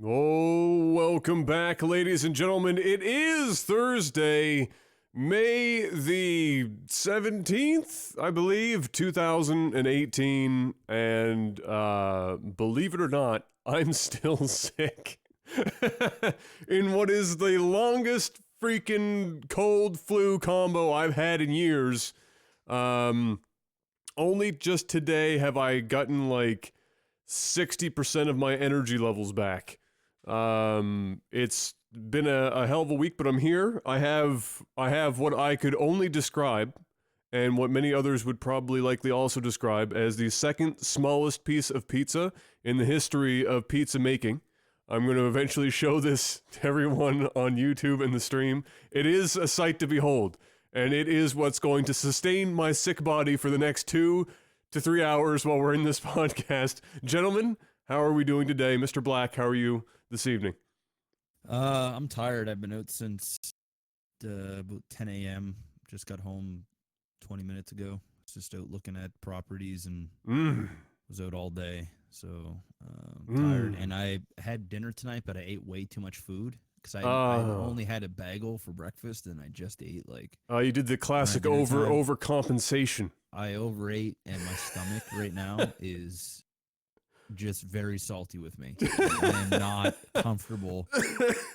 Oh, welcome back, ladies and gentlemen. It is Thursday, May the 17th, I believe, 2018, and believe it or not, I'm still sick. In what is the longest freaking cold flu combo I've had in years. Only just today have I gotten like 60% of my energy levels back. It's been a hell of a week, but I'm here. I have what I could only describe, and what many others would probably likely also describe, as the second smallest piece of pizza in the history of pizza making. I'm going to eventually show this to everyone on YouTube and the stream. It is a sight to behold, and it is what's going to sustain my sick body for the next 2 to 3 hours while we're in this podcast. Gentlemen, how are we doing today? Mr. Black, how are you this evening? I'm tired. I've been out since about 10 a.m. Just got home 20 minutes ago. Just out looking at properties and was out all day. So tired. And I had dinner tonight, but I ate way too much food because I only had a bagel for breakfast, and I just ate like. You did the classic overcompensation. I overate, and my stomach right now is just very salty with me. I am not comfortable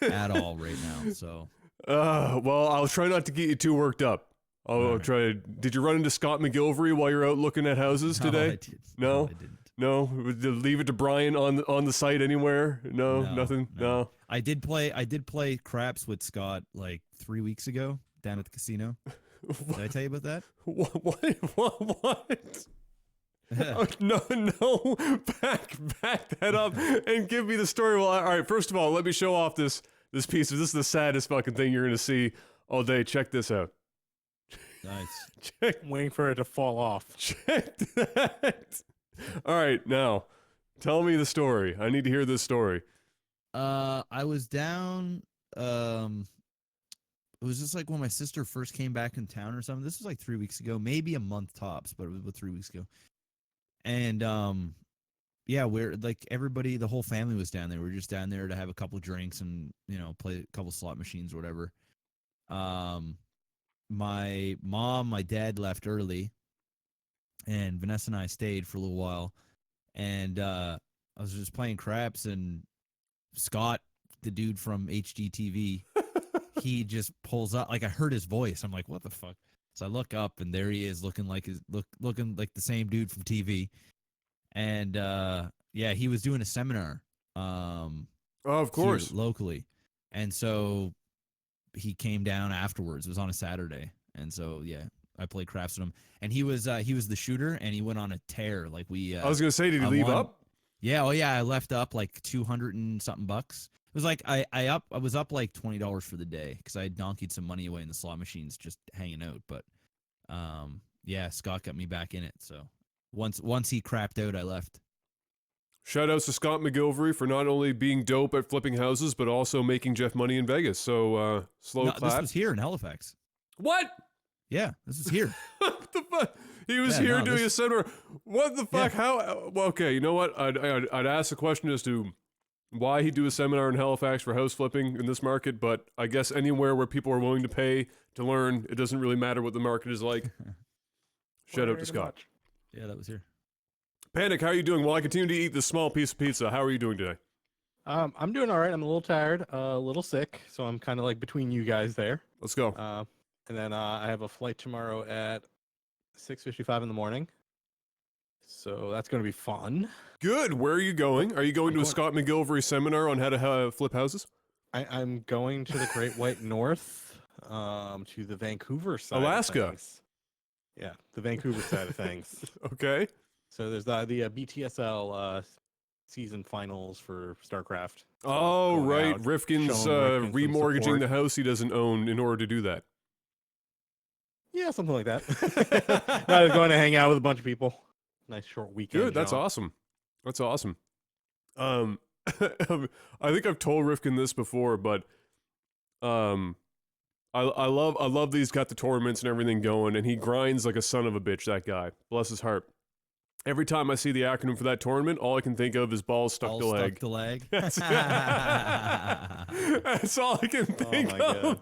at all right now. So, well, I'll try not to get you too worked up. I'll try. Did you run into Scott McGilvery while you're out looking at houses today? I did. No, I didn't. No, leave it to Brian on the site anywhere. No, nothing. No. I did play craps with Scott like 3 weeks ago down at the casino. Did I tell you about that? What? Oh, no, back that up and give me the story. Well, all right, first of all, let me show off this piece. This is the saddest fucking thing you're going to see all day. Check this out. Nice. I'm waiting for it to fall off. Check that. All right, now, tell me the story. I need to hear this story. I was down, it was just like when my sister first came back in town or something. This was like 3 weeks ago, maybe a month tops, but it was about 3 weeks ago. And, yeah, we're like everybody, the whole family was down there. We were just down there to have a couple drinks and, play a couple slot machines or whatever. My mom, my dad left early, and Vanessa and I stayed for a little while. And, I was just playing craps, and Scott, the dude from HGTV, he just pulls up. Like, I heard his voice. I'm like, what the fuck? So I look up, and there he is, looking like the same dude from TV. And yeah, he was doing a seminar. Of course, locally. And so he came down afterwards. It was on a Saturday, and so yeah, I played craps with him. And he was the shooter, and he went on a tear. Like I was gonna say, did he leave up? Yeah, oh yeah, I left up like 200 and something bucks. was like I was up like $20 for the day because I had donkeyed some money away in the slot machines just hanging out. But yeah, Scott got me back in it. So once he crapped out, I left. Shout outs to Scott McGilvery for not only being dope at flipping houses, but also making Jeff money in Vegas. So slow clap. This was here in Halifax. What? Yeah, this is here. What the fuck? He was here doing a seminar. What the fuck? Yeah. How? Well, okay, you know what? I'd ask the question as to why he'd do a seminar in Halifax for house flipping in this market, but I guess anywhere where people are willing to pay to learn, it doesn't really matter what the market is like. Shout out to Scott. Yeah, that was here. Panic, how are you doing? While I continue to eat this small piece of pizza, how are you doing today? I'm doing all right. I'm a little tired, a little sick, so I'm kind of like between you guys there. Let's go. And then I have a flight tomorrow at 6:55 in the morning, so that's going to be fun. Good. Where are you going? Are you going to a Scott McGilvery seminar on how to flip houses? I'm going to the Great White North, to the Vancouver side. Alaska. Of things. Yeah, the Vancouver side of things. Okay. So there's the BTSL season finals for StarCraft. So Oh, going right. out, Rifkin's showing Rifkin some remortgaging support. the house he doesn't own in order to do that. Yeah, something like that. I was going to hang out with a bunch of people. Nice short weekend. Good. That's John. awesome. That's awesome. I think I've told Rifkin this before, but I love that he's got the tournaments and everything going, and he grinds like a son of a bitch, that guy. Bless his heart. Every time I see the acronym for that tournament, all I can think of is balls stuck to leg. Stuck to leg. That's all I can think of.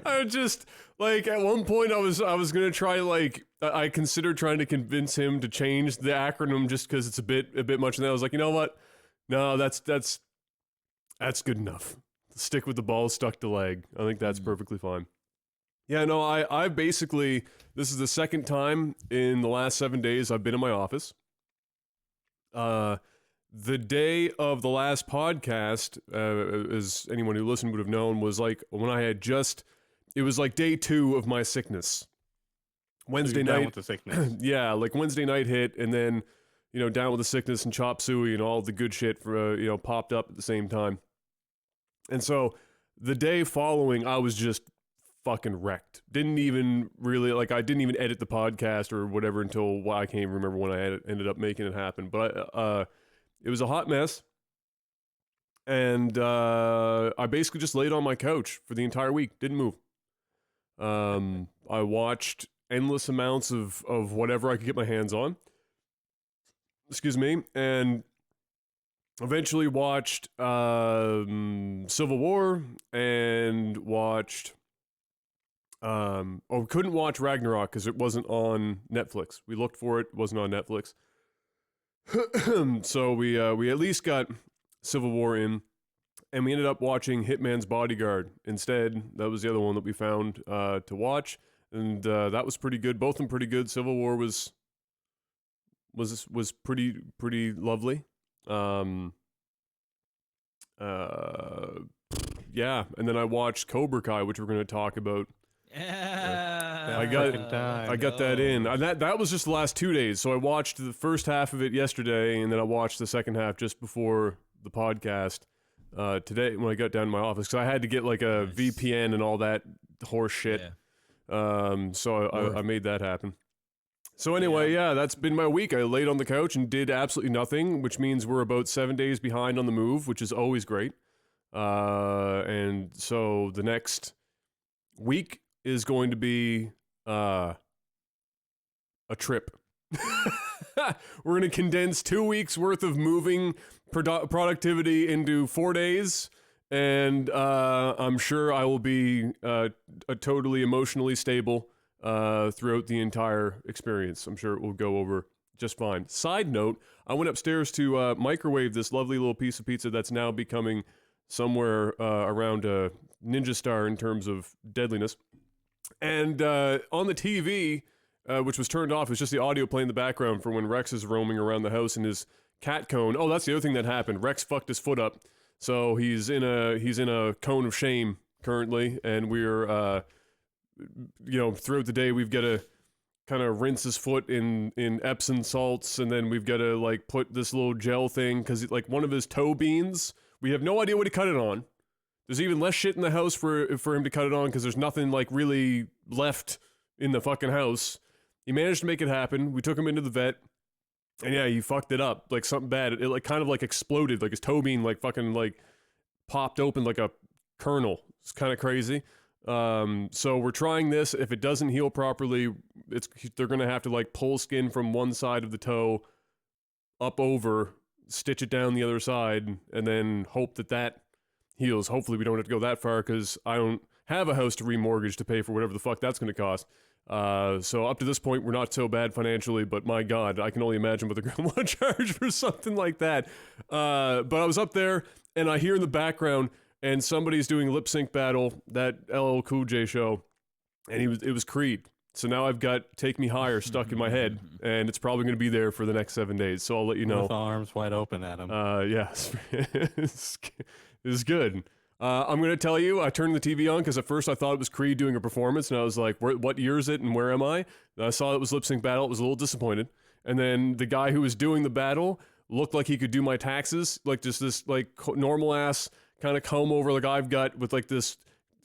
I just like at one point I was gonna try I considered trying to convince him to change the acronym just because it's a bit much, and then I was like, you know what? No, that's good enough. Stick with the balls stuck to leg. I think that's perfectly fine. Yeah, no, I basically, this is the second time in the last 7 days I've been in my office. The day of the last podcast, as anyone who listened would have known, was like when I had it was like day 2 of my sickness. Wednesday Down night. with the sickness. Yeah, like Wednesday night hit, and then, down with the sickness and chop suey and all the good shit for, popped up at the same time. And so the day following, I was just fucking wrecked. Didn't even really, I didn't even edit the podcast or whatever until, I can't even remember when I ended up making it happen. But it was a hot mess. And I basically just laid on my couch for the entire week. Didn't move. I watched endless amounts of whatever I could get my hands on. Excuse me. And eventually watched Civil War and watched couldn't watch Ragnarok because it wasn't on Netflix. We looked for it, wasn't on Netflix. So we at least got Civil War in, and we ended up watching Hitman's Bodyguard instead. That was the other one that we found to watch, and that was pretty good. Both of them pretty good. Civil War was pretty lovely. Yeah, and then I watched Cobra Kai, which we're going to talk about. Yeah, I got that in. That was just the last 2 days. So I watched the first half of it yesterday, and then I watched the second half just before the podcast today when I got down to my office, because I had to get like a VPN and all that horse shit. Yeah. So I made that happen. So anyway, yeah, that's been my week. I laid on the couch and did absolutely nothing, which means we're about 7 days behind on the move, which is always great. And so the next week is going to be a trip. We're going to condense 2 weeks worth of moving productivity into 4 days, and I'm sure I will be totally emotionally stable throughout the entire experience. I'm sure it will go over just fine. Side note, I went upstairs to microwave this lovely little piece of pizza that's now becoming somewhere around a ninja star in terms of deadliness. And on the TV, which was turned off, it was just the audio playing in the background for when Rex is roaming around the house in his cat cone. Oh, that's the other thing that happened. Rex fucked his foot up, so he's in a cone of shame currently, and we're throughout the day we've got to kind of rinse his foot in Epsom salts, and then we've got to like put this little gel thing because like one of his toe beans We have no idea what he cut it on. There's even less shit in the house for him to cut it on because there's nothing like really left in the fucking house. He managed to make it happen. We took him into the vet, and yeah, he fucked it up like something bad. It like kind of like exploded, like his toe bean like fucking like popped open like a kernel. It's kind of crazy. So we're trying this. If it doesn't heal properly, they're gonna have to like pull skin from one side of the toe up over, stitch it down the other side, and then hope that heals. Hopefully we don't have to go that far because I don't have a house to remortgage to pay for whatever the fuck that's going to cost. So up to this point, we're not so bad financially, but my God, I can only imagine what they're going to want to charge for something like that. But I was up there and I hear in the background and somebody's doing lip sync battle, that LL Cool J show, and it was Creed. So now I've got Take Me Higher stuck in my head, and it's probably going to be there for the next 7 days. So I'll let you know. With arms wide open at him. Yes. It's good. I'm going to tell you, I turned the TV on because at first I thought it was Creed doing a performance, and I was like, what year is it and where am I? And I saw it was Lip Sync Battle. I was a little disappointed. And then the guy who was doing the battle looked like he could do my taxes, like just this like normal-ass kind of comb over like I've got with like this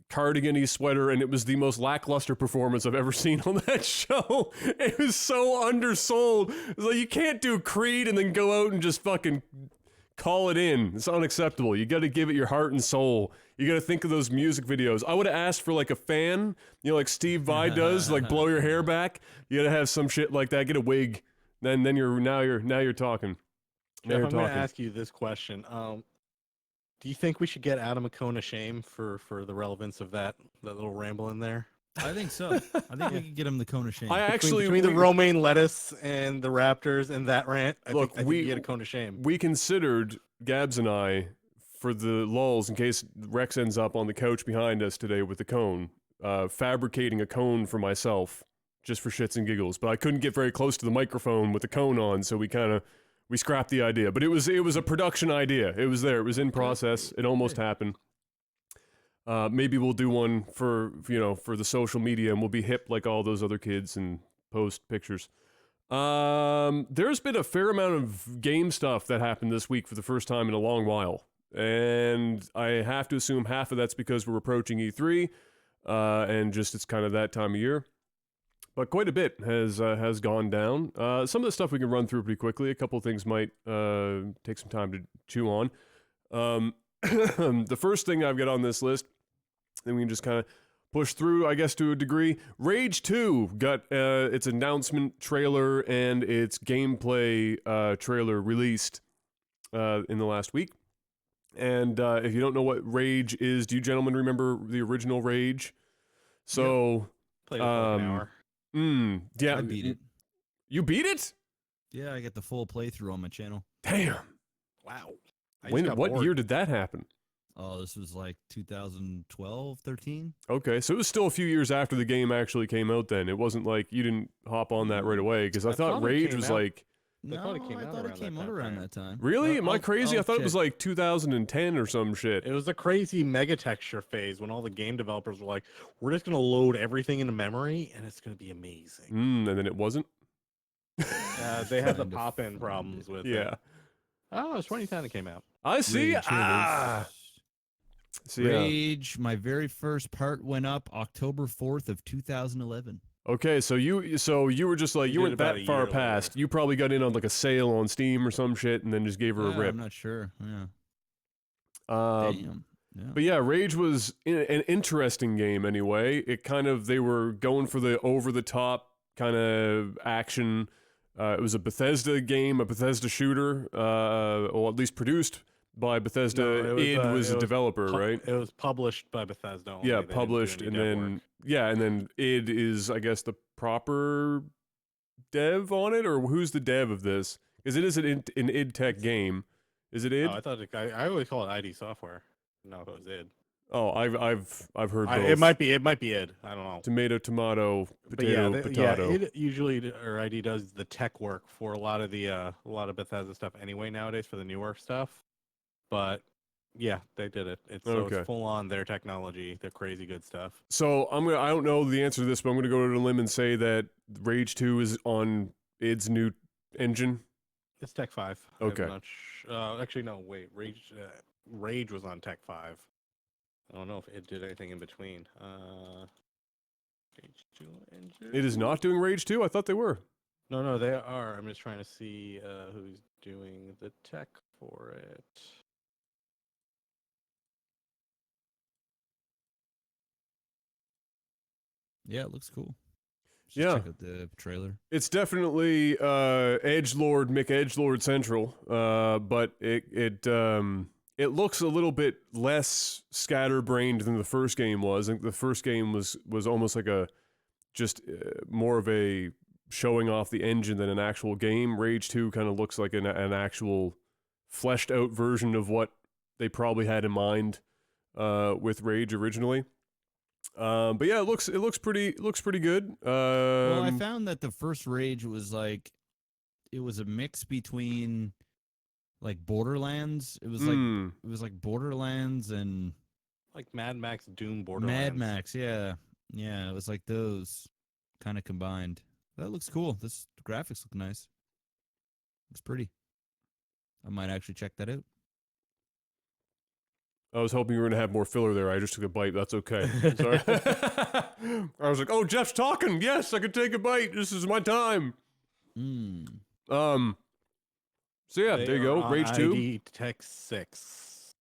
cardigan-y sweater, and it was the most lackluster performance I've ever seen on that show. It was so undersold. It was like, you can't do Creed and then go out and just fucking call it in. It's unacceptable. You got to give it your heart and soul. You got to think of those music videos. I would have asked for like a fan, you know, like Steve Vai does, like blow your hair back. You got to have some shit like that. Get a wig. Then you're talking. Jeff, I'm going to ask you this question. Do you think we should get Adam McCone a shame for the relevance of that little ramble in there? I think so. I think we could get him the cone of shame. Between the romaine lettuce and the Raptors and that rant, I think we get a cone of shame. We considered, Gabs and I, for the lulz, in case Rex ends up on the couch behind us today with the cone, fabricating a cone for myself, just for shits and giggles. But I couldn't get very close to the microphone with the cone on, so we scrapped the idea. But it was a production idea. It was there. It was in process. It almost happened. Maybe we'll do one for the social media, and we'll be hip like all those other kids and post pictures. There's been a fair amount of game stuff that happened this week for the first time in a long while, and I have to assume half of that's because we're approaching E3, and just it's kind of that time of year. But quite a bit has gone down. Some of the stuff we can run through pretty quickly. A couple of things might take some time to chew on. The first thing I've got on this list, then we can just kind of push through, I guess, to a degree. Rage 2 got its announcement trailer and its gameplay trailer released in the last week. And if you don't know what Rage is, do you gentlemen remember the original Rage? So, played it for like an hour. Yeah, I beat it. You beat it? Yeah, I get the full playthrough on my channel. Damn. Wow. What year did that happen? Oh, this was like 2012, 13. Okay, so it was still a few years after the game actually came out then. It wasn't like you didn't hop on that right away, because I thought Rage was like... No, I thought it came out around that time. Really? Am I crazy? I thought it was like 2010 or some shit. It was a crazy mega texture phase when all the game developers were like, we're just going to load everything into memory, and it's going to be amazing. And then it wasn't? They had the pop-in problems with it. Oh, it was 2010 it came out. I see. Rage, my very first part went up October 4th of 2011. Okay, so you were just like, you weren't that far past. You probably got in on like a sale on Steam or some shit and then just gave her a rip. I'm not sure. Yeah. Damn. Yeah. But yeah, Rage was an interesting game anyway. They were going for the over-the-top kind of action. It was a Bethesda game, a Bethesda shooter, or at least produced by Bethesda. No, id was a developer, right? It was published by Bethesda only. Yeah, published, and then id is, I guess, the proper dev on it, or who's the dev of this? Because it is an id Tech game. Is it id? Oh, I thought I always call it ID Software. No, it was id. Oh, I've heard both. It might be id. I don't know. Tomato, potato, potato. Yeah, id usually or ID does the tech work for a lot of Bethesda stuff anyway nowadays for the newer stuff. But yeah, they did it. It's full on their technology, their crazy good stuff. So I don't know the answer to this, but I'm gonna go to a limb and say that Rage 2 is on id's new engine. It's Tech 5. Okay. Actually, no. Wait. Rage. Rage was on Tech 5. I don't know if it did anything in between. Rage 2 engine. It is not doing Rage 2? I thought they were. No, they are. I'm just trying to see who's doing the tech for it. Yeah, it looks cool. Just Yeah. check out the trailer. It's definitely Edgelord, McEdgelord Central, but it looks a little bit less scatterbrained than the first game was. I think the first game was almost like just more of a showing off the engine than an actual game. Rage 2 kind of looks like an actual fleshed out version of what they probably had in mind with Rage originally. But yeah, it looks pretty good. Well, I found that the first Rage was like, it was a mix between like Borderlands. It was like Borderlands and like Mad Max Doom Borderlands. Mad Max, yeah. It was like those kind of combined. That looks cool. The graphics look nice. Looks pretty. I might actually check that out. I was hoping you were going to have more filler there. I just took a bite. That's okay. Sorry. I was like, oh, Jeff's talking. Yes, I could take a bite. This is my time. So yeah, there you go. Rage 2. ID Tech 6.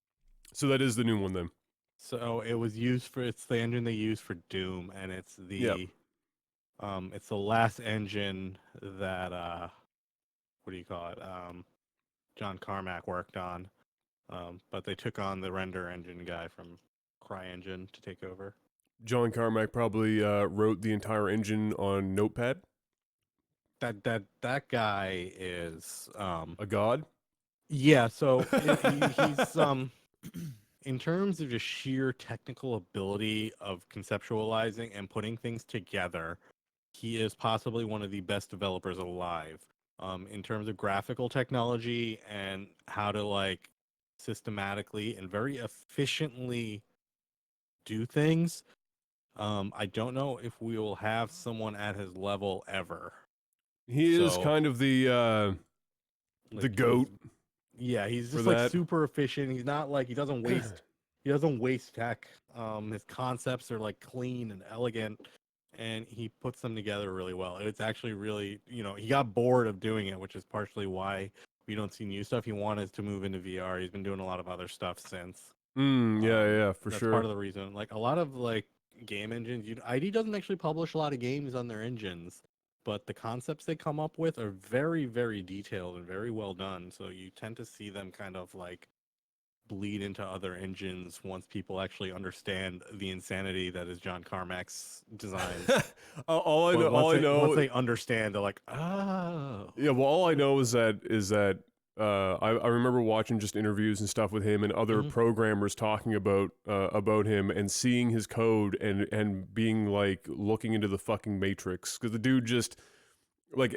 So that is the new one then. So it was used for, it's the engine they use for Doom, and it's the it's the last engine that what do you call it? John Carmack worked on. But they took on the render engine guy from CryEngine to take over. John Carmack probably wrote the entire engine on Notepad. That guy is A god. Yeah, so he's in terms of just sheer technical ability of conceptualizing and putting things together, he is possibly one of the best developers alive. In terms of graphical technology and how to like systematically and very efficiently do things, I don't know if we will have someone at his level ever. He is kind of the goat. Yeah, he's just like super efficient. He's not like he doesn't waste tech. His concepts are like clean and elegant, and he puts them together really well. It's actually really, he got bored of doing it, which is partially why we don't see new stuff. He wanted to move into VR. He's been doing a lot of other stuff since. Yeah, for that's sure. Part of the reason. Like a lot of like game engines, ID doesn't actually publish a lot of games on their engines, but the concepts they come up with are very, very detailed and very well done. So you tend to see them kind of like bleed into other engines once people actually understand the insanity that is John Carmack's designs. all I know, once they understand, they're like, oh. Yeah, well, all I know is that I remember watching just interviews and stuff with him and other programmers talking about him and seeing his code and being like looking into the fucking matrix, because the dude just like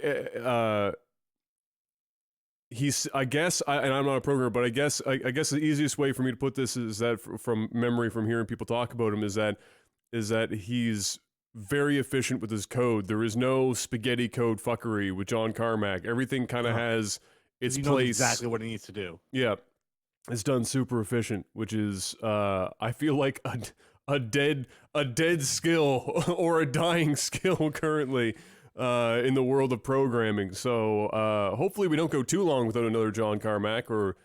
he's, I guess, and I'm not a programmer, but I guess the easiest way for me to put this is that from memory, from hearing people talk about him, is that he's very efficient with his code. There is no spaghetti code fuckery with John Carmack. Everything kind of has its he place. knows exactly what he needs to do. Yeah, it's done super efficient, which is I feel like a dead skill or a dying skill currently in the world of programming. So hopefully we don't go too long without another John Carmack, or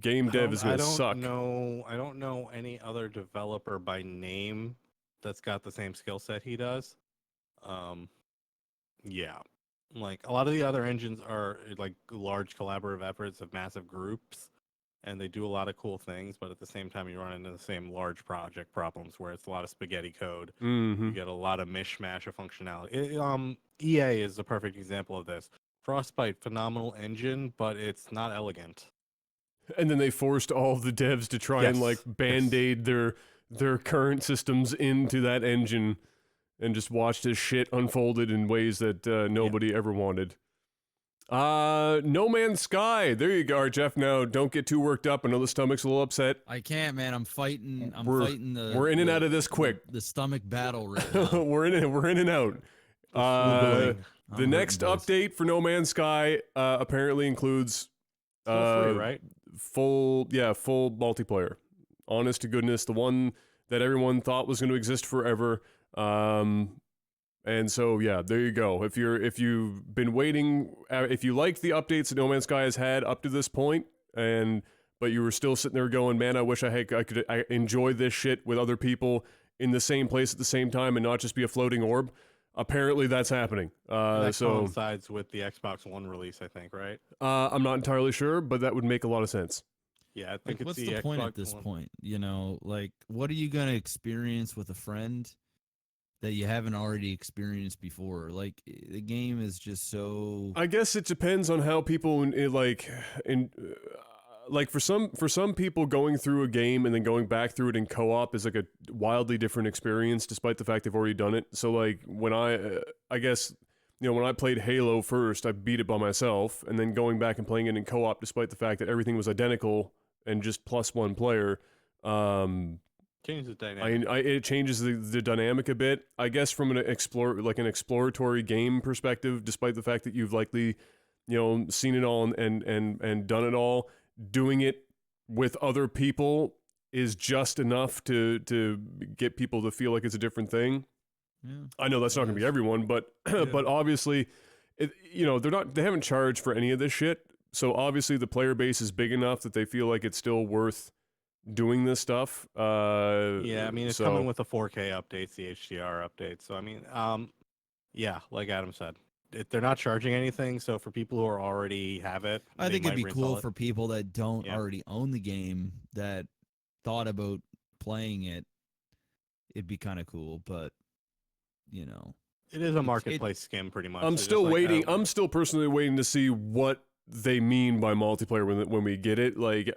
game dev is going to suck. I don't know any other developer by name that's got the same skill set he does. Yeah. Like a lot of the other engines are like large collaborative efforts of massive groups, and they do a lot of cool things, but at the same time you run into the same large project problems where it's a lot of spaghetti code. You get a lot of mishmash of functionality. EA is a perfect example of this. Frostbite, phenomenal engine, but it's not elegant. And then they forced all of the devs to try and like band-aid their current systems into that engine, and just watched his shit unfolded in ways that nobody ever wanted. No Man's Sky. There you go, Jeff. Now, don't get too worked up. I know the stomach's a little upset. I can't, man. I'm fighting. We're in and out of this quick. The stomach battle right now. We're in and out. The next update for No Man's Sky apparently includes free, right? full multiplayer. Honest to goodness, the one that everyone thought was going to exist forever. And so, yeah, there you go. If you've been waiting, if you like the updates that No Man's Sky has had up to this point, but you were still sitting there going, man, I wish I could enjoy this shit with other people in the same place at the same time and not just be a floating orb. Apparently, that's happening. That so coincides with the Xbox One release, I think, right? I'm not entirely sure, but that would make a lot of sense. Yeah, I think Like, what's it's the point Xbox at this One. point? You know, like, what are you gonna experience with a friend that you haven't already experienced before? Like, the game is just so. I guess it depends on how people like for some people, going through a game and then going back through it in co-op is like a wildly different experience, despite the fact they've already done it. So like when I guess, you know, when I played Halo first, I beat it by myself, and then going back and playing it in co-op, despite the fact that everything was identical and just plus one player, Changes the dynamic. it changes the dynamic a bit. I guess from an exploratory game perspective, despite the fact that you've likely, you know, seen it all and done it all, doing it with other people is just enough to get people to feel like it's a different thing. Yeah. I know that's not going to be everyone, but but obviously, they haven't charged for any of this shit. So obviously the player base is big enough that they feel like it's still worth doing this stuff. Yeah, I mean, it's coming with the 4K updates, the HDR updates. So I mean, yeah, like Adam said, they're not charging anything. So for people who are already have it, I think it'd be cool it. for people that don't already own the game that thought about playing it. It'd be kind of cool, but you know, it is a marketplace skim, pretty much. I'm still waiting. I'm still personally waiting to see what they mean by multiplayer when we get it, like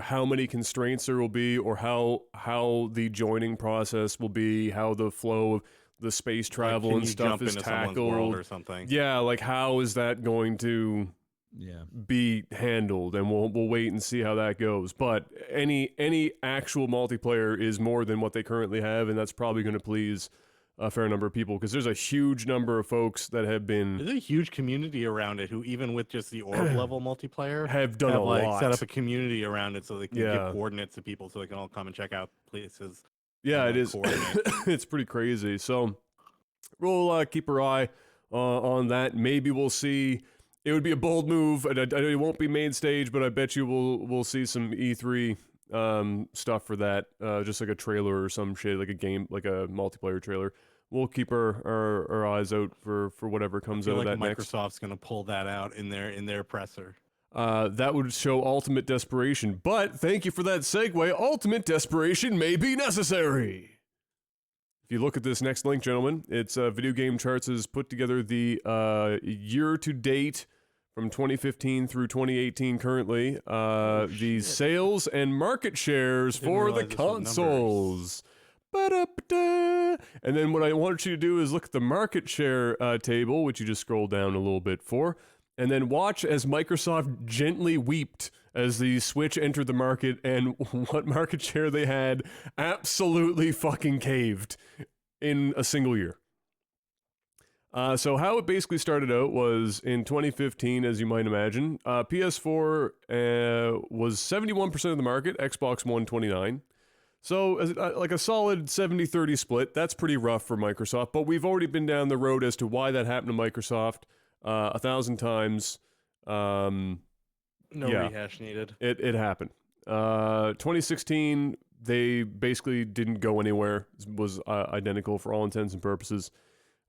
how many constraints there will be, or how the joining process will be, how the flow of the space travel like, and stuff is tackled or something. Yeah, like how is that going to be handled, and we'll wait and see how that goes. But any actual multiplayer is more than what they currently have, and that's probably going to please a fair number of people, because there's a huge number of folks that have been... There's a huge community around it who, even with just the orb level multiplayer, have done a lot. Set up a community around it so they can give coordinates to people so they can all come and check out places. Yeah, it is. It's pretty crazy. So we'll keep our eye on that. Maybe we'll see. It would be a bold move. It won't be main stage, but I bet you we'll see some E3 stuff for that, just like a trailer or some shit, like a game, like a multiplayer trailer. We'll keep our eyes out for whatever comes out of that next. Microsoft's gonna pull that out in their presser. That would show ultimate desperation. But thank you for that segue. Ultimate desperation may be necessary. If you look at this next link, gentlemen, it's Video Game Charts has put together the year to date from 2015 through 2018 currently, the sales and market shares for the consoles. Ba-da-ba-da. And then what I want you to do is look at the market share table, which you just scroll down a little bit for, and then watch as Microsoft gently wept as the Switch entered the market, and what market share they had absolutely fucking caved in a single year. So how it basically started out was in 2015, as you might imagine, PS4 was 71% of the market, Xbox One 29%. So like a solid 70-30 split. That's pretty rough for Microsoft, but we've already been down the road as to why that happened to Microsoft 1,000 times. No rehash needed. It happened. 2016, they basically didn't go anywhere. It was identical for all intents and purposes.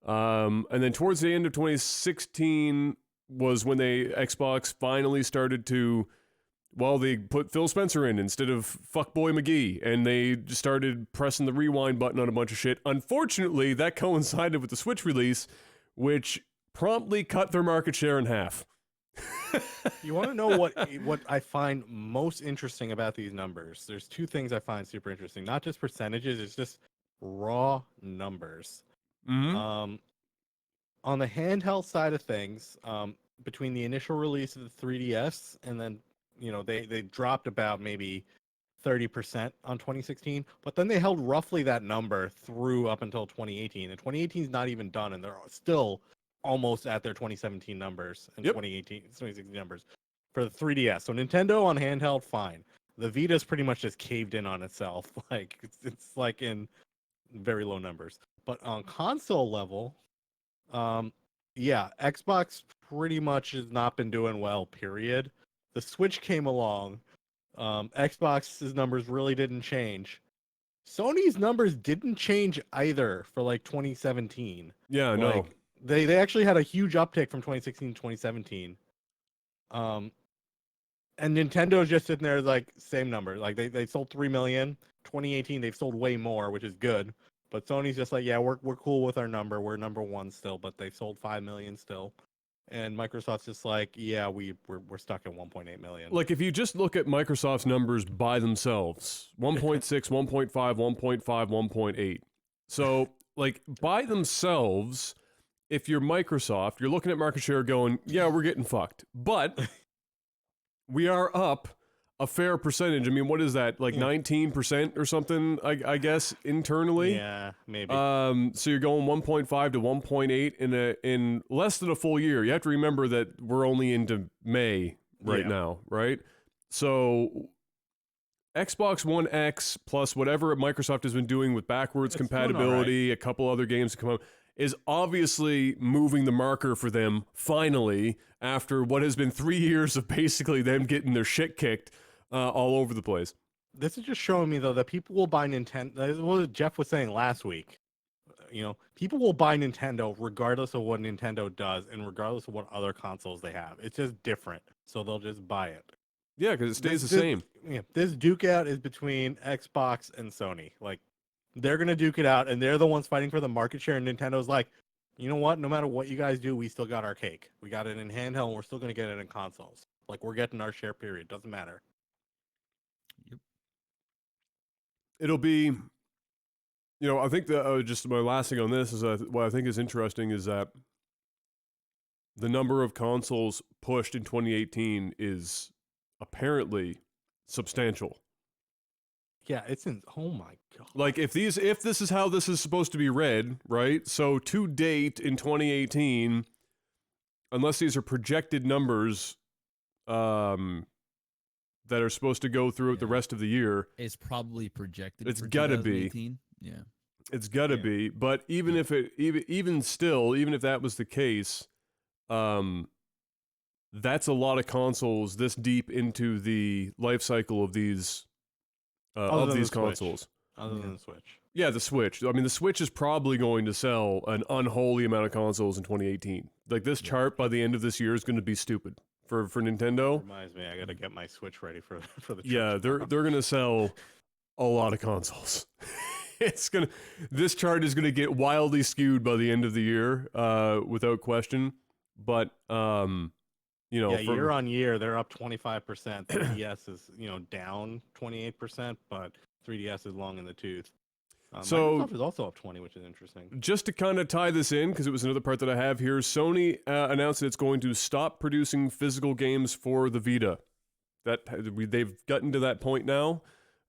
And then towards the end of 2016 was when Xbox finally started to, they put Phil Spencer in instead of Fuckboy McGee, and they just started pressing the rewind button on a bunch of shit. Unfortunately, that coincided with the Switch release, which promptly cut their market share in half. You want to know what I find most interesting about these numbers? There's two things I find super interesting. Not just percentages, it's just raw numbers. Mm-hmm. On the handheld side of things, between the initial release of the 3DS and then, they dropped about maybe 30% on 2016, but then they held roughly that number through up until 2018. And 2018 is not even done, and they're still almost at their 2017 numbers and 2016 numbers. for the 3DS. So Nintendo on handheld, fine. The Vita's pretty much just caved in on itself. Like it's like in very low numbers. But on console level, yeah, Xbox pretty much has not been doing well, period. The Switch came along. Xbox's numbers really didn't change. Sony's numbers didn't change either for like 2017. Yeah, no. Like, they actually had a huge uptick from 2016 to 2017. And Nintendo's just sitting there like same number. Like they sold 3 million. 2018 they've sold way more, which is good. But Sony's just like, yeah, we're cool with our number. We're number one still, but they've sold 5 million still. And Microsoft's just like, yeah, we're stuck at 1.8 million. Like, if you just look at Microsoft's numbers by themselves, 1.6, 1.5, 1.5, 1.8. So, like, by themselves, if you're Microsoft, you're looking at market share going, yeah, we're getting fucked. But we are up a fair percentage. I mean, what is that? Like 19% or something, I guess, internally? Yeah, maybe. So you're going 1.5 to 1.8 in less than a full year. You have to remember that we're only into May now, right? So Xbox One X plus whatever Microsoft has been doing with backwards compatibility, a couple other games to come out, is obviously moving the marker for them finally after what has been 3 years of basically them getting their shit kicked all over the place. This is just showing me though that people will buy Nintendo. What Jeff was saying last week. You know, people will buy Nintendo regardless of what Nintendo does and regardless of what other consoles they have. It's just different, so they'll just buy it. Yeah, because it stays the same. Yeah, this duke out is between Xbox and Sony. Like, they're gonna duke it out, and they're the ones fighting for the market share. And Nintendo's like, you know what? No matter what you guys do, we still got our cake. We got it in handheld, and we're still gonna get it in consoles. Like, we're getting our share. Period. Doesn't matter. Yep. It'll be, I think that just my last thing on this is what I think is interesting is that the number of consoles pushed in 2018 is apparently substantial. Yeah, it's in. Oh my god! Like if this is how this is supposed to be read, right? So to date in 2018, unless these are projected numbers, that are supposed to go throughout the rest of the year, it's probably projected. It's for gotta be. Yeah, it's gotta be. But even if even if that was the case, that's a lot of consoles this deep into the life cycle of these consoles. Other than the Switch. Yeah, the Switch. I mean, the Switch is probably going to sell an unholy amount of consoles in 2018. Like this chart by the end of this year is going to be stupid for Nintendo. Reminds me, I got to get my Switch ready for the trip. Yeah, they're going to sell a lot of consoles. This chart is going to get wildly skewed by the end of the year, without question. But year on year, they're up 25%. 3DS is down 28%, but 3DS is long in the tooth. So Microsoft is also up 20, which is interesting. Just to kind of tie this in, because it was another part that I have here, Sony announced that it's going to stop producing physical games for the Vita. They've gotten to that point now.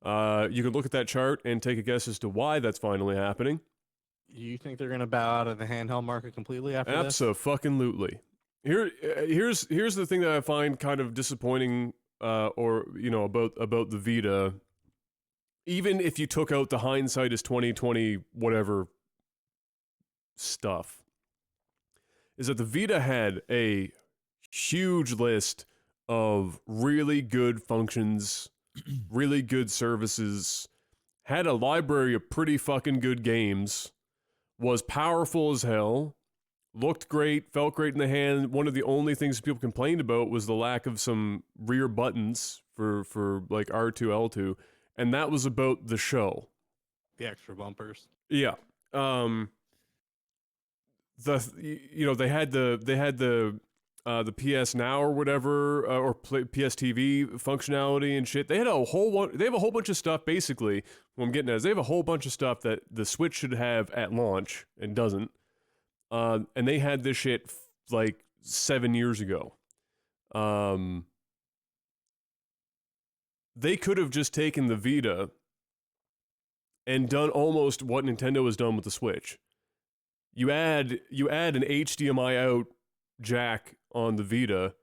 You could look at that chart and take a guess as to why that's finally happening. You think they're going to bow out of the handheld market completely after this? Abso-fucking-lutely. Here's the thing that I find kind of disappointing, about the Vita. Even if you took out the hindsight is 2020 whatever stuff, is that the Vita had a huge list of really good functions, really good services, had a library of pretty fucking good games, was powerful as hell, looked great, felt great in the hand. One of the only things people complained about was the lack of some rear buttons for like R2, L2. And that was about the show. The extra bumpers. Yeah. They had the PS Now or whatever, or PS TV functionality and shit. They have a whole bunch of stuff. Basically, what I'm getting at is they have a whole bunch of stuff that the Switch should have at launch and doesn't. And they had this shit like 7 years ago. They could have just taken the Vita and done almost what Nintendo has done with the Switch. You add an HDMI out jack on the Vita,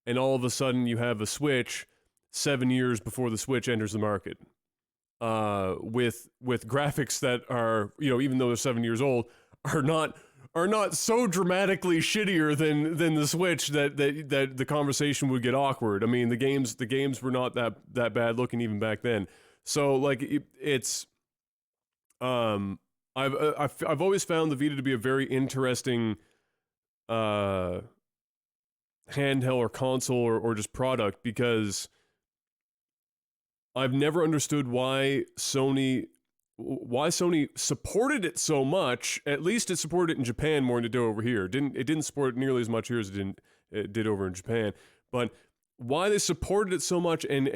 and all of a sudden you have a Switch 7 years before the Switch enters the market, with graphics that are, even though they're 7 years old, are not so dramatically shittier than the Switch that the conversation would get awkward. I mean, the games were not that bad looking even back then. So like it's I've always found the Vita to be a very interesting handheld or console or just product, because I've never understood why Sony supported it so much. At least it supported it in Japan more than it did over here. It didn't support it nearly as much here as it did over in Japan. But why they supported it so much and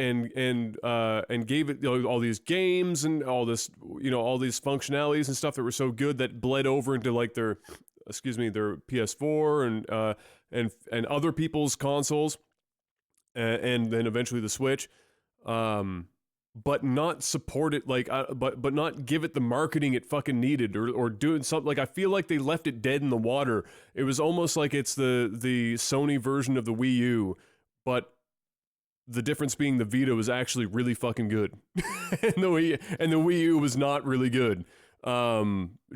gave it all these games and all this, all these functionalities and stuff that were so good that bled over into like their PS4 and other people's consoles, and then eventually the Switch. But not support it but not give it the marketing it fucking needed, or doing something. Like, I feel like they left it dead in the water. It was almost like it's the Sony version of the Wii U, but the difference being the Vita was actually really fucking good, and the Wii U was not really good.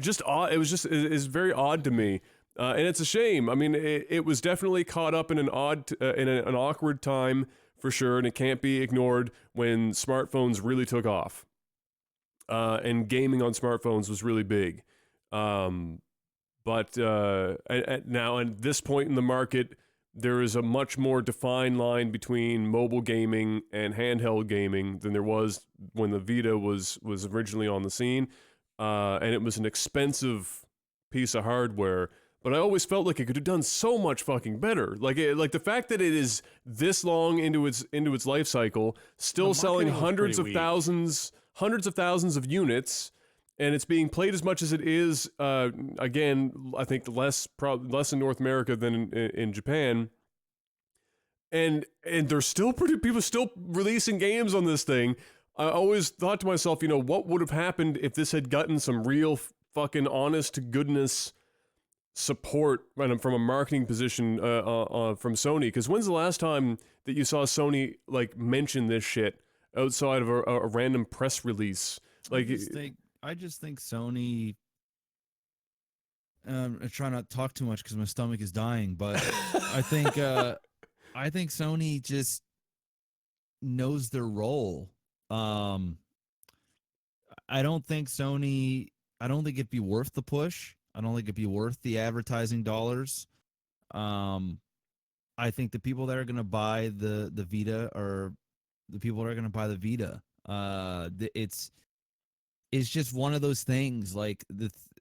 Just odd. It's very odd to me, and it's a shame. I mean, it was definitely caught up in an awkward time, for sure, and it can't be ignored when smartphones really took off, and gaming on smartphones was really big. But now at this point in the market, there is a much more defined line between mobile gaming and handheld gaming than there was when the Vita was originally on the scene, and it was an expensive piece of hardware. But I always felt like it could have done so much fucking better. Like the fact that it is this long into its life cycle, still selling hundreds of thousands of units, and it's being played as much as it is. Again, I think less in North America than in Japan. And there's still people still releasing games on this thing. I always thought to myself, what would have happened if this had gotten some real fucking honest to goodness support from a marketing position from Sony? Because when's the last time that you saw Sony like mention this shit outside of a random press release? Like, I just think Sony. I try not to talk too much because my stomach is dying, but I think Sony just knows their role. I don't think it'd be worth the push. I don't think it'd be worth the advertising dollars. I think the people that are going to buy the Vita are the people that are going to buy the Vita. It's just one of those things. Like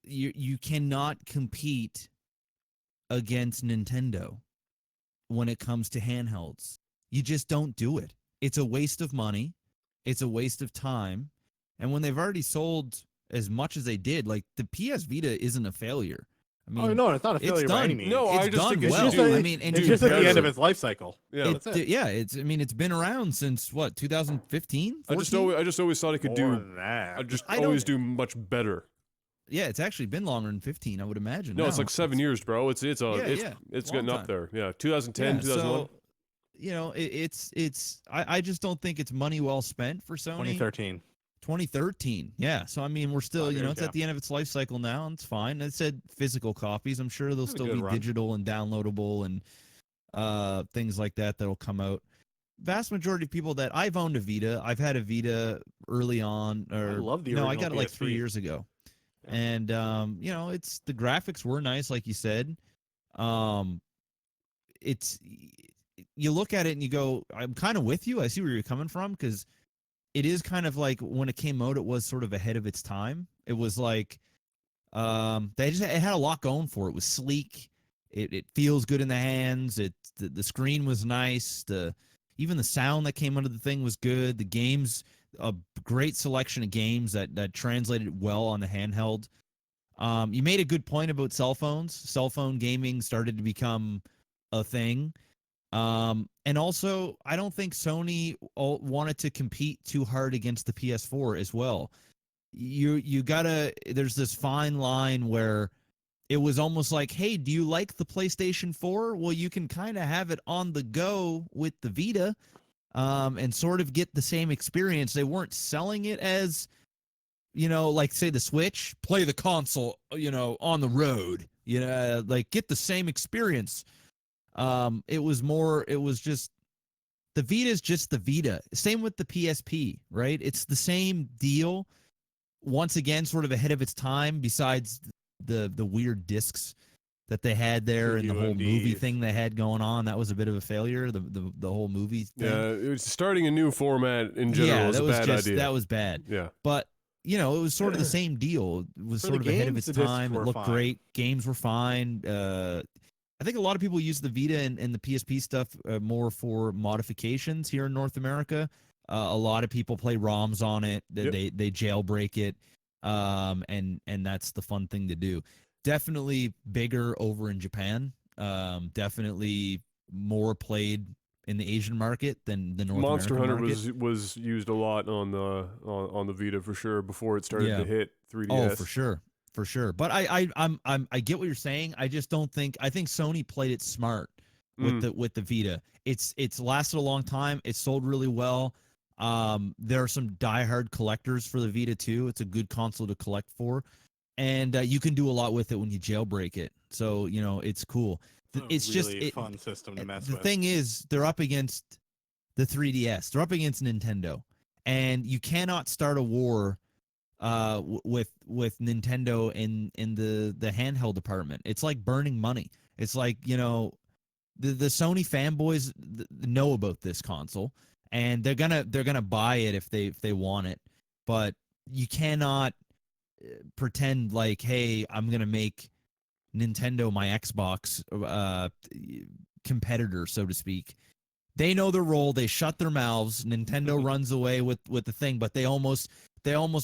you cannot compete against Nintendo when it comes to handhelds. You just don't do it. It's a waste of money. It's a waste of time. And when they've already sold as much as they did, like the PS Vita isn't a failure. I mean, no, it's not a failure by any means. No, it's I just done think well. It's just at the end of its life cycle. Yeah, it's been around since what, 2015? I just always thought it could More do than that. do much better. Yeah, it's actually been longer than 15, I would imagine. No, it's like 7 years, bro. It's getting up there. Yeah, 2010, 2001. So, I just don't think it's money well spent for Sony. 2013. Yeah. So, I mean, we're still, it's at the end of its life cycle now, and it's fine. It said physical copies. I'm sure they'll still be digital and downloadable and things like that that'll come out. Vast majority of people that I've owned a Vita, I've had a Vita early on, or I love the original I got it like PSP. 3 years ago. Yeah. And, it's the graphics were nice, like you said. You look at it and you go, I'm kind of with you. I see where you're coming from, because it is kind of like when it came out, it was sort of ahead of its time. It was like it had a lot going for it. It was sleek. It feels good in the hands. The screen was nice. Even the sound that came out of the thing was good. The games, a great selection of games that translated well on the handheld. You made a good point about cell phones. Cell phone gaming started to become a thing. And also, I don't think Sony wanted to compete too hard against the PS4 as well. You gotta, there's this fine line where it was almost like, hey, do you like the PlayStation 4? Well, you can kind of have it on the go with the Vita, and sort of get the same experience. They weren't selling it as, like say the Switch, play the console, on the road, like get the same experience. It was just, the Vita is just the Vita. Same with the PSP, right? It's the same deal. Once again, sort of ahead of its time, besides the weird discs that they had there and the whole movie thing they had going on. That was a bit of a failure, the whole movie thing. Yeah, it was starting a new format in general was a bad idea. That was bad. Yeah. But, it was sort of the same deal. It was sort of ahead of its time. It looked great. Games were fine. I think a lot of people use the Vita and the PSP stuff more for modifications here in North America. A lot of people play ROMs on it. They jailbreak it, and that's the fun thing to do. Definitely bigger over in Japan. Definitely more played in the Asian market than the North Monster American Hunter market. was used a lot on the Vita for sure before it started to hit 3DS. Oh, for sure. But I get what you're saying. I just don't think. I think Sony played it smart with the Vita. It's lasted a long time. It sold really well. There are some diehard collectors for the Vita too. It's a good console to collect for, and you can do a lot with it when you jailbreak it. So it's cool. It's really just fun system to mess with. The thing is, they're up against the 3DS. They're up against Nintendo, and you cannot start a war with Nintendo in the handheld department. It's like burning money. It's like the Sony fanboys know about this console, and they're gonna buy it if they want it, but you cannot pretend like, hey, I'm gonna make Nintendo my Xbox competitor, so to speak. They know their role. They shut their mouths. Nintendo runs away with the thing, but they almost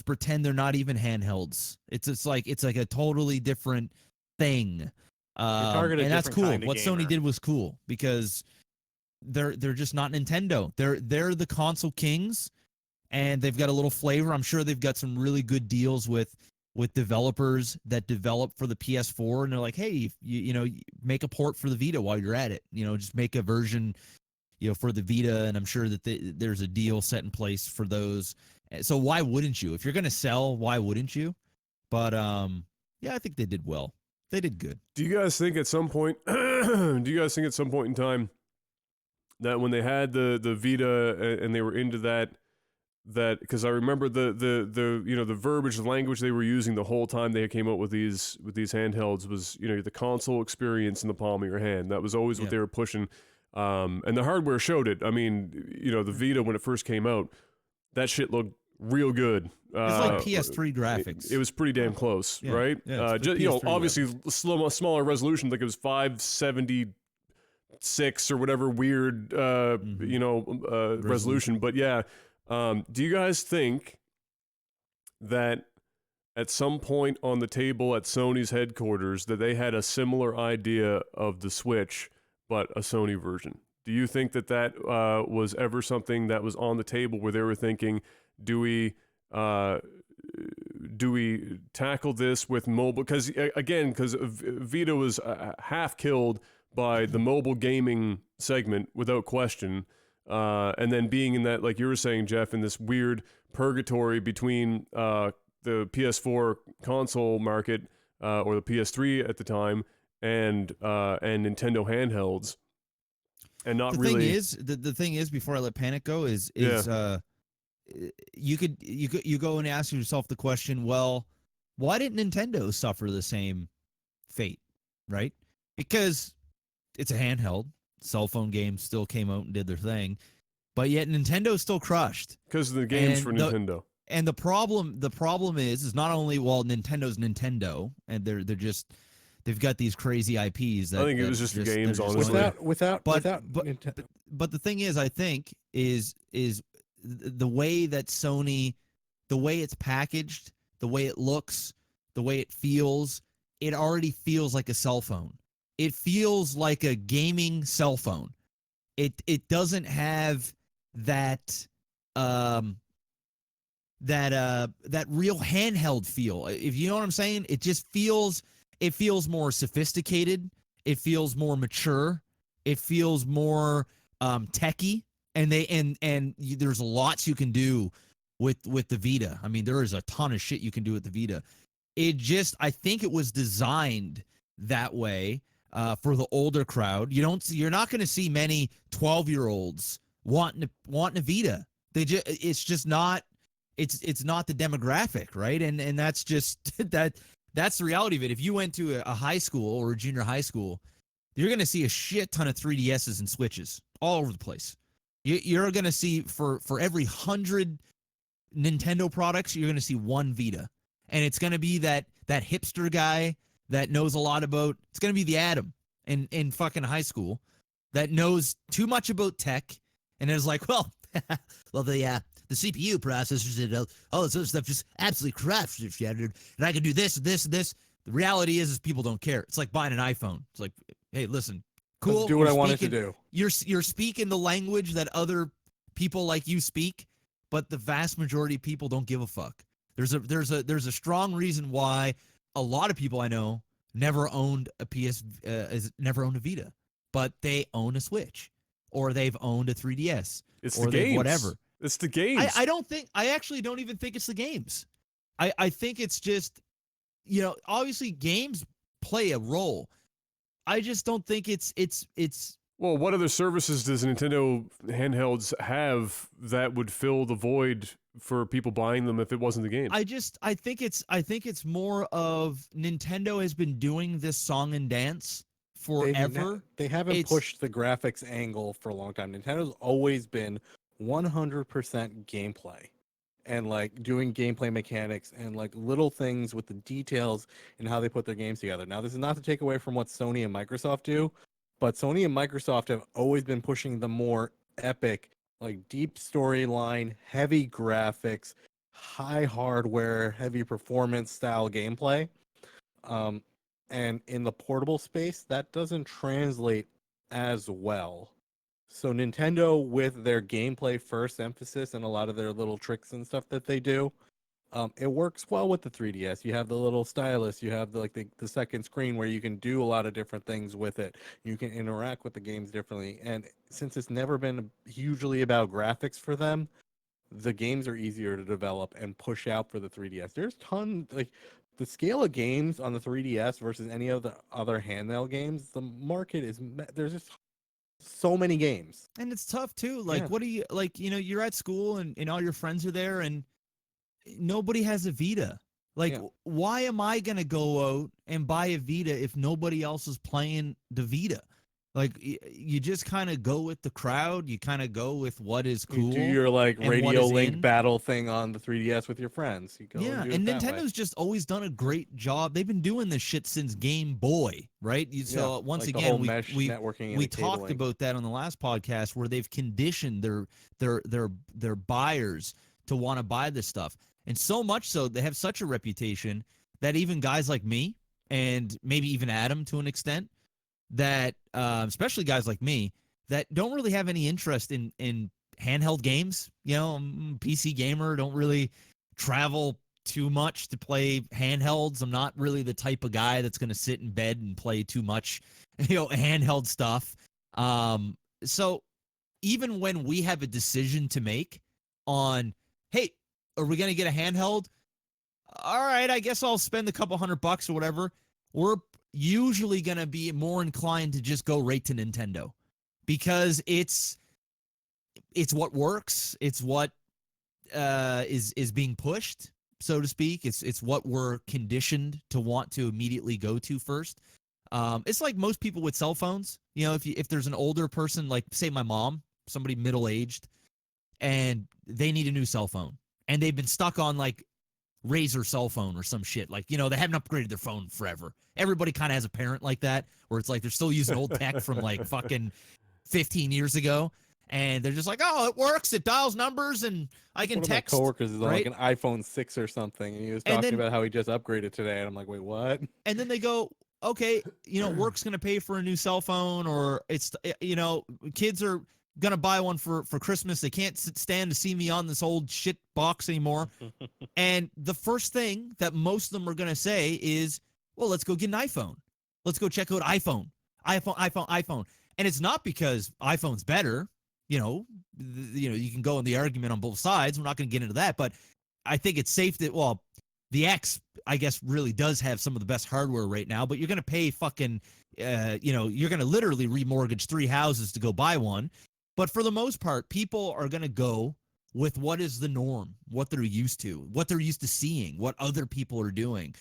pretend they're not even handhelds. It's like a totally different thing. And that's cool. What Sony did was cool because they're just not Nintendo. They're the console kings, and they've got a little flavor. I'm sure they've got some really good deals with developers that develop for the PS4, and they're like, hey, you make a port for the Vita while you're at it. Just make a version, for the Vita, and I'm sure that there's a deal set in place for those. So why wouldn't you? If you're going to sell, why wouldn't you? But yeah, I think they did well. They did good. Do you guys think at some point in time that when they had the Vita and they were into that because I remember the verbiage, the language they were using the whole time they came out with these handhelds was the console experience in the palm of your hand. That was always what they were pushing, and the hardware showed it. I mean, the Vita when it first came out, that shit looked real good. It's like PS3 graphics. It was pretty damn close, right? Yeah, obviously smaller resolution, like it was 576 or whatever weird, resolution. But yeah, do you guys think that at some point on the table at Sony's headquarters that they had a similar idea of the Switch, but a Sony version? Do you think that was ever something that was on the table where they were thinking, do we tackle this with mobile? Because Vita was half killed by the mobile gaming segment without question, and then being in that, like you were saying, Jeff, in this weird purgatory between the PS4 console market or the PS3 at the time and Nintendo handhelds. And not really. The thing is, before I let Panic go, is you go and ask yourself the question, well, why didn't Nintendo suffer the same fate, right? Because it's a handheld. Cell phone games still came out and did their thing, but yet Nintendo still crushed because of the games for Nintendo. And the problem is not only Nintendo's Nintendo, and they've got these crazy IPs. I think it was just the games, honestly. But the thing is, I think is the way that Sony, the way it's packaged, the way it looks, the way it feels, it already feels like a cell phone. It feels like a gaming cell phone. It doesn't have that real handheld feel. If you know what I'm saying, it just feels it feels more sophisticated. It feels more mature. It feels more techy, and there's lots you can do with the Vita. I mean, there is a ton of shit you can do with the Vita. I think it was designed that way for the older crowd. You're not going to see many 12-year-olds wanting a Vita. It's just not. It's not the demographic, right? And that's just that's the reality of it. If you went to a high school or a junior high school, you're going to see a shit ton of 3DSs and Switches all over the place. You're going to see for every 100 Nintendo products, you're going to see one Vita. And it's going to be that hipster guy that knows a lot about, it's going to be the Adam in fucking high school that knows too much about tech and is like, well, the CPU processors and all this other stuff just absolutely crap. And I can do this. The reality is people don't care. It's like buying an iPhone. It's like, hey, listen, cool. Let's do what I wanted to do. You're speaking the language that other people like you speak, but the vast majority of people don't give a fuck. There's a strong reason why a lot of people I know never owned never owned a Vita, but they own a Switch or they've owned a 3DS. It's or the games. Whatever. It's the games. I actually don't even think it's the games. I think it's just, obviously games play a role. I just don't think it's. Well, what other services does Nintendo handhelds have that would fill the void for people buying them if it wasn't the game? I think it's more of Nintendo has been doing this song and dance forever. They haven't pushed the graphics angle for a long time. Nintendo's always been 100% gameplay and like doing gameplay mechanics and like little things with the details and how they put their games together. Now, this is not to take away from what Sony and Microsoft do, but Sony and Microsoft have always been pushing the more epic, like deep storyline, heavy graphics, high hardware, heavy performance style gameplay. And in the portable space, that doesn't translate as well. So Nintendo, with their gameplay first emphasis and a lot of their little tricks and stuff that they do, it works well with the 3DS. You have the little stylus, you have the second screen where you can do a lot of different things with it. You can interact with the games differently. And since it's never been hugely about graphics for them, the games are easier to develop and push out for the 3DS. There's the scale of games on the 3DS versus any of the other handheld games, the market there's just so many games. And it's tough too. What do you you're at school and all your friends are there and nobody has a Vita. Why am I going to go out and buy a Vita if nobody else is playing the Vita? You just kind of go with the crowd. You kind of go with what is cool. You do your Radio Link battle thing on the 3DS with your friends. You go and Nintendo's just always done a great job. They've been doing this shit since Game Boy, right? So once again, we talked about that on the last podcast where they've conditioned their buyers to want to buy this stuff, and so much so they have such a reputation that even guys like me and maybe even Adam to an extent, that especially guys like me that don't really have any interest in handheld games. I'm a PC gamer, don't really travel too much to play handhelds. I'm not really the type of guy that's going to sit in bed and play too much handheld stuff. So even when we have a decision to make on, hey, are we going to get a handheld? All right, I guess I'll spend a couple $100 or whatever. We're usually going to be more inclined to just go right to Nintendo because it's what works. It's what is being pushed, so to speak. It's what we're conditioned to want to immediately go to first. It's like most people with cell phones. If there's an older person, like say my mom, somebody middle-aged, and they need a new cell phone, and they've been stuck on Razor cell phone or some shit. They haven't upgraded their phone forever. Everybody kind of has a parent like that where it's they're still using old tech from fucking 15 years ago. And they're just oh, it works. It dials numbers and I can text. One of my coworkers is on an iPhone 6 or something. And he was talking about how he just upgraded today. And I'm like, wait, what? And then they go, okay, work's going to pay for a new cell phone, or it's, kids are going to buy one for Christmas. They can't stand to see me on this old shit box anymore. And the first thing that most of them are going to say is, well, let's go get an iPhone. Let's go check out iPhone. And it's not because iPhone's better. You know, you can go in the argument on both sides. We're not going to get into that, but I think it's safe that, well, the X, I guess, really does have some of the best hardware right now, but you're going to pay fucking, you're going to literally remortgage 3 houses to go buy one. But for the most part, people are going to go with what is the norm, what they're used to, what they're used to seeing, what other people are doing.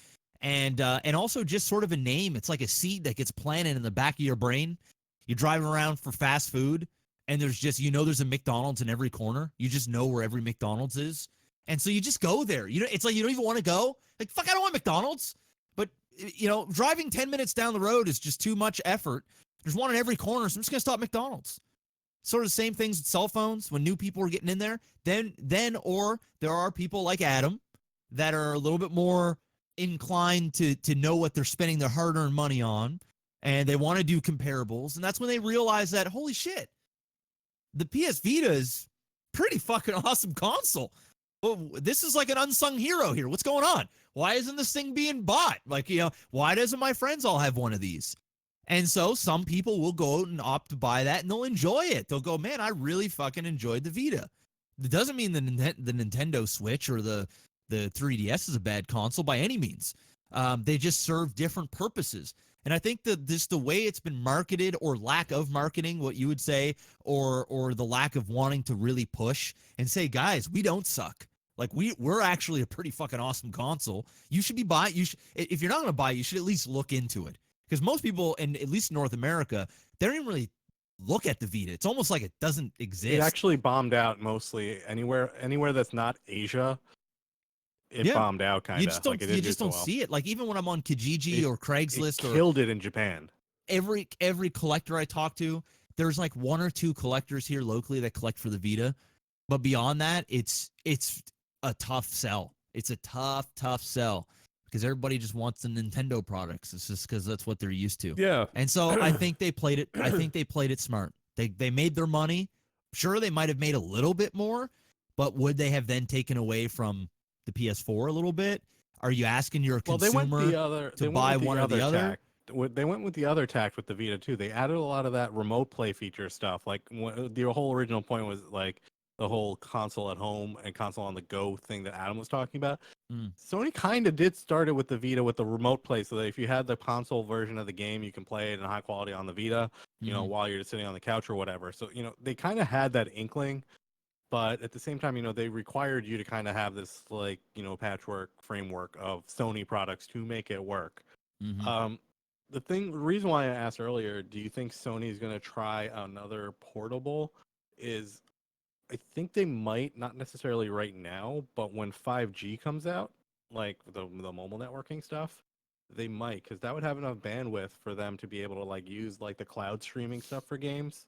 And also just sort of a name. It's like a seed that gets planted in the back of your brain. You're driving around for fast food, and there's just, there's a McDonald's in every corner. You just know where every McDonald's is. And so you just go there. It's like you don't even want to go. Like, fuck, I don't want McDonald's. But, driving 10 minutes down the road is just too much effort. There's one in every corner, so I'm just going to stop at McDonald's. Sort of the same things with cell phones. When new people are getting in there, or there are people like Adam that are a little bit more inclined to know what they're spending their hard-earned money on, and they want to do comparables. And that's when they realize that, holy shit, the PS Vita is pretty fucking awesome console. Well, this is like an unsung hero here. What's going on? Why isn't this thing being bought? Like, why doesn't my friends all have one of these? And so some people will go out and opt to buy that, and they'll enjoy it. They'll go, man, I really fucking enjoyed the Vita. It doesn't mean the Nintendo Switch or the 3DS is a bad console by any means. They just serve different purposes. And I think that the way it's been marketed, or lack of marketing, what you would say, or the lack of wanting to really push and say, guys, we don't suck. Like, we're actually a pretty fucking awesome console. You should be buying. If you're not going to buy, you should at least look into it. Because most people, in at least North America, they don't even really look at the Vita. It's almost like it doesn't exist. It actually bombed out mostly anywhere that's not Asia. It bombed out kind of. You just don't see it. Like, even when I'm on Kijiji or Craigslist, killed it in Japan. Every collector I talk to, there's like 1 or 2 collectors here locally that collect for the Vita. But beyond that, it's a tough sell. It's a tough sell. Because everybody just wants the Nintendo products. It's just because that's what they're used to. Yeah. And so I think they played it. I think they played it smart. They made their money. Sure, they might have made a little bit more, but would they have then taken away from the PS4 a little bit? Are you asking your consumer to buy one or the other? They went with the other tact with the Vita too. They added a lot of that remote play feature stuff. Like, the whole original point was like the whole console at home and console on the go thing that Adam was talking about. Sony kind of did start it with the Vita with the remote play, so that if you had the console version of the game, you can play it in high quality on the Vita, while you're just sitting on the couch or whatever. So, they kind of had that inkling, but at the same time, they required you to kind of have this, like, patchwork framework of Sony products to make it work. The reason why I asked earlier, do you think Sony is going to try another portable, is I think they might, not necessarily right now, but when 5G comes out, like the mobile networking stuff, they might, because that would have enough bandwidth for them to be able to, like, use like the cloud streaming stuff for games,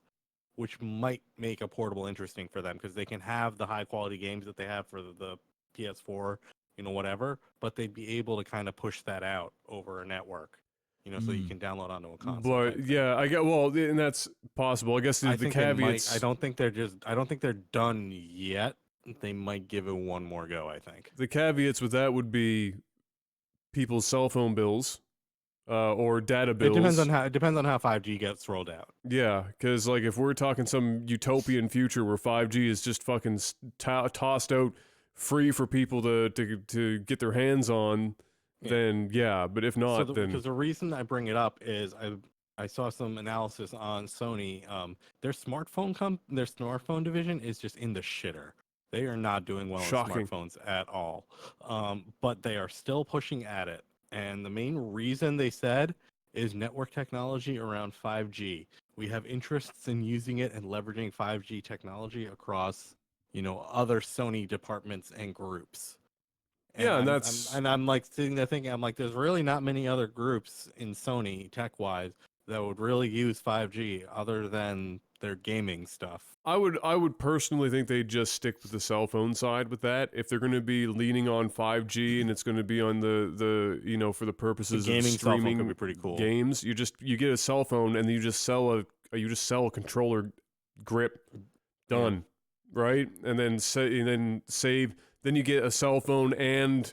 which might make a portable interesting for them, because they can have the high quality games that they have for the PS4, whatever, but they'd be able to kind of push that out over a network. So you can download onto a console. But yeah, and that's possible. I guess the caveats. I don't think they're done yet. They might give it one more go, I think. The caveats with that would be people's cell phone bills, or data bills. It depends on how 5G gets rolled out. Yeah, because like if we're talking some utopian future where 5G is just fucking tossed out free for people to get their hands on. Then yeah, but if not, then because the reason I bring it up is I saw some analysis on Sony. Their smartphone division is just in the shitter. They are not doing well in smartphones at all. But they are still pushing at it, and the main reason they said is network technology around 5G. We have interests in using it and leveraging 5G technology across other Sony departments and groups. And I'm like sitting there thinking, I'm like, there's really not many other groups in Sony tech-wise that would really use 5G other than their gaming stuff. I would personally think they'd just stick with the cell phone side with that. If they're going to be leaning on 5G and it's going to be on the for the purposes the gaming of streaming cell phone could be pretty cool. Games, you get a cell phone and you just sell a controller grip, done, right? And then save. Then you get a cell phone and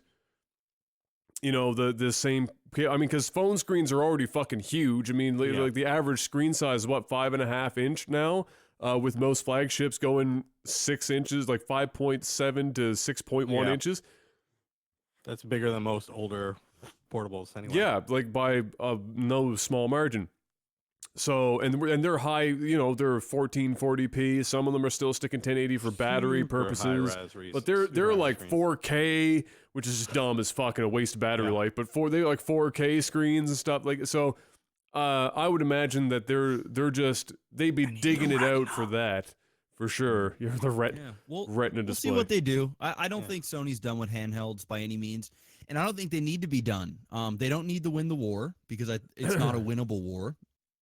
the same Okay, I mean, because phone screens are already fucking huge. I mean, like the average screen size is what, 5.5 inch now, with most flagships going 6 inches, like 5.7 to 6.1 inches. That's bigger than most older portables anyway. Yeah, like by no small margin. So, and they're high, you know, they're 1440p. Some of them are still sticking 1080 for battery purposes. But they're like 4K, which is just dumb as fucking a waste of battery life. But they're like 4K screens and stuff like so. I would imagine that they'd be digging it out for that. For sure. You're the retina display. We'll see what they do. I don't think Sony's done with handhelds by any means. And I don't think they need to be done. They don't need to win the war because it's not a winnable war.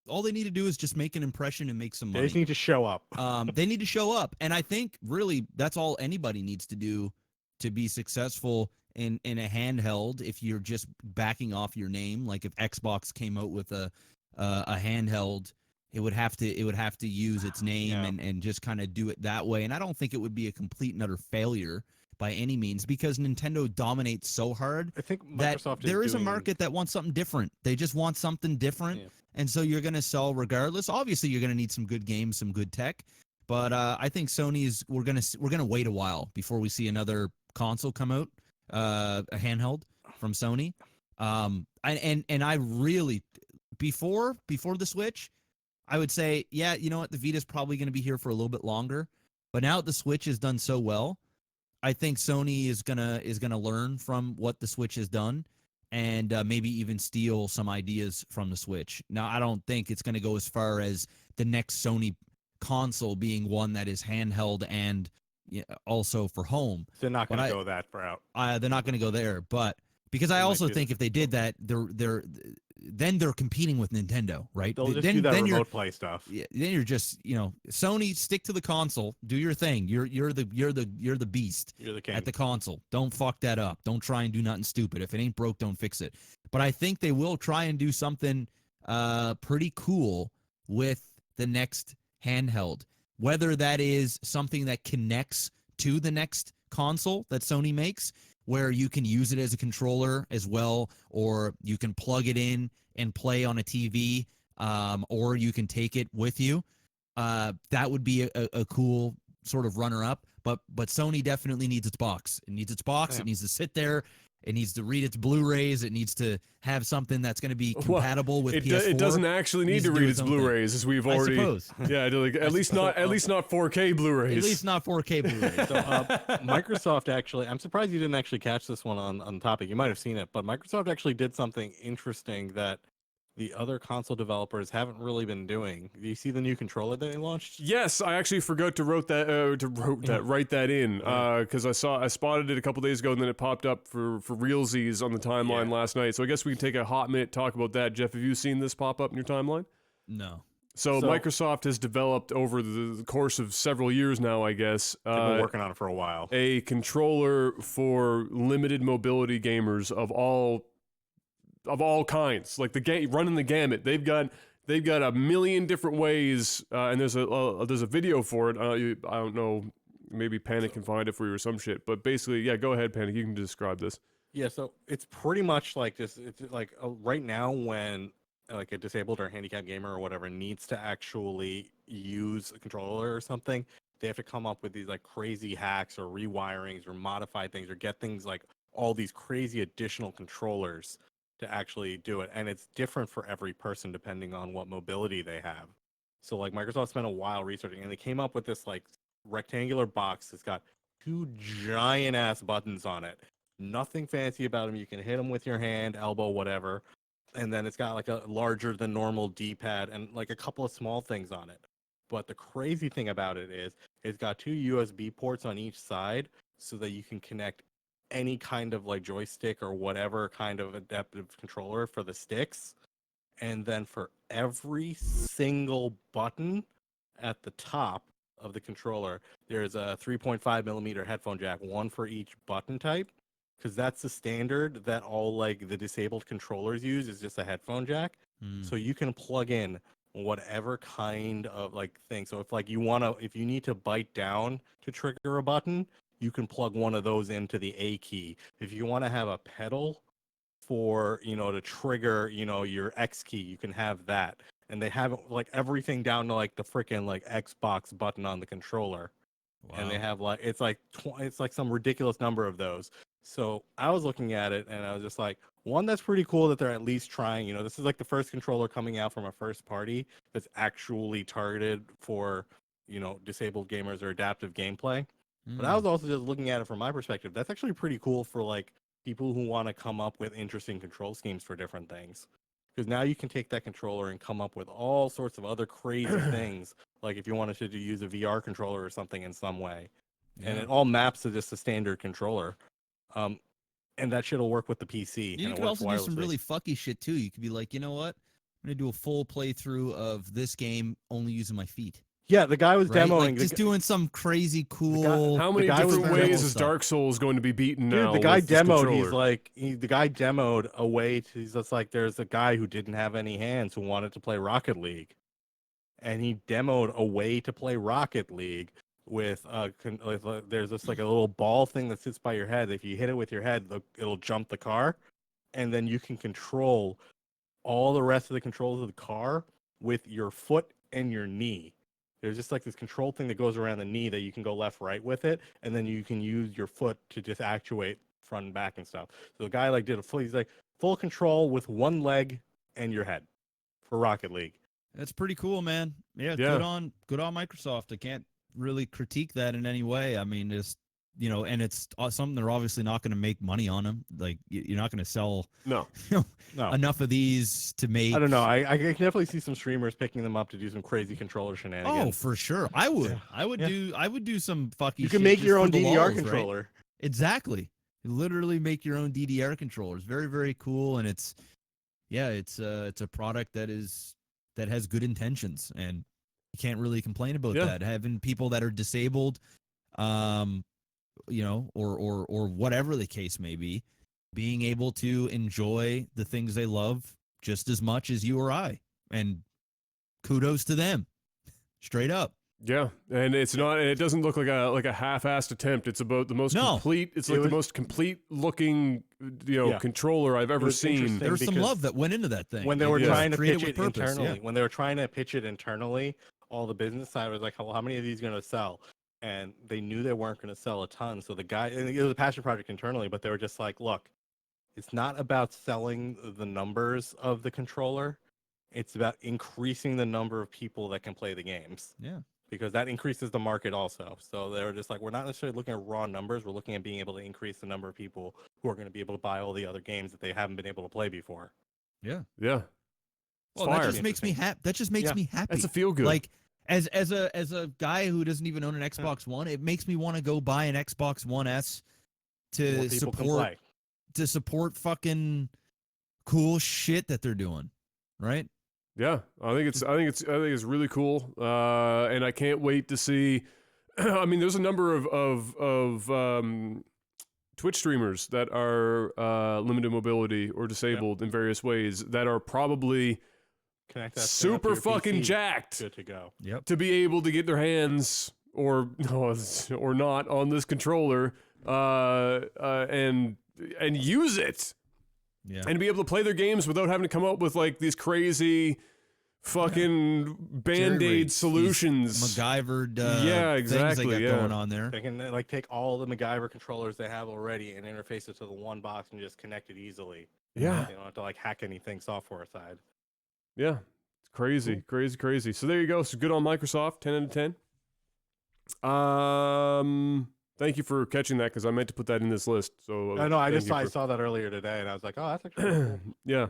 All they need to do is just make an impression and make some money. They just need to show up. They need to show up. And I think really that's all anybody needs to do to be successful in a handheld. If you're just backing off your name, like if Xbox came out with a handheld, it would have to use its name and just kind of do it that way. And I don't think it would be a complete and utter failure by any means because Nintendo dominates so hard. I think Microsoft there is a market that wants something different. They just want something different. Yeah. And so you're going to sell regardless. Obviously, you're going to need some good games, some good tech. But I think we're going to wait a while before we see another console come out, a handheld from Sony. And I really before the Switch, I would say, yeah, you know what, the Vita's probably going to be here for a little bit longer. But now that the Switch has done so well, I think Sony is gonna learn from what the Switch has done, and maybe even steal some ideas from the Switch. Now, I don't think it's gonna go as far as the next Sony console being one that is handheld and also for home. They're not gonna go that route. They're not gonna go there, but because I also think if they did that, then they're competing with Nintendo, right? They'll just do that remote play stuff. Yeah, then you're just, Sony, stick to the console, do your thing. You're the beast. You're the king at the console. Don't fuck that up. Don't try and do nothing stupid. If it ain't broke, don't fix it. But I think they will try and do something pretty cool with the next handheld. Whether that is something that connects to the next console that Sony makes, where you can use it as a controller as well, or you can plug it in and play on a TV, or you can take it with you. That would be a cool sort of runner-up. But Sony definitely needs its box. It needs its box. Yeah. It needs to sit there. It needs to read its Blu-rays. It needs to have something that's going to be compatible with PS4. It doesn't actually need to read its Blu-rays, as we've already. I suppose. Yeah, at least not 4K Blu-rays. At least not 4K Blu-rays. So Microsoft actually, I'm surprised you didn't actually catch this one on topic. You might have seen it, but Microsoft actually did something interesting that the other console developers haven't really been doing. Do you see the new controller that they launched? Yes, I actually forgot to write that in because I spotted it a couple days ago and then it popped up for realsies on the timeline last night. So I guess we can take a hot minute to talk about that. Jeff, have you seen this pop up in your timeline? No. So Microsoft has developed over the course of several years now, I guess. They've been working on it for a while. A controller for limited mobility gamers of all kinds, like running the gamut. They've got a million different ways, and there's a video for it. I don't know, maybe Panic can find it for you or some shit. But basically, yeah, go ahead, Panic. You can describe this. Yeah, so it's pretty much like this. It's like right now when like a disabled or handicapped gamer or whatever needs to actually use a controller or something, they have to come up with these like crazy hacks or rewirings or modify things or get things like all these crazy additional controllers to actually do it. And it's different for every person depending on what mobility they have. So like Microsoft spent a while researching and they came up with this like rectangular box that's got two giant ass buttons on it. Nothing fancy about them. You can hit them with your hand, elbow, whatever. And then it's got like a larger than normal D-pad and like a couple of small things on it. But the crazy thing about it is it's got two USB ports on each side so that you can connect any kind of like joystick or whatever kind of adaptive controller for the sticks. And then for every single button at the top of the controller, there's a 3.5 millimeter headphone jack, one for each button type, because that's the standard that all like the disabled controllers use, is just a headphone jack. So you can plug in whatever kind of like thing. So if you need to bite down to trigger a button, you can plug one of those into the A key. If you want to have a pedal for, to trigger, your X key. You can have that. And they have like everything down to like the freaking like Xbox button on the controller. Wow. And they have like it's like some ridiculous number of those. So I was looking at it and I was just like, one, that's pretty cool that they're at least trying. This is like the first controller coming out from a first party that's actually targeted for, disabled gamers or adaptive gameplay. But I was also just looking at it from my perspective. That's actually pretty cool for like people who want to come up with interesting control schemes for different things. Because now you can take that controller and come up with all sorts of other crazy things. Like if you wanted to use a VR controller or something in some way. Yeah. And it all maps to just a standard controller. And that shit will work with the PC. You could also do some really fucky shit too. You could be like, you know what? I'm going to do a full playthrough of this game only using my feet. Yeah, the guy was demoing. Like just doing some crazy cool. How many different ways is Dark Souls going to be beaten now? Dude, the guy demoed. He's like, the guy demoed a way to. He's just like, there's a guy who didn't have any hands who wanted to play Rocket League, and he demoed a way to play Rocket League with there's just like a little ball thing that sits by your head. If you hit it with your head, it'll jump the car, and then you can control all the rest of the controls of the car with your foot and your knee. There's just like this control thing that goes around the knee that you can go left, right with it, and then you can use your foot to just actuate front and back and stuff. So the guy like did he's like full control with one leg and your head for Rocket League. That's pretty cool, man. Yeah. Good on Microsoft. I can't really critique that in any way. I mean, just and it's something they're obviously not going to make money on them. Like you're not going to sell enough of these to make. I don't know. I can definitely see some streamers picking them up to do some crazy controller shenanigans. Oh, for sure. I would. Yeah. I would do some fucking. You can make your own DDR controller. Right? Exactly. You literally make your own DDR controllers. Very, very cool, and it's a product that has good intentions, and you can't really complain about that. Having people that are disabled, or whatever the case may be, being able to enjoy the things they love just as much as you or I. And kudos to them. Straight up. Yeah, and it doesn't look like a half-assed attempt. It's about the most complete. It's like the most complete looking, controller I've ever seen. There's some love that went into that thing. When they were trying to pitch it internally, when they were trying to pitch it internally, all the business side was like, well, how many of these are going to sell? And they knew they weren't going to sell a ton. So the guy, and it was a passion project internally, but they were just like, look, it's not about selling the numbers of the controller. It's about increasing the number of people that can play the games. Yeah. Because that increases the market also. So they were just like, we're not necessarily looking at raw numbers. We're looking at being able to increase the number of people who are going to be able to buy all the other games that they haven't been able to play before. Yeah. Yeah. Well, that just makes me happy. That just makes me happy. That's a feel good. Like, as a guy who doesn't even own an Xbox One, it makes me want to go buy an Xbox One S to support fucking cool shit that they're doing, right? Yeah, I think it's really cool, and I can't wait to see. I mean, there's a number of Twitch streamers that are limited mobility or disabled in various ways that are probably super fucking jacked. Good to go. Yep. To be able to get their hands or not on this controller, and use it. Yeah. And be able to play their games without having to come up with like these crazy fucking Band-Aid solutions. MacGyvered exactly, things they got going on there. They can like take all the MacGyver controllers they have already and interface it to the one box and just connect it easily. Yeah. You don't have to like hack anything software side. Yeah. It's crazy, crazy. So there you go. So good on Microsoft, 10 out of 10. Thank you for catching that because I meant to put that in this list. So I saw that earlier today and I was like, oh, that's actually cool. Yeah.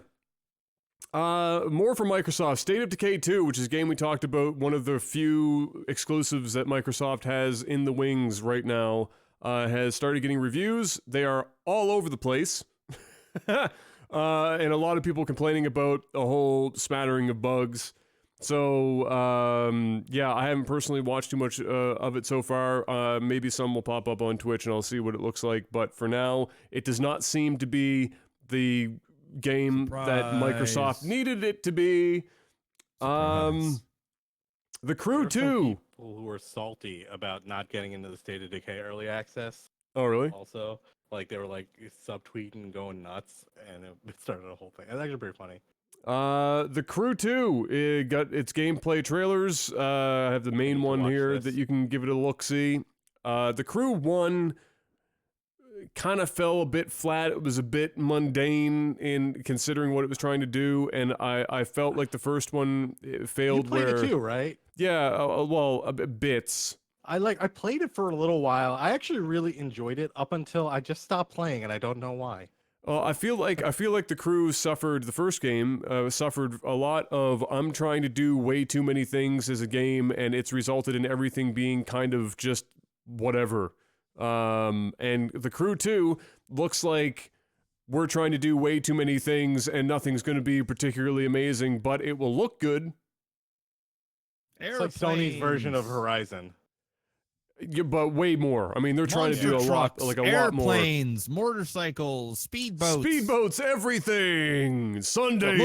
More from Microsoft. State of Decay 2, which is a game we talked about, one of the few exclusives that Microsoft has in the wings right now, has started getting reviews. They are all over the place. And a lot of people complaining about a whole smattering of bugs. So, I haven't personally watched too much of it so far. Maybe some will pop up on Twitch and I'll see what it looks like. But for now, it does not seem to be the game that Microsoft needed it to be. The Crew 2. People who are salty about not getting into the State of Decay early access. Oh, really? Also, Like they were like subtweeting, going nuts, and it started a whole thing. It's actually pretty funny. The Crew 2, it got its gameplay trailers. I have the main one here that you can give it a look-see. The Crew 1 kind of fell a bit flat. It was a bit mundane in considering what it was trying to do, and I felt like the first one failed. You played it too, right? Yeah, well, bits. I played it for a little while. I actually really enjoyed it up until I just stopped playing, and I don't know why. I feel like the Crew suffered, the first game suffered a lot of I'm trying to do way too many things as a game, and it's resulted in everything being kind of just whatever. And the Crew 2 looks like we're trying to do way too many things, and nothing's going to be particularly amazing, but it will look good. It's like Sony's version of Horizon. Yeah, but way more. I mean, they're trying to do a lot, like a lot more. Airplanes, motorcycles, speedboats. Speedboats, everything. Sunday.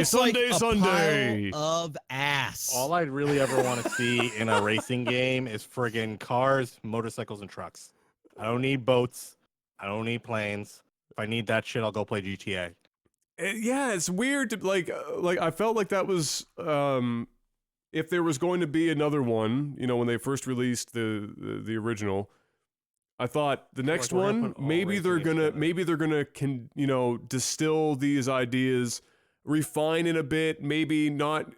Pile of ass. All I really ever want to see in a racing game is friggin' cars, motorcycles, and trucks. I don't need boats. I don't need planes. If I need that shit, I'll go play GTA. Yeah, it's weird to like I felt like that was if there was going to be another one, you know, when they first released the original, I thought the next one maybe they're gonna distill these ideas, refine it a bit, maybe not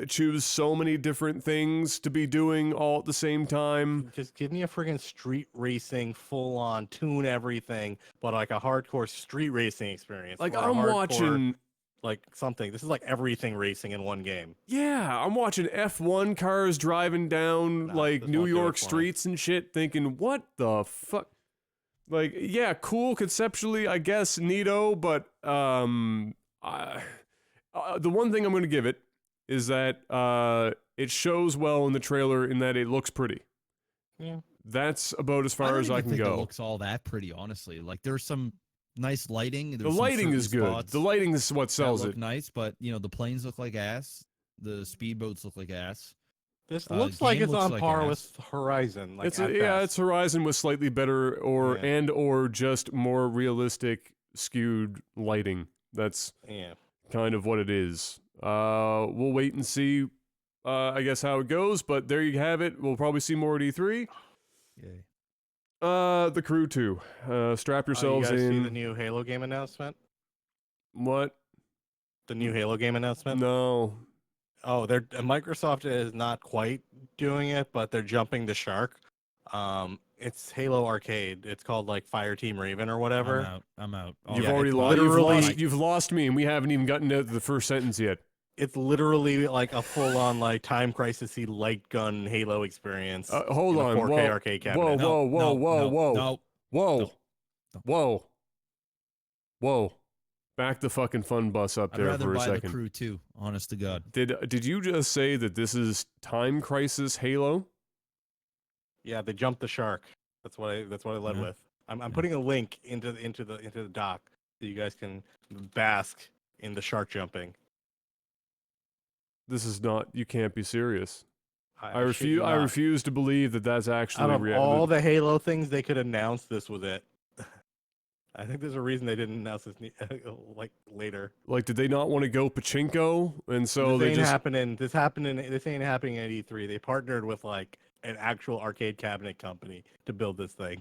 choose so many different things to be doing all at the same time. Just give me a friggin' street racing, full on tune everything, but like a hardcore street racing experience. Like I'm watching. Like something. This is like everything racing in one game. Yeah, I'm watching F1 cars driving down like New York streets and shit, thinking, what the fuck? Like, yeah, cool conceptually, I guess, neato, but the one thing I'm going to give it is that it shows well in the trailer in that it looks pretty. Yeah. That's about as far as I can go. It looks all that pretty, honestly. Like there's some nice lighting. The lighting is good. The lighting is what sells it. Nice, but you know the planes look like ass. The speedboats look like ass. This looks like it's on par with Horizon. Like it's Horizon with slightly better or just more realistic skewed lighting. That's kind of what it is. We'll wait and see. I guess how it goes, but there you have it. We'll probably see more at E3. Yay. The Crew 2. Strap yourselves you guys in. See the new Halo game announcement? What? The new Halo game announcement? No. Oh, Microsoft is not quite doing it, but they're jumping the shark. It's Halo Arcade. It's called like Fireteam Raven or whatever. I'm out. You've already lost. You've lost me, and we haven't even gotten to the first sentence yet. It's literally like a full-on like Time Crisis-y light gun Halo experience. Hold on, 4K arcade cabinet. Whoa! Back the fucking fun bus up there for a second. I'd rather buy the Crew 2, honest to God. Did you just say that this is Time Crisis Halo? Yeah, they jumped the shark. That's what I led with. I'm putting a link into the doc so you guys can bask in the shark jumping. This is not. You can't be serious. I refuse to believe that that's actually out of all the Halo things they could announce. This was it. I think there's a reason they didn't announce this like later. Like, did they not want to go pachinko? And so this ain't happening. This ain't happening at E3. They partnered with like an actual arcade cabinet company to build this thing.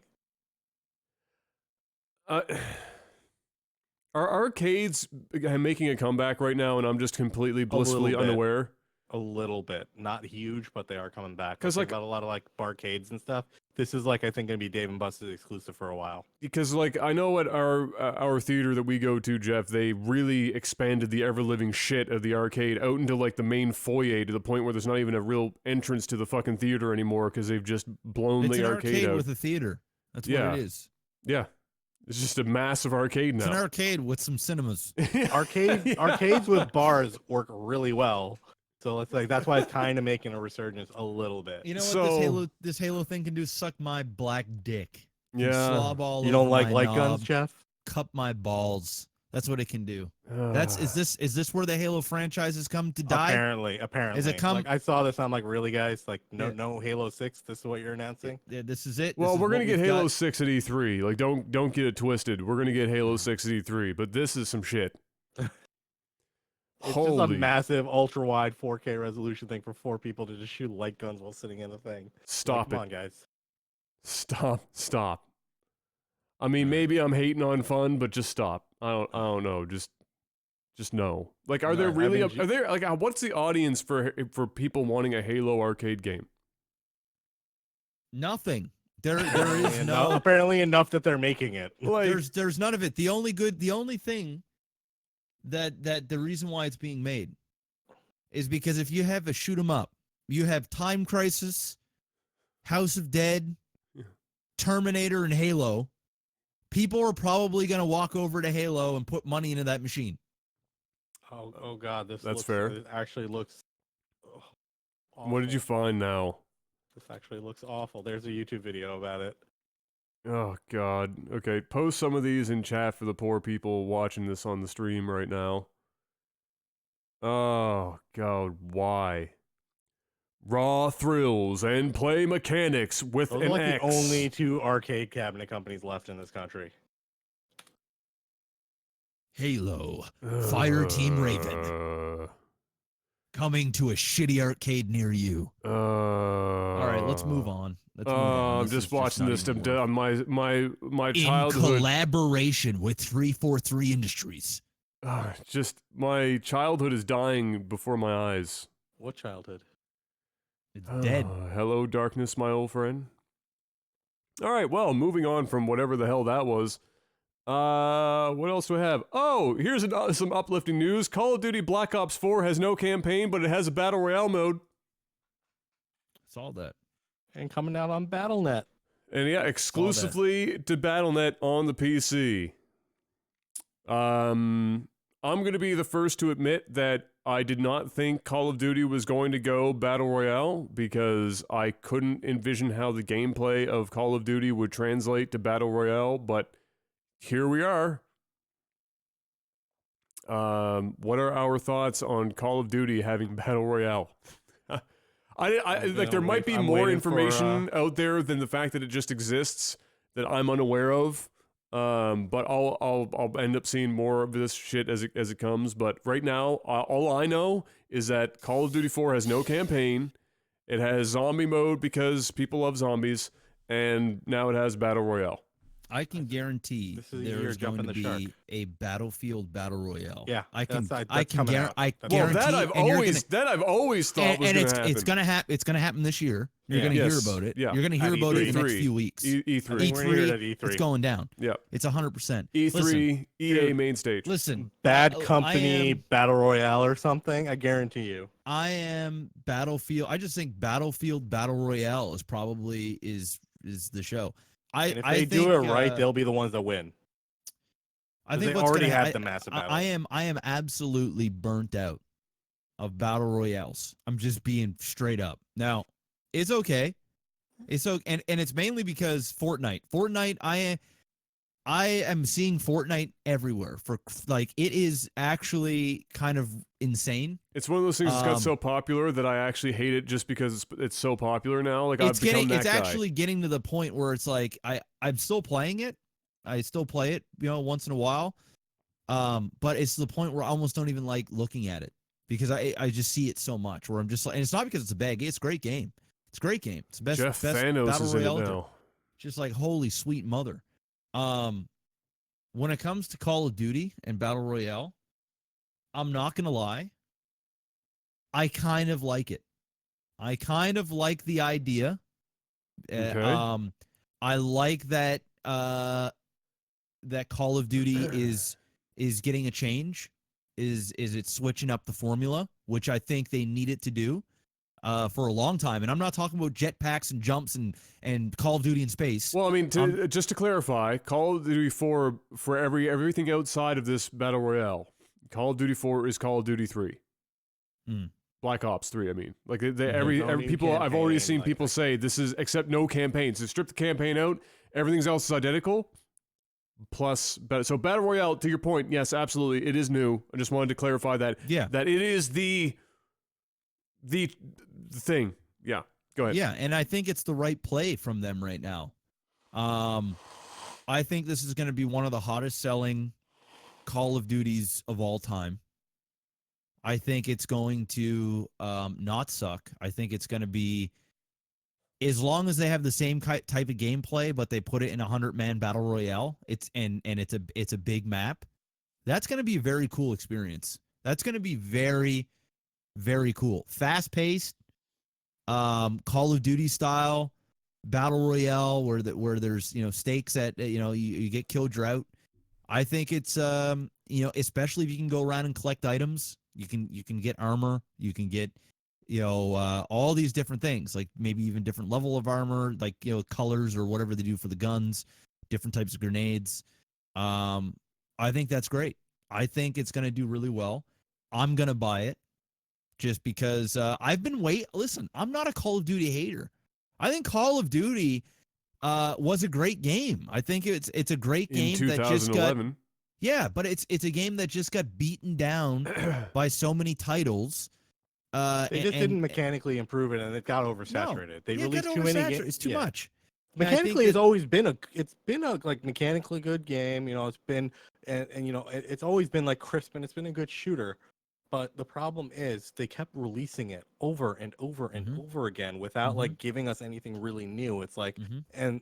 Are arcades making a comeback right now, and I'm just completely blissfully unaware? A little bit, not huge, but they are coming back. Because like got a lot of like barcades and stuff. This is like I think gonna be Dave and Buster's exclusive for a while. Because like I know at our theater that we go to, Jeff, they really expanded the ever living shit of the arcade out into like the main foyer to the point where there's not even a real entrance to the fucking theater anymore because they've just blown the arcade out. With a theater. That's what it is. Yeah. It's just a massive arcade now. It's an arcade with some cinemas. Arcades with bars work really well. So it's like that's why it's kind of making a resurgence a little bit. You know what this Halo thing can do? Suck my black dick. Yeah. Slob all you don't over like my light knob, guns, Jeff? Cup my balls. That's what it can do. Is this where the Halo franchise has come to die? Apparently. Is it come? Like, I saw this. I'm like, really, guys? Like, no Halo 6. This is what you're announcing? Yeah, this is it. Well, This is we're what gonna get we've Halo got. 6 at E3. Like, don't get it twisted. We're gonna get Halo 6 at E3, but this is some shit. It's just a massive, ultra-wide 4K resolution thing for 4 people to just shoot light guns while sitting in the thing. Stop Come on, guys. Stop. I mean, maybe I'm hating on fun, but just stop. I don't know. Just no. Like, are there really? Are there like? What's the audience for people wanting a Halo arcade game? Nothing. There is no. Apparently enough that they're making it. Like, there's none of it. The only thing that the reason why it's being made is because if you have a shoot 'em up, you have Time Crisis, House of Dead, Terminator, and Halo. People are probably going to walk over to Halo and put money into that machine. Oh God, that's fair. It actually looks. What did you find now? This actually looks awful. There's a YouTube video about it. Oh God. Okay, post some of these in chat for the poor people watching this on the stream right now. Oh God, why? Raw thrills and play mechanics with Those an are like X. the only 2 arcade cabinet companies left in this country. Halo, Fire Team Raven, coming to a shitty arcade near you. All right, let's move on. I'm just watching this. My in childhood collaboration with 343 Industries. Just my childhood is dying before my eyes. What childhood? It's dead. Hello, darkness, my old friend. All right, well, moving on from whatever the hell that was. What else do we have? Oh, here's some uplifting news. Call of Duty Black Ops 4 has no campaign, but it has a Battle Royale mode. Saw that. And coming out on Battle.net. And yeah, exclusively to Battle.net on the PC. I'm going to be the first to admit that I did not think Call of Duty was going to go Battle Royale because I couldn't envision how the gameplay of Call of Duty would translate to Battle Royale, but here we are. What are our thoughts on Call of Duty having Battle Royale? There might be more information out there than the fact that it just exists that I'm unaware of. But I'll end up seeing more of this shit as it comes. But right now, all I know is that Call of Duty 4 has no campaign. It has zombie mode because people love zombies, and now it has Battle Royale. I can guarantee there's going to be a Battlefield Battle Royale. Yeah, I can guarantee. That I've always thought was going to happen. It's going to happen this year. You're going to hear about it. Yeah. You're going to hear about it in the next few weeks. E3. It's going down. Yeah, it's 100%. E3, listen, EA main stage. Listen, Bad Company Battle Royale or something. I guarantee you. I am Battlefield. I just think Battlefield Battle Royale is probably is the show. If they do it right, they'll be the ones that win. I think they already had the massive battle. I am absolutely burnt out of battle royales. I'm just being straight up. Now, it's okay. It's okay, and it's mainly because Fortnite. I am seeing Fortnite everywhere. For like, it is actually kind of insane. It's one of those things that's got so popular that I actually hate it just because it's so popular now. Like, I've become that guy. Actually getting to the point where it's like I'm still playing it. I still play it, once in a while. But it's to the point where I almost don't even like looking at it because I just see it so much where I'm just like, and it's not because it's a bad game. It's a great game. It's a great game. It's the best. Jeff best Thanos battle is in royale it now. Just like, holy sweet mother. When it comes to Call of Duty and Battle Royale, I'm not gonna lie. I kind of like it. I kind of like the idea. Okay. I like that that Call of Duty is getting a change. Is it switching up the formula, which I think they need it to do for a long time. And I'm not talking about jetpacks and jumps and Call of Duty in space. Well, I mean, just to clarify, Call of Duty 4 for everything outside of this Battle Royale, Call of Duty 4 is Call of Duty 3. Black Ops 3, I mean. Like, every people, I've already seen people say this is, except no campaign. So strip the campaign out, everything else is identical. plus. So Battle Royale, to your point, yes, absolutely, it is new. I just wanted to clarify that. Yeah. That it is the thing. Yeah. Go ahead. Yeah, and I think it's the right play from them right now. I think this is going to be one of the hottest selling Call of Duties of all time. I think it's going to not suck. I think it's going to be, as long as they have the same type of gameplay, but they put it in a 100-man battle royale. It's a big map. That's going to be a very cool experience. That's going to be very, very cool. Fast paced, Call of Duty style battle royale where there's stakes at you get killed drought. I think it's especially if you can go around and collect items. You can get armor. You can get all these different things, like maybe even different level of armor, like colors or whatever they do for the guns, different types of grenades. I think that's great. I think it's going to do really well. I'm going to buy it just because I've been listen, I'm not a Call of Duty hater. I think Call of Duty was a great game. I think it's a great game in 2011. But it's a game that just got beaten down by so many titles. They just didn't mechanically improve it, and it got oversaturated. No, they released too many games. It's too much. Mechanically, it's always been a like mechanically good game. It's been and it's always been like crisp, and it's been a good shooter. But the problem is they kept releasing it over and over and over again without like giving us anything really new. It's like, and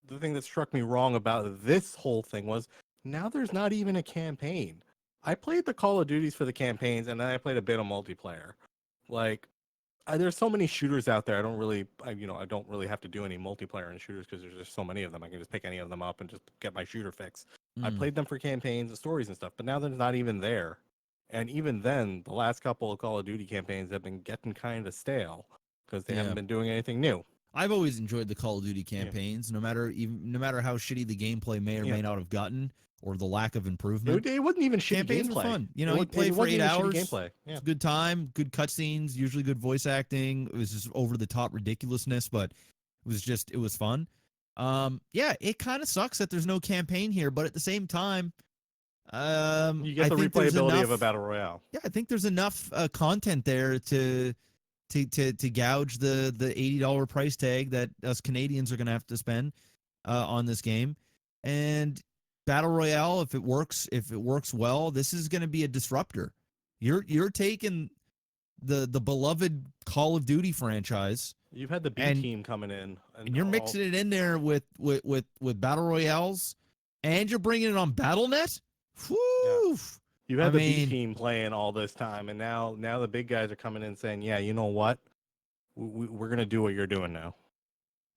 the thing that struck me wrong about this whole thing was now there's not even a campaign. I played the Call of Duties for the campaigns, and then I played a bit of multiplayer. Like, there's so many shooters out there. I don't really have to do any multiplayer in shooters because there's just so many of them. I can just pick any of them up and just get my shooter fix. I played them for campaigns and stories and stuff, but now they're not even there. And even then, the last couple of Call of Duty campaigns have been getting kind of stale because they haven't been doing anything new. I've always enjoyed the Call of Duty campaigns, no matter how shitty the gameplay may or may not have gotten, or the lack of improvement. It wasn't even shitty campaigns gameplay. Were fun. You play for 8 hours. Gameplay. Yeah. It's a good time, good cutscenes, usually good voice acting. It was just over the top ridiculousness, but it was fun. It kind of sucks that there's no campaign here, but at the same time, you get the replayability of a battle royale. Yeah, I think there's enough content there to gouge the $80 price tag that us Canadians are going to have to spend on this game. And battle royale, if it works well, this is going to be a disruptor. You're taking the beloved Call of Duty franchise. You've had the B team coming in, and you're mixing it in there with battle royales, and you're bringing it on BattleNet. Whew. Yeah. You had the B team playing all this time, and now the big guys are coming in saying, "Yeah, you know what? We're gonna do what you're doing now."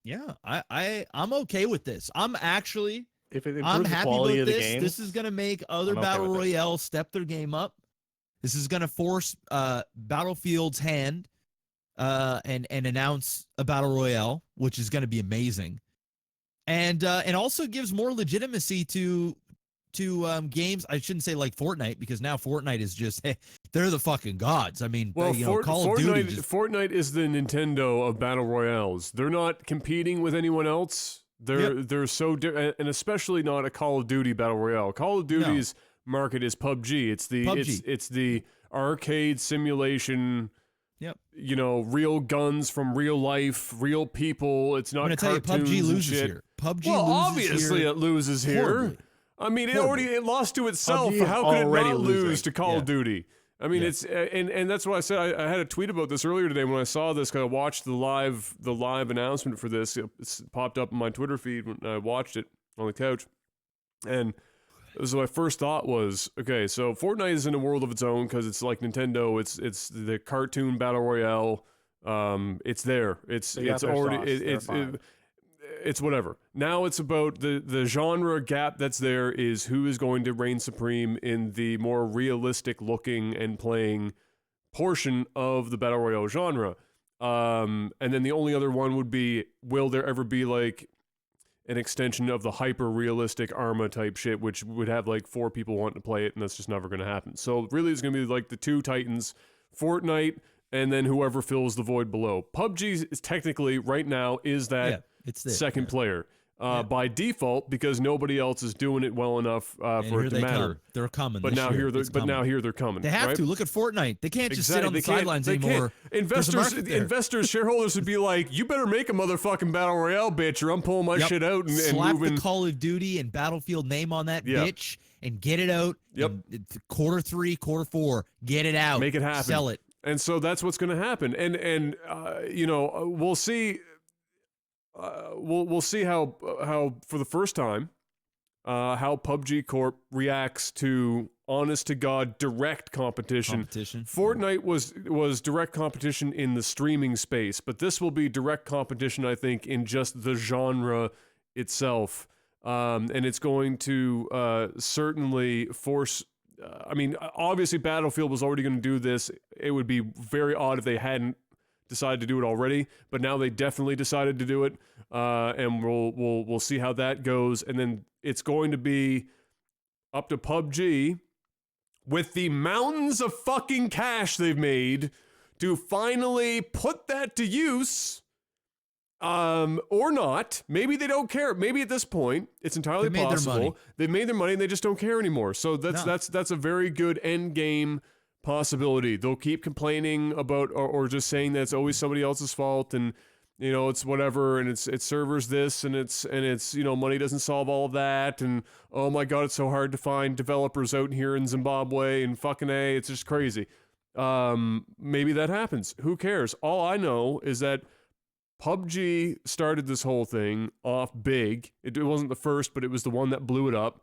Yeah, I'm okay with this. I'm actually, if it I'm improves the happy quality with of the this. game, This is gonna make other battle royales step their game up. This is gonna force Battlefield's hand and announce a battle royale, which is gonna be amazing, and also gives more legitimacy to games. I shouldn't say like Fortnite, because now Fortnite is just they're the fucking gods. I mean, Call of Duty. Fortnite is the Nintendo of battle royales. They're not competing with anyone else. They're so and especially not a Call of Duty battle royale. Call of Duty's market is PUBG. It's the arcade simulation. Yep. Real guns from real life, real people. It's not cartoons. Tell you, PUBG loses and shit. here. PUBG well, loses obviously here it loses here. horribly. I mean, it lost to itself. How could it not lose to Call of Duty? I mean, it's and that's what I said. I had a tweet about this earlier today when I saw this, because I watched the live announcement for this. It popped up in my Twitter feed when I watched it on the couch, and so my first thought was, okay, so Fortnite is in a world of its own because it's like Nintendo. It's the cartoon battle royale. It's there. It's already it's whatever. Now it's about the genre gap that's there is who is going to reign supreme in the more realistic looking and playing portion of the battle royale genre. And then the only other one would be, will there ever be like an extension of the hyper realistic Arma type shit, which would have like 4 people wanting to play it, and that's just never going to happen. So really it's going to be like the two titans, Fortnite, and then whoever fills the void below. PUBG is technically right now is that it's there, second player. by default because nobody else is doing it well enough for it to matter. They're coming. But now here they're coming. They have right? to look at Fortnite. They can't just sit on the sidelines anymore. Investors, shareholders would be like, "You better make a motherfucking battle royale, bitch, or I'm pulling my shit out and slap moving." the Call of Duty and Battlefield name on that bitch and get it out. Yep. Q3, Q4, get it out. Make it happen. Sell it. And so that's what's going to happen. And we'll see. We'll see how for the first time how PUBG Corp reacts to honest to God direct competition. Fortnite was direct competition in the streaming space, but this will be direct competition, I think, in just the genre itself. And it's going to certainly force. Obviously, Battlefield was already going to do this. It would be very odd if they hadn't decided to do it already, but now they definitely decided to do it, and we'll see how that goes. And then it's going to be up to PUBG with the mountains of fucking cash they've made to finally put that to use, or not. Maybe they don't care. Maybe at this point it's entirely possible they've made their money and they just don't care anymore. So that's a very good end game possibility. They'll keep complaining about or just saying that it's always somebody else's fault and it's whatever and it's servers this and it's money doesn't solve all of that and oh my god, it's so hard to find developers out here in Zimbabwe and fucking it's just crazy. Maybe that happens. Who cares? All I know is that PUBG started this whole thing off big. It wasn't the first, but it was the one that blew it up.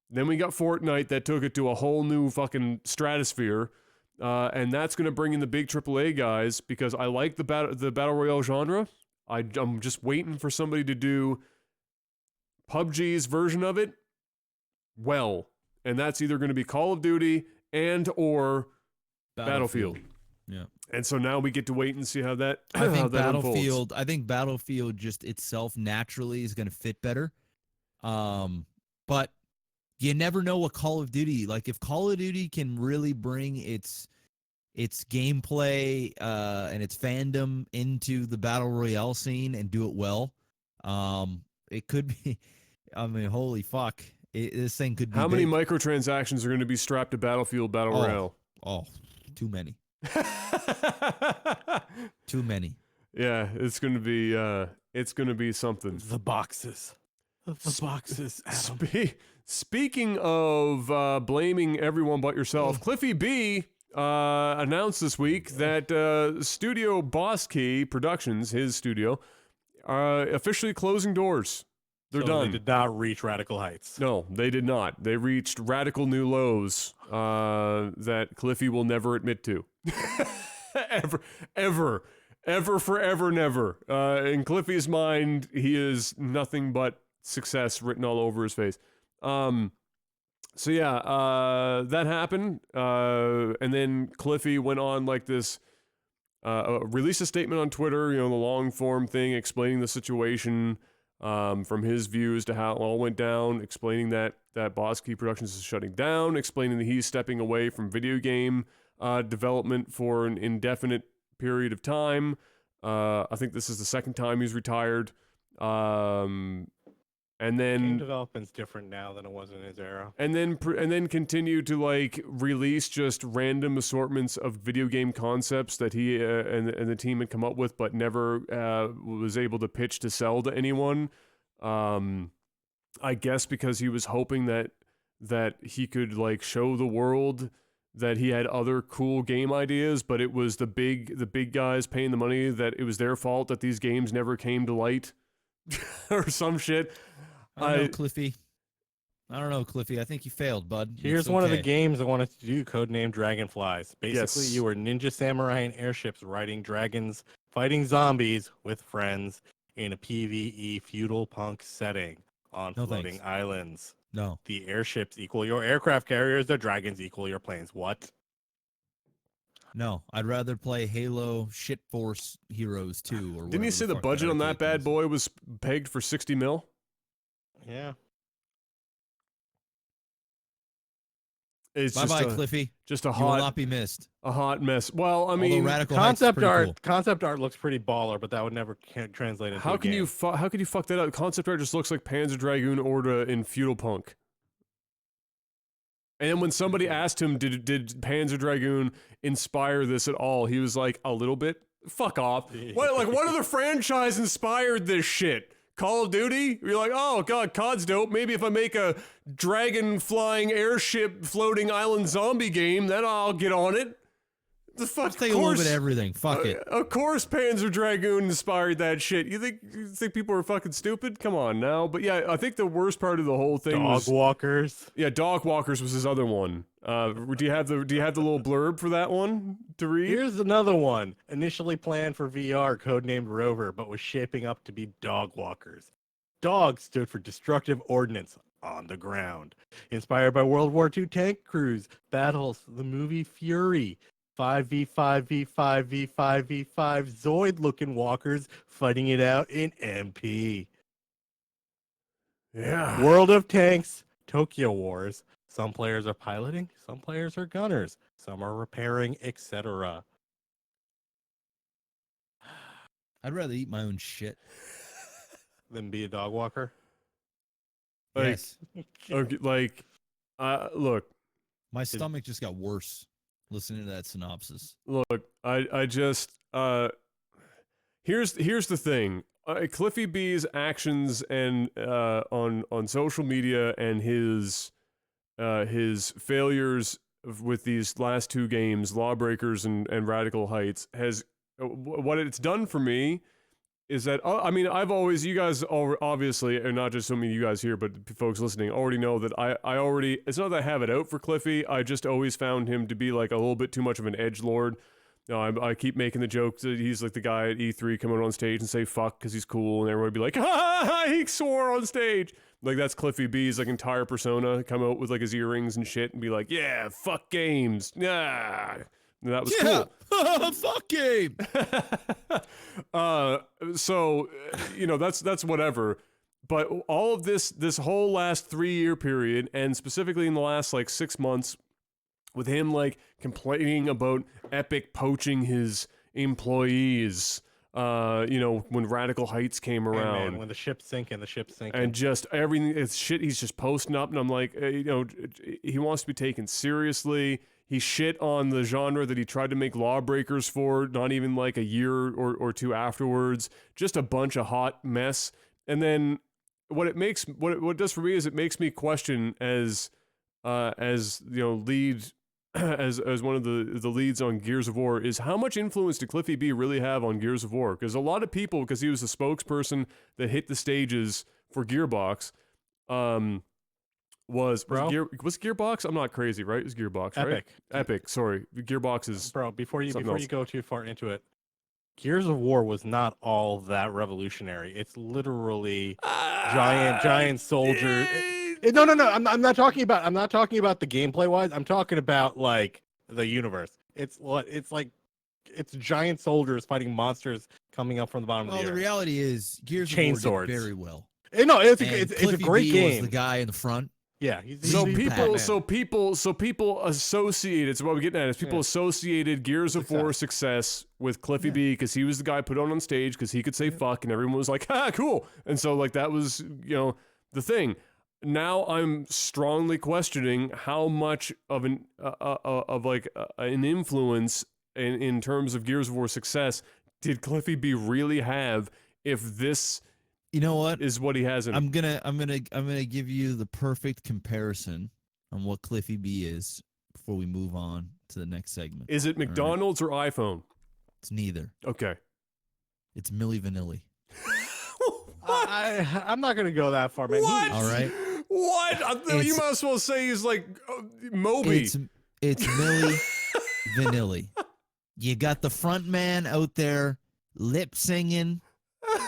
Then we got Fortnite that took it to a whole new fucking stratosphere. And that's going to bring in the big AAA guys because I like the Battle Royale genre. I'm just waiting for somebody to do PUBG's version of it well. And that's either going to be Call of Duty and or Battlefield. Yeah. And so now we get to wait and see how that unfolds. I think Battlefield just itself naturally is going to fit better. But you never know what Call of Duty, like if Call of Duty can really bring its gameplay and its fandom into the Battle Royale scene and do it well, it could be, holy fuck, this thing could be How big. many microtransactions are going to be strapped to Battlefield Battle Royale? Oh, too many. Too many. Yeah, it's going to be something. The boxes. Adam. Speaking of blaming everyone but yourself, Cliffy B announced this week that Studio Boss Key Productions, his studio, are officially closing doors. They're done. They did not reach radical heights. No, they did not. They reached radical new lows that Cliffy will never admit to. ever, forever, never. In Cliffy's mind, he is nothing but success written all over his face. That happened. And then Cliffy went on like this, released a statement on Twitter, the long form thing explaining the situation, from his views to how it all went down, explaining that Boss Key Productions is shutting down, explaining that he's stepping away from video game development for an indefinite period of time. I think this is the second time he's retired. And then game development's different now than it was in his era. And then continue to like release just random assortments of video game concepts that he and the team had come up with, but never was able to pitch to sell to anyone. I guess because he was hoping that he could like show the world that he had other cool game ideas, but it was the big guys paying the money that it was their fault that these games never came to light or some shit. I don't know, Cliffy. I think you failed, bud. Here's one of the games I wanted to do, codenamed Dragonflies. Basically, you were ninja samurai in airships riding dragons, fighting zombies with friends in a PvE feudal punk setting on floating islands. No. The airships equal your aircraft carriers, the dragons equal your planes. What? No, I'd rather play Halo Shit Force Heroes 2. Or didn't you say the budget on that bad boy was pegged for $60 million? Yeah. It's Bye-bye, Cliffy. just a You will not be missed. a hot mess. Well, I Although mean, Radical Heights is Concept pretty art, cool. concept art looks pretty baller, but that would never translate into how a can game. how could you fuck that up? Concept art just looks like Panzer Dragoon Orta in feudal punk. And then when somebody asked him, did Panzer Dragoon inspire this at all? He was like, a little bit. Fuck off. What other franchise inspired this shit? Call of Duty? You're like, oh god, COD's dope. Maybe if I make a dragon flying airship floating island zombie game, then I'll get on it. The fuck. Let's take a little bit of everything. Fuck it. Of course, Panzer Dragoon inspired that shit. You think people are fucking stupid? Come on now. But yeah, I think the worst part of the whole thing was Dog Walkers. Yeah, Dog Walkers was his other one. Do you have the little blurb for that one to read? Here's another one. Initially planned for VR, codenamed Rover, but was shaping up to be Dog Walkers. Dog stood for destructive ordnance on the ground. Inspired by World War II tank crews, battles, the movie Fury. 5v5v5v5v5 Zoid-looking walkers fighting it out in MP. Yeah. World of Tanks, Tokyo Wars. Some players are piloting, some players are gunners, some are repairing, etc. I'd rather eat my own shit. Than be a dog walker. Yes. Okay, look. My stomach just got worse listening to that synopsis. Look, I just here's the thing. Cliffy B's actions and on social media and his failures with these last two games, Lawbreakers and Radical Heights, has what it's done for me is that I mean, you guys obviously, and not just some of you guys here, but folks listening already know that I already, it's not that I have it out for Cliffy, I just always found him to be like a little bit too much of an edgelord. I keep making the joke that he's like the guy at E3 coming on stage and say fuck because he's cool, and everyone would be like, ha, he swore on stage. Like, that's Cliffy B's like entire persona, come out with like his earrings and shit and be like, yeah, fuck games, yeah. And that was cool. Fuck game. So, that's whatever. But all of this whole last 3-year period, and specifically in the last like 6 months, with him like complaining about Epic poaching his employees, when Radical Heights came around, Hey man, when the ship's sinking, and just everything, it's shit. He's just posting up, and I'm like, he wants to be taken seriously. He shit on the genre that he tried to make Lawbreakers for, not even like a year or two afterwards. Just a bunch of hot mess. And then what it does for me is it makes me question as lead as one of the leads on Gears of War, is how much influence did Cliffy B really have on Gears of War? Because a lot of people, because he was the spokesperson that hit the stages for Gearbox, was Gearbox? I'm not crazy, right? It was Gearbox, right? Epic. Sorry, Gearbox is. Bro, before you go too far into it, Gears of War was not all that revolutionary. It's literally giant soldiers. No. I'm not talking about the gameplay wise. I'm talking about like the universe. It's giant soldiers fighting monsters coming up from the bottom of the earth. Well, the reality is Gears of War did very well. No, it's a great B game. Was the guy in the front. Yeah, so people associated. So what we're getting at is people associated Gears of War success with Cliffy B because he was the guy put on stage because he could say fuck, and everyone was like, "Ha, cool!" And so like that was the thing. Now I'm strongly questioning how much of an influence in terms of Gears of War success did Cliffy B really have if this. You know what? Is what he has in I'm gonna give you the perfect comparison on what Cliffy B is before we move on to the next segment. Is it McDonald's or iPhone? It's neither. Okay. It's Milli Vanilli. I'm not gonna go that far, man. What? All right. What? You might as well say he's like Moby. It's Milli Vanilli. You got the front man out there lip singing,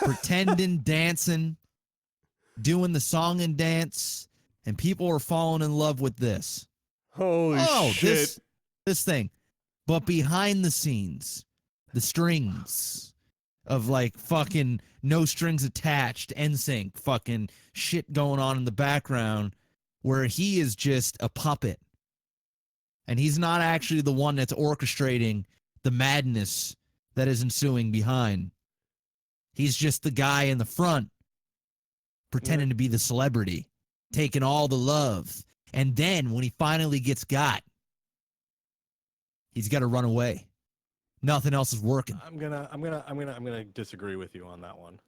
pretending, dancing, doing the song and dance, and people are falling in love with this. Holy shit. This thing. But behind the scenes, the strings of like fucking no strings attached, NSYNC, fucking shit going on in the background where he is just a puppet And he's not actually the one that's orchestrating the madness that is ensuing behind. He's just the guy in the front pretending to be the celebrity, taking all the love. And then when he finally gets got, he's got to run away. Nothing else is working. I'm gonna disagree with you on that one.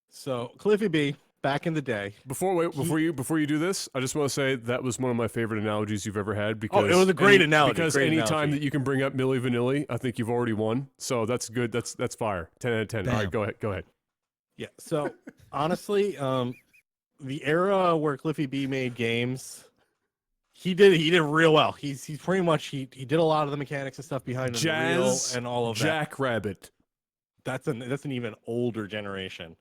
So Cliffy B, back in the day. Before you do this, I just want to say that was one of my favorite analogies you've ever had. Because it was a great analogy. Because great any analogy. time that you can bring up Milli Vanilli, I think you've already won. So that's good. That's fire. 10 out of 10. Bam. All right, go ahead. Yeah. So honestly, the era where Cliffy B made games, he did real well. He's pretty much he did a lot of the mechanics and stuff behind the reel and all of that. Jackrabbit. That's an even older generation.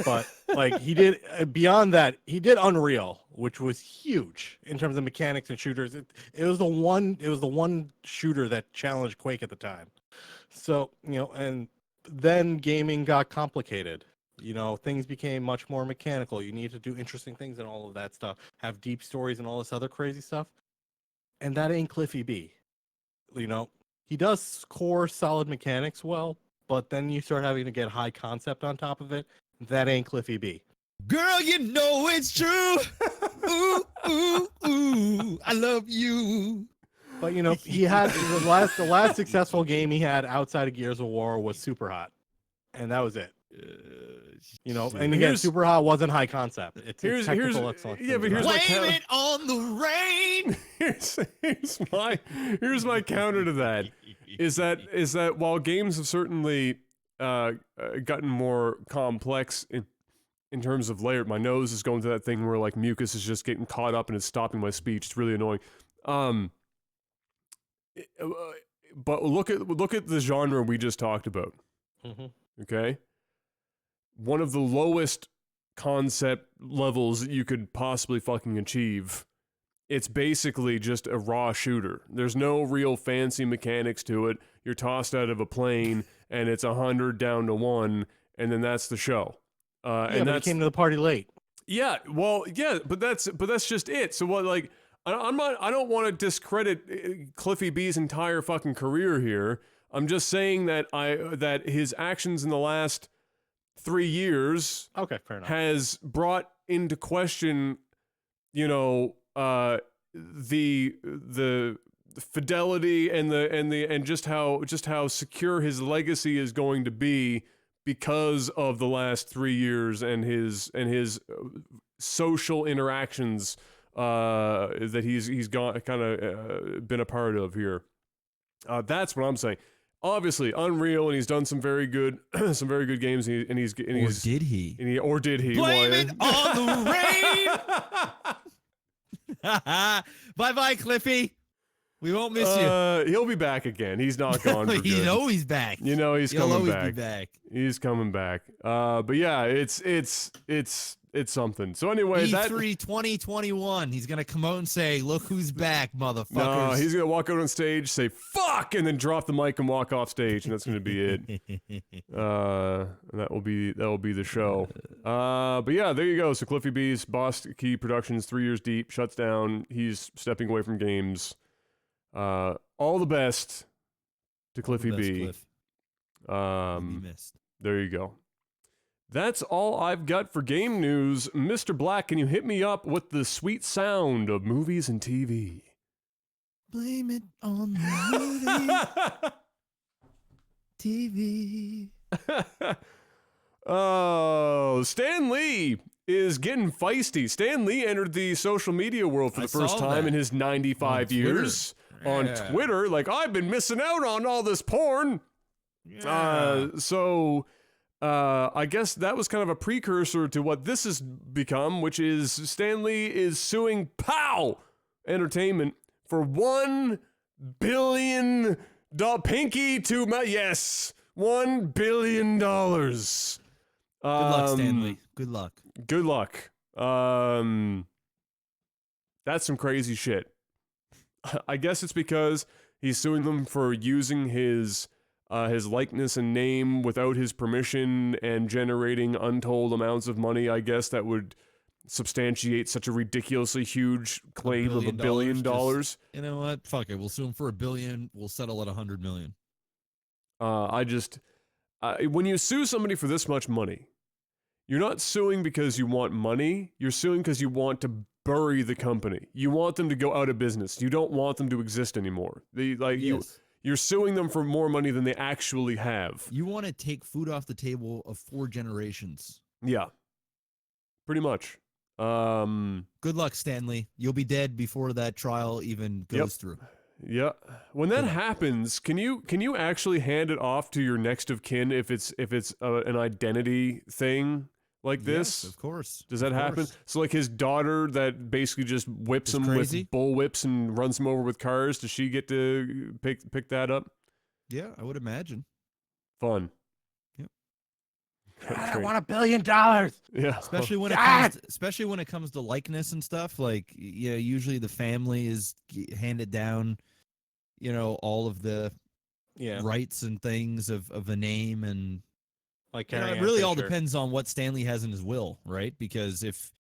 But like he did beyond that, he did Unreal, which was huge in terms of mechanics and shooters. It was the one shooter that challenged Quake at the time. So, and then gaming got complicated. Things became much more mechanical. You need to do interesting things and all of that stuff, have deep stories and all this other crazy stuff. And that ain't Cliffy B. He does core solid mechanics well, but then you start having to get high concept on top of it. That ain't Cliffy B. Girl, you know it's true. Ooh, ooh, ooh, I love you. But he had the last successful game he had outside of Gears of War was Super Hot, and that was it. And again, Super Hot wasn't high concept. It's technical excellence. Yeah, but here's blame it on the rain. here's my counter to that. Is that while games have certainly gotten more complex in terms of layer, my nose is going to that thing where like mucus is just getting caught up and it's stopping my speech. It's really annoying. But look at the genre we just talked about. Mm-hmm. Okay. One of the lowest concept levels that you could possibly fucking achieve. It's basically just a raw shooter. There's no real fancy mechanics to it. You're tossed out of a plane and it's 100 down to 1, and then that's the show. And but he came to the party late. Yeah, well, yeah, but that's just it. So what? Like, I don't want to discredit Cliffy B's entire fucking career here. I'm just saying that his actions in the last 3 years, okay, fair enough, has brought into question, the fidelity and just how secure his legacy is going to be because of the last 3 years and his social interactions that he's been a part of here. That's what I'm saying. Obviously, Unreal, and he's done some very good games. Or did he? Blame it on the rain. Bye, Cliffy. We won't miss you. He'll be back again. He's not gone for good. You know he's back. He's He'll coming always back. Be back. He's coming back. But yeah, it's something. So anyway, E3 2021. He's gonna come out and say, "Look who's back, motherfuckers." No, he's gonna walk out on stage, say "fuck," and then drop the mic and walk off stage, and that's gonna be it. That will be the show. But yeah, there you go. So Cliffy B's Boss Key Productions, 3 years deep, shuts down. He's stepping away from games. All the best to Cliffy B. Cliff. There you go. That's all I've got for game news. Mr. Black, can you hit me up with the sweet sound of movies and TV? Blame it on the movie. TV. Oh, Stan Lee is getting feisty. Stan Lee entered the social media world for the first time in his 95 years on Twitter. Like, I've been missing out on all this porn. Yeah. I guess that was kind of a precursor to what this has become, which is Stan Lee is suing POW Entertainment for $1 billion. Pinky to my yes, $1 billion. Good luck, Stan Lee. Good luck. Good luck. That's some crazy shit. I guess it's because he's suing them for using his likeness and name without his permission and generating untold amounts of money. I guess that would substantiate such a ridiculously huge claim of $1 billion. You know what? Fuck it. We'll sue him for $1 billion. We'll settle at $100 million. When you sue somebody for this much money, you're not suing because you want money. You're suing because you want to bury the company. You want them to go out of business. You don't want them to exist anymore. You're suing them for more money than they actually have. You want to take food off the table of 4 generations. Yeah, pretty much. Good luck, Stanley. You'll be dead before that trial even goes through. Yeah. When that happens, can you actually hand it off to your next of kin if it's an identity thing like this? Yes, of course. Does that happen? So like his daughter that basically just whips him crazy? with bull whips and runs him over with cars, does she get to pick that up? Yeah, I would imagine. Fun. Yep. I want $1 billion. Yeah. Especially when it comes to likeness and stuff, like usually the family is handed down, all of the rights and things of a name, and like it really all depends on what Stanley has in his will, right? Because if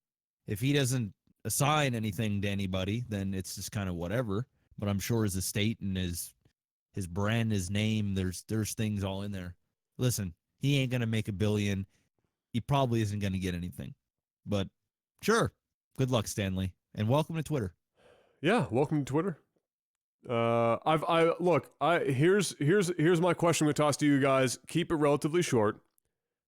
he doesn't assign anything to anybody, then it's just kind of whatever. But I'm sure his estate and his brand, his name, there's things all in there. Listen, he ain't gonna make $1 billion. He probably isn't gonna get anything. But sure, good luck, Stanley, and welcome to Twitter. Yeah, welcome to Twitter. Here's my question I'm gonna toss to you guys. Keep it relatively short.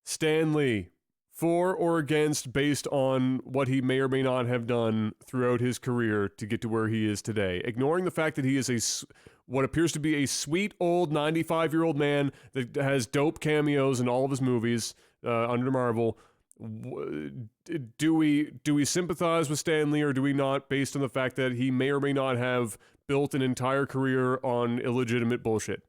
Stanley, for or against based on what he may or may not have done throughout his career to get to where he is today, ignoring the fact that he is what appears to be a sweet old 95-year-old man that has dope cameos in all of his movies under Marvel. Do we sympathize with Stanley or do we not, based on the fact that he may or may not have built an entire career on illegitimate bullshit?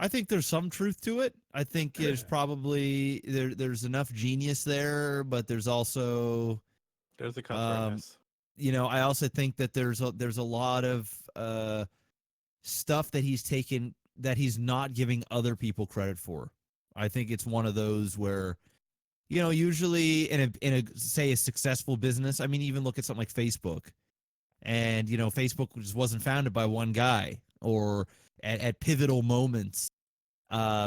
I think there's some truth to it. I think there's probably there's enough genius there, but there's also a cutthroatness. I also think that there's a lot of stuff that he's taken that he's not giving other people credit for. I think it's one of those where, usually in a say a successful business. I mean, even look at something like Facebook, and Facebook just wasn't founded by one guy, or at pivotal moments,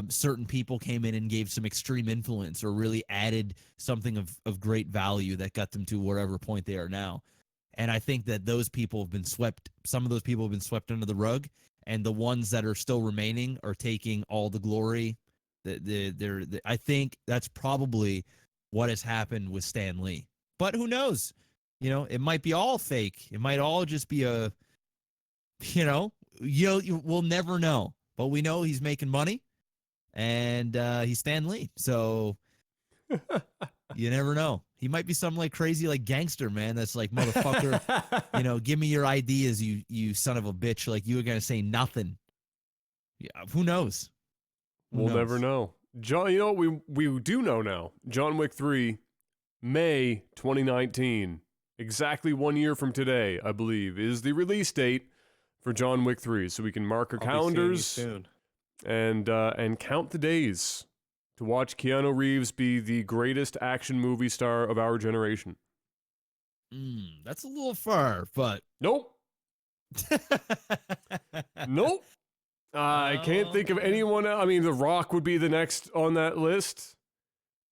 certain people came in and gave some extreme influence or really added something of great value that got them to whatever point they are now. And I think that those people have been swept. Some of those people have been swept under the rug, and the ones that are still remaining are taking all the glory. I think that's probably what has happened with Stan Lee. But who knows? It might be all fake. It might all just be we'll never know. But we know he's making money, and he's Stan Lee. So you never know. He might be some crazy gangster, man. That's like, motherfucker, give me your ideas, you son of a bitch. Like, you were gonna say nothing. Yeah, who knows? We'll never know. John, we do know now. John Wick 3, May 2019. Exactly 1 year from today, I believe, is the release date for John Wick 3. So we can mark our calendars soon. And count the days to watch Keanu Reeves be the greatest action movie star of our generation. That's a little far, but nope. Nope. I can't think of anyone else. I mean, The Rock would be the next on that list.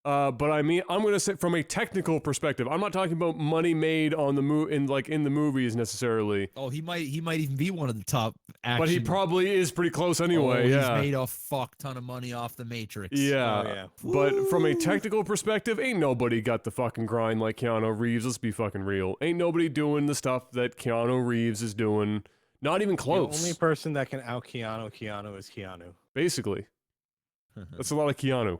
But I mean, I'm going to say from a technical perspective, I'm not talking about money made on the in the movies necessarily. Oh, he might even be one of the top action. But he probably is pretty close anyway. He's made a fuck ton of money off The Matrix. Yeah. Oh, yeah. But from a technical perspective, ain't nobody got the fucking grind like Keanu Reeves. Let's be fucking real. Ain't nobody doing the stuff that Keanu Reeves is doing. Not even close. The only person that can out Keanu is Keanu. Basically. That's a lot of Keanu.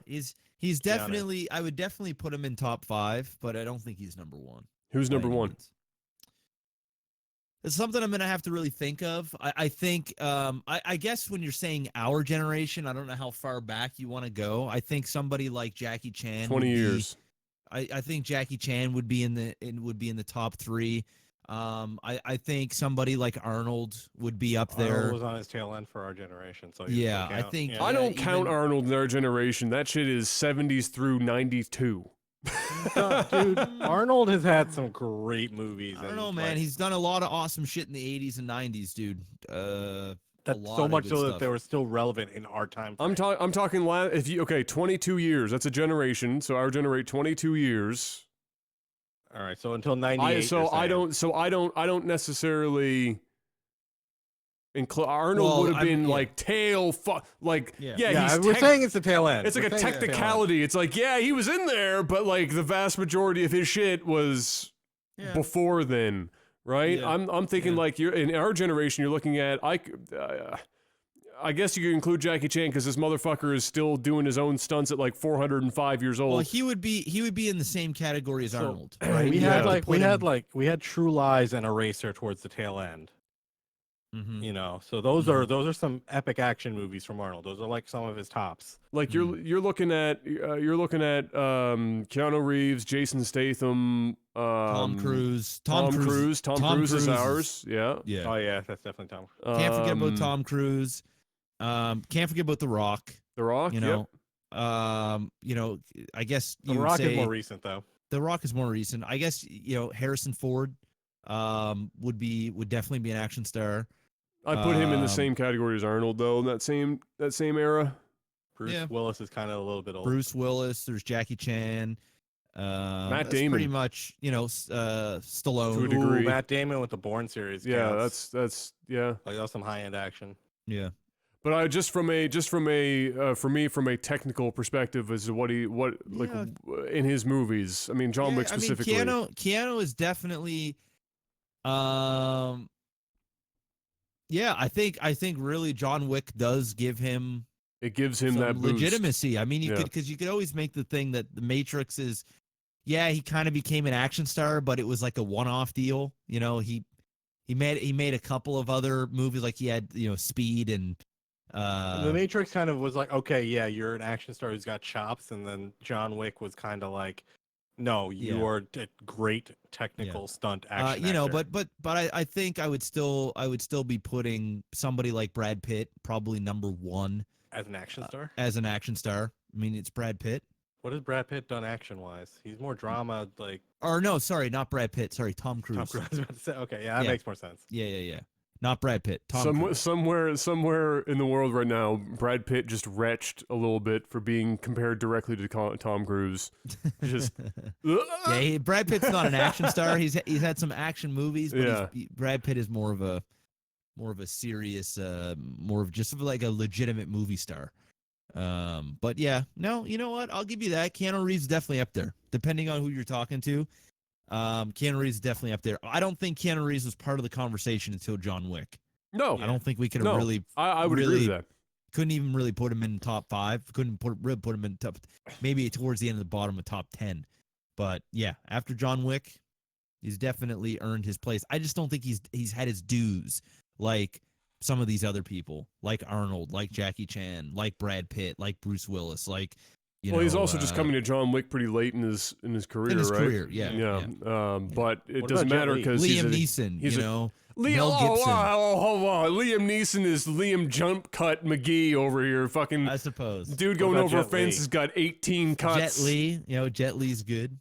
He's definitely, I would definitely put him in top 5, but I don't think he's number 1. Who's number 1? It's something I'm going to have to really think of. I think, I guess when you're saying our generation, I don't know how far back you want to go. I think somebody like Jackie Chan. 20 years. I think Jackie Chan would be in the top 3. I think somebody like Arnold would be up there. Arnold was on his tail end for our generation, so yeah, I think yeah. I don't count Arnold in our generation. That shit is 70s through 92. Dude, Arnold has had some great movies. I don't know, man. He's done a lot of awesome shit in the 80s and 90s, dude. That's so much so that they were still relevant in our time frame. I'm talking if you 22 years. That's a generation. So our generate 22 years. All right, so until 98. I don't necessarily Arnold would have been like tail like we're saying it's the tail end. It's like a technicality. It's like he was in there, but like the vast majority of his shit was before then, right? Yeah. I'm thinking like you're in our generation. You're looking at I guess you could include Jackie Chan because this motherfucker is still doing his own stunts at like 405 years old. Well, he would be in the same category as Arnold. Right? We had True Lies and Eraser towards the tail end. Mm-hmm. You know, so those are some epic action movies from Arnold. Those are like some of his tops. Like you're looking at Keanu Reeves, Jason Statham, Tom Cruise. Tom Cruise is ours. Yeah. Oh yeah, that's definitely Tom. Can't forget about Tom Cruise. Can't forget about The Rock. The Rock. You know. I guess The Rock is more recent though. The Rock is more recent. I guess Harrison Ford would definitely be an action star. I put him in the same category as Arnold, though, in that same era. Bruce Willis is kind of a little bit older. Bruce Willis, there's Jackie Chan. Matt Damon. Pretty much, Stallone. To a degree. Matt Damon with the Bourne series. Yeah, counts. that's Like that's some high-end action. Yeah. But from a technical perspective, as in his movies. I mean, John Wick specifically. Keanu is definitely. I think really John Wick does give him. It gives him that boost. Legitimacy. I mean, you could always make the thing that the Matrix is. Yeah, he kind of became an action star, but it was like a one-off deal. You know, he made a couple of other movies, like he had Speed and. The Matrix kind of was like, okay, yeah, you're an action star who's got chops, and then John Wick was kind of like, no, you are a great technical stunt action. Actor. But I think I would still be putting somebody like Brad Pitt probably number one as an action star. As an action star, I mean, it's Brad Pitt. What has Brad Pitt done action wise? He's more drama, like. Or no, sorry, not Brad Pitt. Sorry, Tom Cruise. Tom Cruise. I was about to say, okay, that makes more sense. Yeah. Not Brad Pitt. Cruise. Somewhere in the world right now, Brad Pitt just retched a little bit for being compared directly to Tom Cruise. Just Brad Pitt's not an action star. He's had some action movies, but Brad Pitt is more of a serious, more of just like a legitimate movie star. But yeah, no, you know what? I'll give you that. Keanu Reeves is definitely up there, depending on who you're talking to. Keanu Reeves is definitely up there. I don't think Keanu Reeves was part of the conversation until John Wick. No, I don't think we could have really. I would agree with that. Couldn't even really put him in top 5. Couldn't put him in top. Maybe towards the end of the bottom of top 10. But yeah, after John Wick, he's definitely earned his place. I just don't think he's had his dues like some of these other people, like Arnold, like Jackie Chan, like Brad Pitt, like Bruce Willis, like. He's also just coming to John Wick pretty late in his career, in his right? Career, yeah. But it doesn't matter because Liam Neeson, Mel Gibson. Hold on. Liam Neeson is Liam Jump Cut McGee over here. Fucking, I suppose. Dude going over a fence has got 18 cuts. Jet Li, Jet Li's good.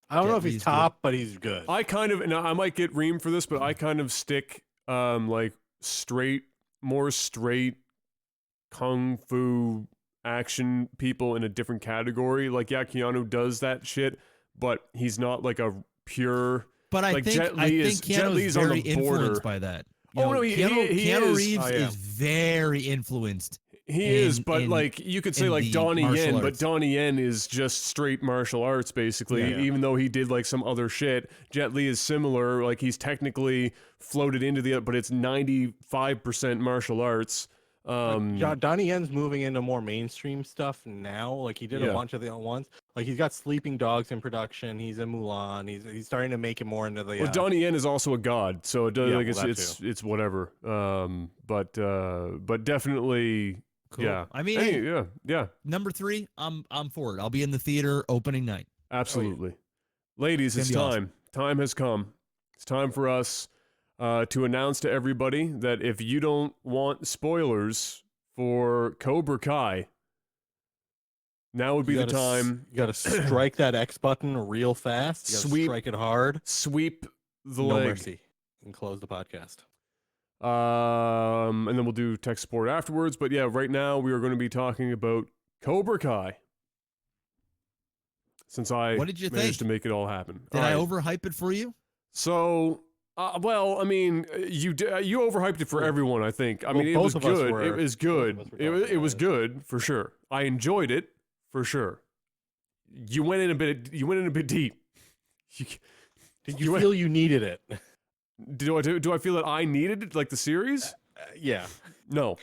I don't know if he's top, but he's good. I kind of, and I might get reamed for this, but I kind of stick like more straight kung fu action people in a different category. Like, Keanu does that shit, but he's not like a pure. But I think Keanu's very influenced by that. Keanu Reeves is very influenced. He is, but like you could say like Donnie Yen, but Donnie Yen is just straight martial arts basically. Even though he did like some other shit, Jet Li is similar. Like he's technically floated into the, but it's 95% martial arts. Donnie Yen's moving into more mainstream stuff now. Like he did a bunch of the ones. Like he's got Sleeping Dogs in production. He's in Mulan. He's starting to make it more into the. Well, Donnie Yen is also a god, so it does. It's whatever. But definitely. Cool. Yeah, I mean, yeah. Number 3, I'm for it. I'll be in the theater opening night. Absolutely, ladies, it's time. Time has come. It's time for us to announce to everybody that if you don't want spoilers for Cobra Kai, now would be the time. You gotta strike that X button real fast. You gotta strike it hard. Sweep the no leg. Mercy. And close the podcast. And then we'll do tech support afterwards. But yeah, right now we are going to be talking about Cobra Kai. Since I What did you managed think? to make it all happen. Did I overhype it for you? So, well, I mean, you overhyped it for everyone, I think. I mean, it was good. It was good. It was good for sure. I enjoyed it for sure. You went in a bit deep. Did you feel you needed it? Do I feel that I needed it, like the series? Yeah. No.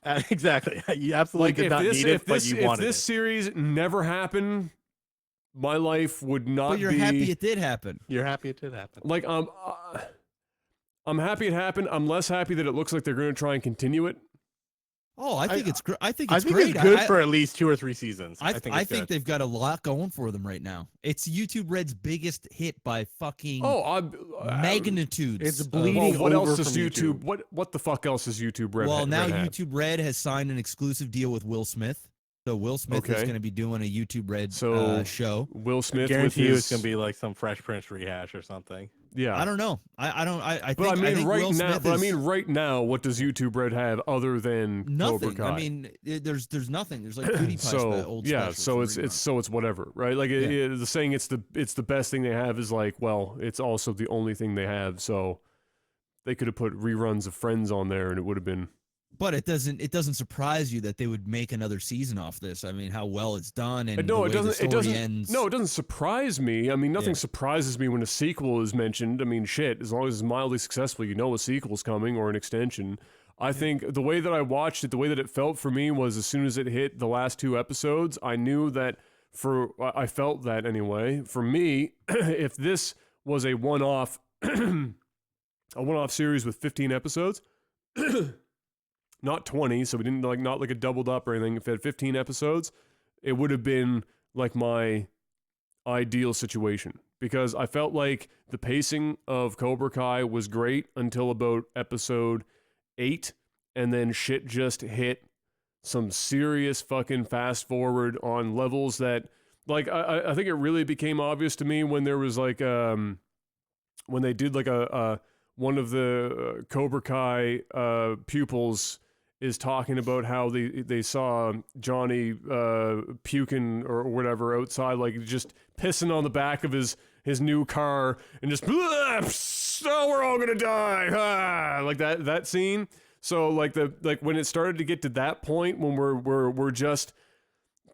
Exactly. You absolutely did not need it, but you wanted it. If this series never happened, my life would not be... But you're happy it did happen. You're happy it did happen. Like, I'm happy it happened. I'm less happy that it looks like they're going to try and continue it. Oh, I think it's great. I think it's great. It's good for at least 2 or 3 seasons. I think they've got a lot going for them right now. It's YouTube Red's biggest hit by fucking magnitudes. It's bleeding what over else does from YouTube? What the fuck else is YouTube Red? Well, now Red YouTube Red has signed an exclusive deal with Will Smith. So Will Smith is going to be doing a YouTube Red show. Will Smith, I guarantee you it's going to be like some Fresh Prince rehash or something. Yeah, I don't know. I mean, right now, what does YouTube Red have other than nothing? Cobra Kai? I mean, there's nothing. There's like PewDiePie's old it's whatever, right? Like the saying, it's the best thing they have is like, well, it's also the only thing they have. So they could have put reruns of Friends on there, and it would have been. But it doesn't surprise you that they would make another season off this. I mean, how well it's done and no, the way the story ends. No, it doesn't surprise me. I mean, nothing surprises me when a sequel is mentioned. I mean, shit, as long as it's mildly successful, you know a sequel's coming or an extension. I think the way that I watched it, the way that it felt for me was as soon as it hit the last 2 episodes, I knew that I felt that anyway. For me, if this was a one-off series with 15 episodes, not 20, so we didn't not like a doubled up or anything. If it had 15 episodes, it would have been like my ideal situation because I felt like the pacing of Cobra Kai was great until about episode 8, and then shit just hit some serious fucking fast forward on levels that, like, I think it really became obvious to me when there was like when they did like a one of the Cobra Kai pupils is talking about how they saw Johnny puking or whatever outside, like just pissing on the back of his new car and just, oh, we're all gonna die, like that scene. So like when it started to get to that point when we're just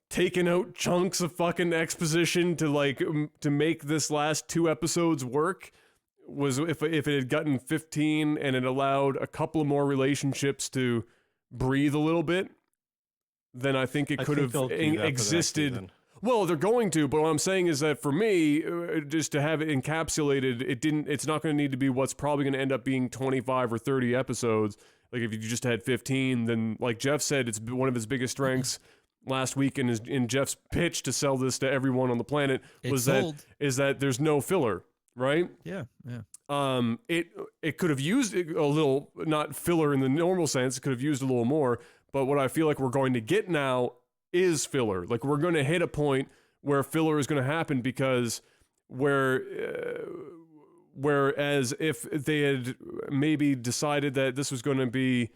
taking out chunks of fucking exposition to make this last 2 episodes work, was if it had gotten 15 and it allowed a couple of more relationships to breathe a little bit, then I think it could have existed. Well, they're going to, but what I'm saying is that for me, just to have it encapsulated, it's not going to need to be what's probably going to end up being 25 or 30 episodes. Like if you just had 15, then like Jeff said, it's one of his biggest strengths last week in Jeff's pitch to sell this to everyone on the planet is that there's no filler, right? Yeah. It could have used a little, not filler in the normal sense, it could have used a little more, but what I feel like we're going to get now is filler. Like we're going to hit a point where filler is going to happen because whereas if they had maybe decided that this was going to be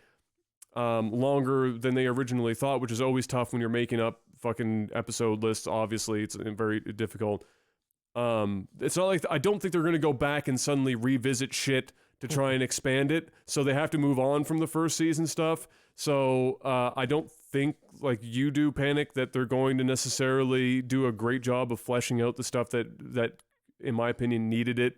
longer than they originally thought, which is always tough when you're making up fucking episode lists, obviously it's very difficult. It's not like I don't think they're going to go back and suddenly revisit shit to try and expand it. So they have to move on from the first season stuff. So I don't think, like you do, Panic, that they're going to necessarily do a great job of fleshing out the stuff that in my opinion, needed it.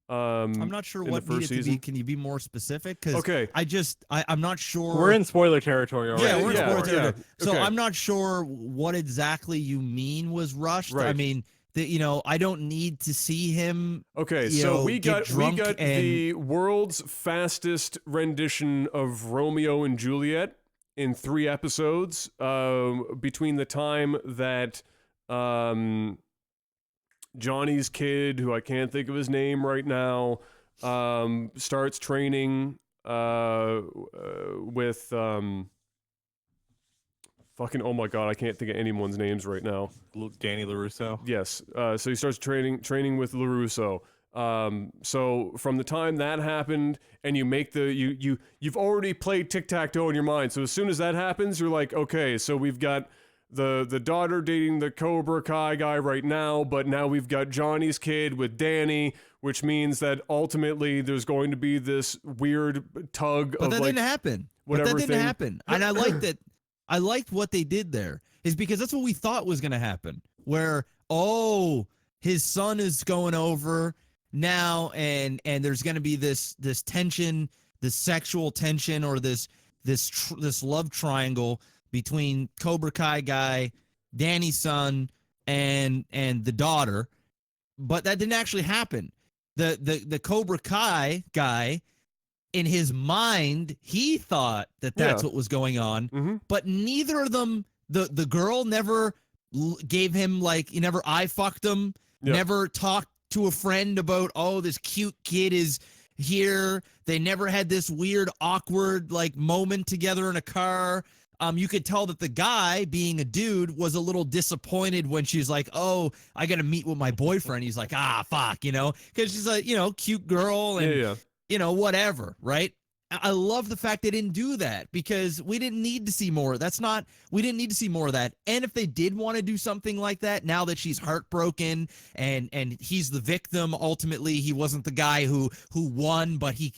I'm not sure what needed to be. Can you be more specific? Because I'm not sure. We're in spoiler territory already. Yeah, we're in spoiler territory. Yeah. So okay. I'm not sure what exactly you mean was rushed. Right. I mean, I don't need to see him. Okay, so we got the world's fastest rendition of Romeo and Juliet in 3 episodes. Between the time that Johnny's kid, who I can't think of his name right now, starts training with fucking, oh my god, I can't think of anyone's names right now. Danny LaRusso. Yes. So he starts training with LaRusso. So from the time that happened, and you make you've already played tic-tac-toe in your mind. So as soon as that happens, you're like, okay, so we've got the daughter dating the Cobra Kai guy right now, but now we've got Johnny's kid with Danny, which means that ultimately there's going to be this weird tug but of that like didn't happen. whatever But that didn't thing. happen, and I liked that. I liked what they did there, is because that's what we thought was going to happen. Where his son is going over now, and there's going to be this tension, this sexual tension, or this love triangle between Cobra Kai guy, Danny's son, and the daughter. But that didn't actually happen. The Cobra Kai guy, in his mind, he thought that's what was going on, but neither of them, the girl never gave him, like, he never eye fucked him, never talked to a friend about, oh, this cute kid is here. They never had this weird, awkward, like, moment together in a car. You could tell that the guy, being a dude, was a little disappointed when she's like, oh, I got to meet with my boyfriend. He's like, fuck, because she's like, cute girl and, whatever, right? I love the fact they didn't do that, because we didn't need to see more. We didn't need to see more of that. And if they did want to do something like that, now that she's heartbroken and he's the victim, ultimately he wasn't the guy who won, but he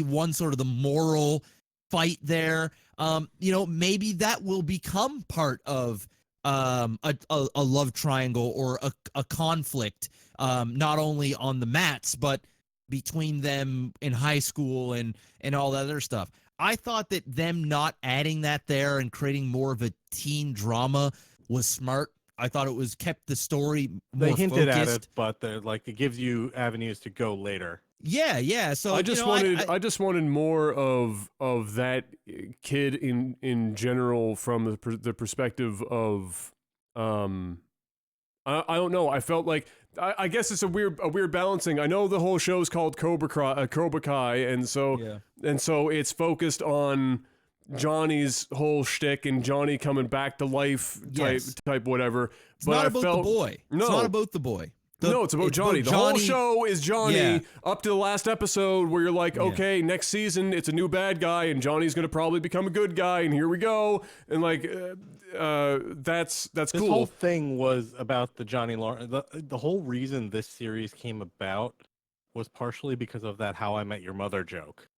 won sort of the moral fight there. Maybe that will become part of a love triangle or a conflict, not only on the mats, but between them in high school and all that other stuff. I thought that them not adding that there and creating more of a teen drama was smart. I thought it was kept the story more They hinted focused. at it, but it gives you avenues to go later. Yeah. So I just wanted more of that kid in general, from the perspective of I don't know. I felt like I guess it's a weird balancing. I know the whole show's called Cobra Kai, and so it's focused on Johnny's whole shtick and Johnny coming back to life type whatever. It's not about the boy. No. It's not about the boy. It's about Johnny. The whole show is Johnny up to the last episode, where you're like, okay, next season it's a new bad guy and Johnny's going to probably become a good guy, and here we go. And like, that's cool. This whole thing was about the Johnny Lawrence. The whole reason this series came about was partially because of that How I Met Your Mother joke,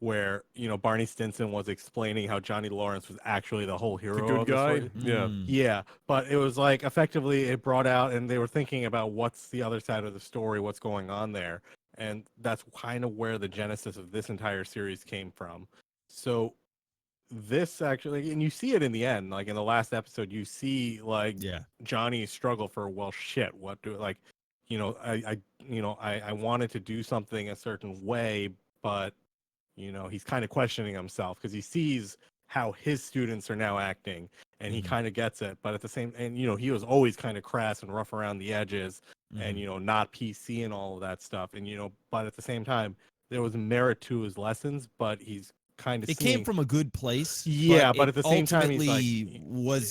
where Barney Stinson was explaining how Johnny Lawrence was actually the whole hero, the good of the guy. story. Yeah, but it was like, effectively it brought out, and they were thinking about what's the other side of the story, what's going on there, and that's kind of where the genesis of this entire series came from. So this actually, and you see it in the end, like in the last episode, you see Johnny's struggle for, well, shit, what do I wanted to do something a certain way, but he's kind of questioning himself, because he sees how his students are now acting, and he kind of gets it. But at the same, and he was always kind of crass and rough around the edges, and not PC and all of that stuff. And but at the same time, there was merit to his lessons, but he's kind of came from a good place. But at the same time, he's like,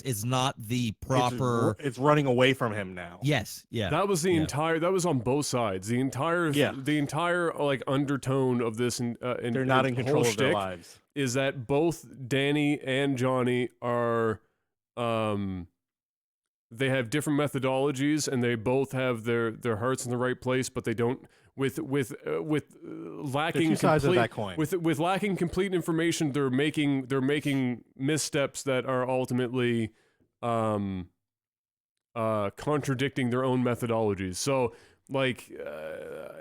is not the proper. It's running away from him now. Yes, yeah. That was the entire. That was on both sides. The entire like undertone of this, and they're not in control of their lives. Is that both Danny and Johnny are, they have different methodologies, and they both have their hearts in the right place, but they don't. With lacking two sides of that coin. With lacking complete information, they're making missteps that are ultimately contradicting their own methodologies. So like,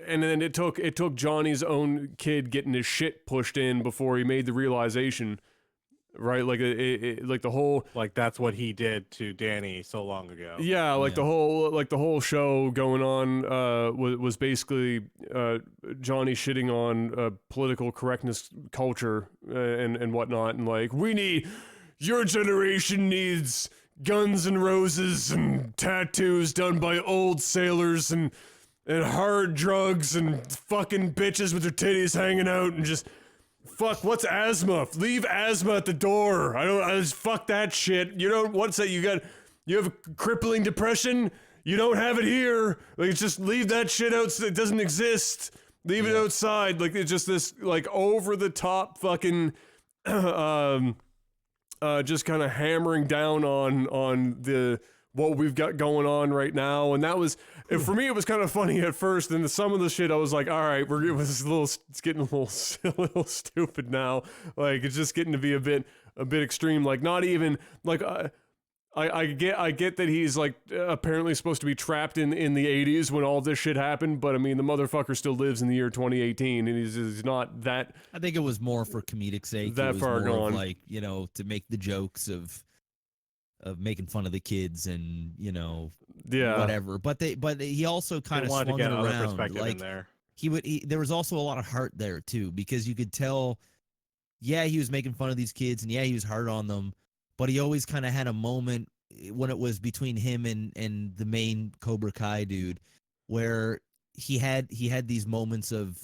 and then it took Johnny's own kid getting his shit pushed in before he made the realization. Right, like like the whole, like that's what he did to Danny so long ago. Yeah, like the whole show going on was basically Johnny shitting on political correctness culture and whatnot, and like, your generation needs Guns N' Roses and tattoos done by old sailors, and and hard drugs and fucking bitches with their titties hanging out and just fuck. What's asthma? Leave asthma at the door. I just fuck that shit. You don't. What's that? You have crippling depression. You don't have it here. Like, just leave that shit out. It doesn't exist. Leave it outside. Like, it's just this like over the top fucking just kind of hammering down on the what we've got going on right now. And that was, for me, it was kind of funny at first. And some of the shit I was like, all right, it's getting a little stupid now. Like, it's just getting to be a bit extreme. Like, not even like I get that he's like apparently supposed to be trapped in the 80s when all this shit happened, but I mean the motherfucker still lives in the year 2018 and he's not that. I think it was more for comedic sake. That it was far more gone, of like, you know, to make the jokes of making fun of the kids and, you know, whatever. But he also kind of swung it around. Like, there was also a lot of heart there too, because you could tell, he was making fun of these kids and he was hard on them. But he always kind of had a moment when it was between him and the main Cobra Kai dude, where he had these moments of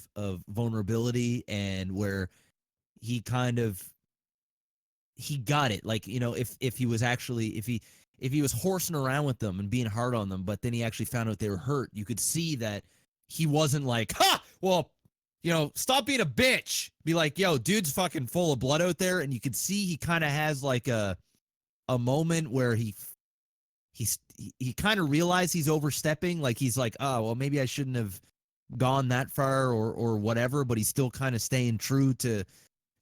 vulnerability and where he got it. Like, you know, if he was horsing around with them and being hard on them, but then he actually found out they were hurt, you could see that he wasn't like, well, you know, stop being a bitch. Be like, yo, dude's fucking full of blood out there. And you could see he kind of has like a moment where he kind of realized he's overstepping. Like, he's like, oh, well, maybe I shouldn't have gone that far or whatever, but he's still kind of staying true to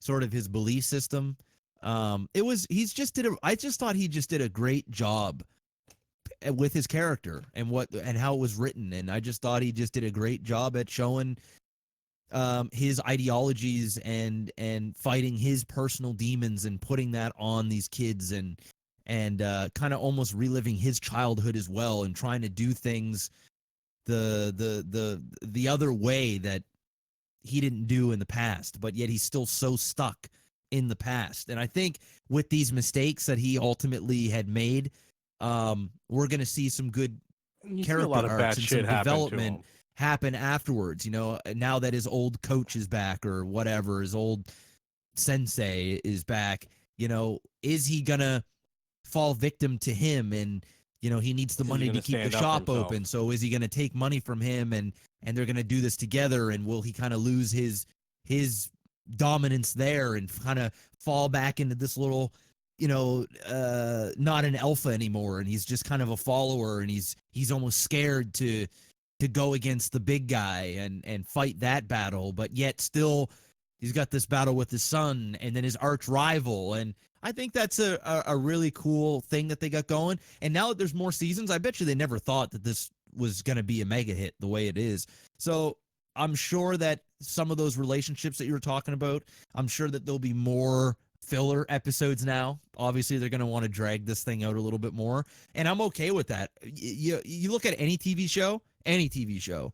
sort of his belief system. I just thought he just did a great job with his character and how it was written. And I just thought he just did a great job at showing his ideologies and fighting his personal demons and putting that on these kids and kind of almost reliving his childhood as well and trying to do things the other way that he didn't do in the past, but yet he's still so stuck in the past. And I think with these mistakes that he ultimately had made, we're going to see some good character arcs and some development happen afterwards. You know, now that his old coach is back or whatever, his old sensei is back, you know, is he gonna fall victim to him? And, you know, he needs the money to keep the shop open. So is he gonna take money from him and they're gonna do this together? And will he kind of lose his dominance there and kind of fall back into this little, you know, not an alpha anymore, and he's just kind of a follower, and he's almost scared to go against the big guy and fight that battle, but yet still he's got this battle with his son and then his arch rival. And I think that's a really cool thing that they got going. And now that there's more seasons, I bet you they never thought that this was going to be a mega hit the way it is. So I'm sure that some of those relationships that you were talking about, I'm sure that there'll be more filler episodes now. Obviously, they're going to want to drag this thing out a little bit more, and I'm okay with that. You look at any TV show,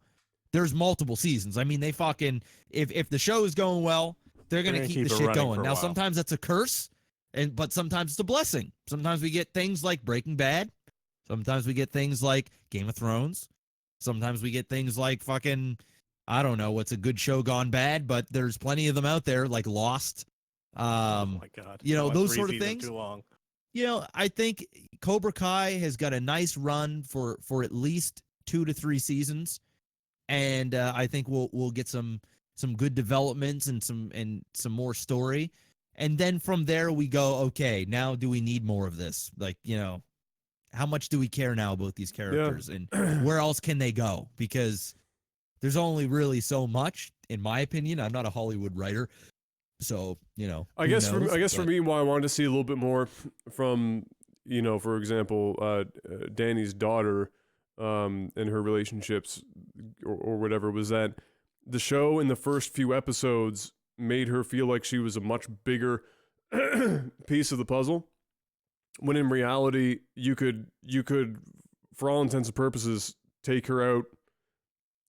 there's multiple seasons. I mean, they fucking, if the show is going well, they're going to keep the shit going. Now, sometimes that's a curse, but sometimes it's a blessing. Sometimes we get things like Breaking Bad. Sometimes we get things like Game of Thrones. Sometimes we get things like fucking, I don't know what's a good show gone bad, but there's plenty of them out there, like Lost. Oh my God. You know, those sort of things. Too long. You know, I think Cobra Kai has got a nice run for at least 2 to 3 seasons, and I think we'll get some good developments and some more story, and then from there we go. Okay, now do we need more of this? Like, you know, how much do we care now about these characters, and where else can they go? Because there's only really so much, in my opinion. I'm not a Hollywood writer. So, you know, I guess for me, why I wanted to see a little bit more from, you know, for example, Danny's daughter, and her relationships or whatever, was that the show in the first few episodes made her feel like she was a much bigger piece of the puzzle, when in reality you could, for all intents and purposes, take her out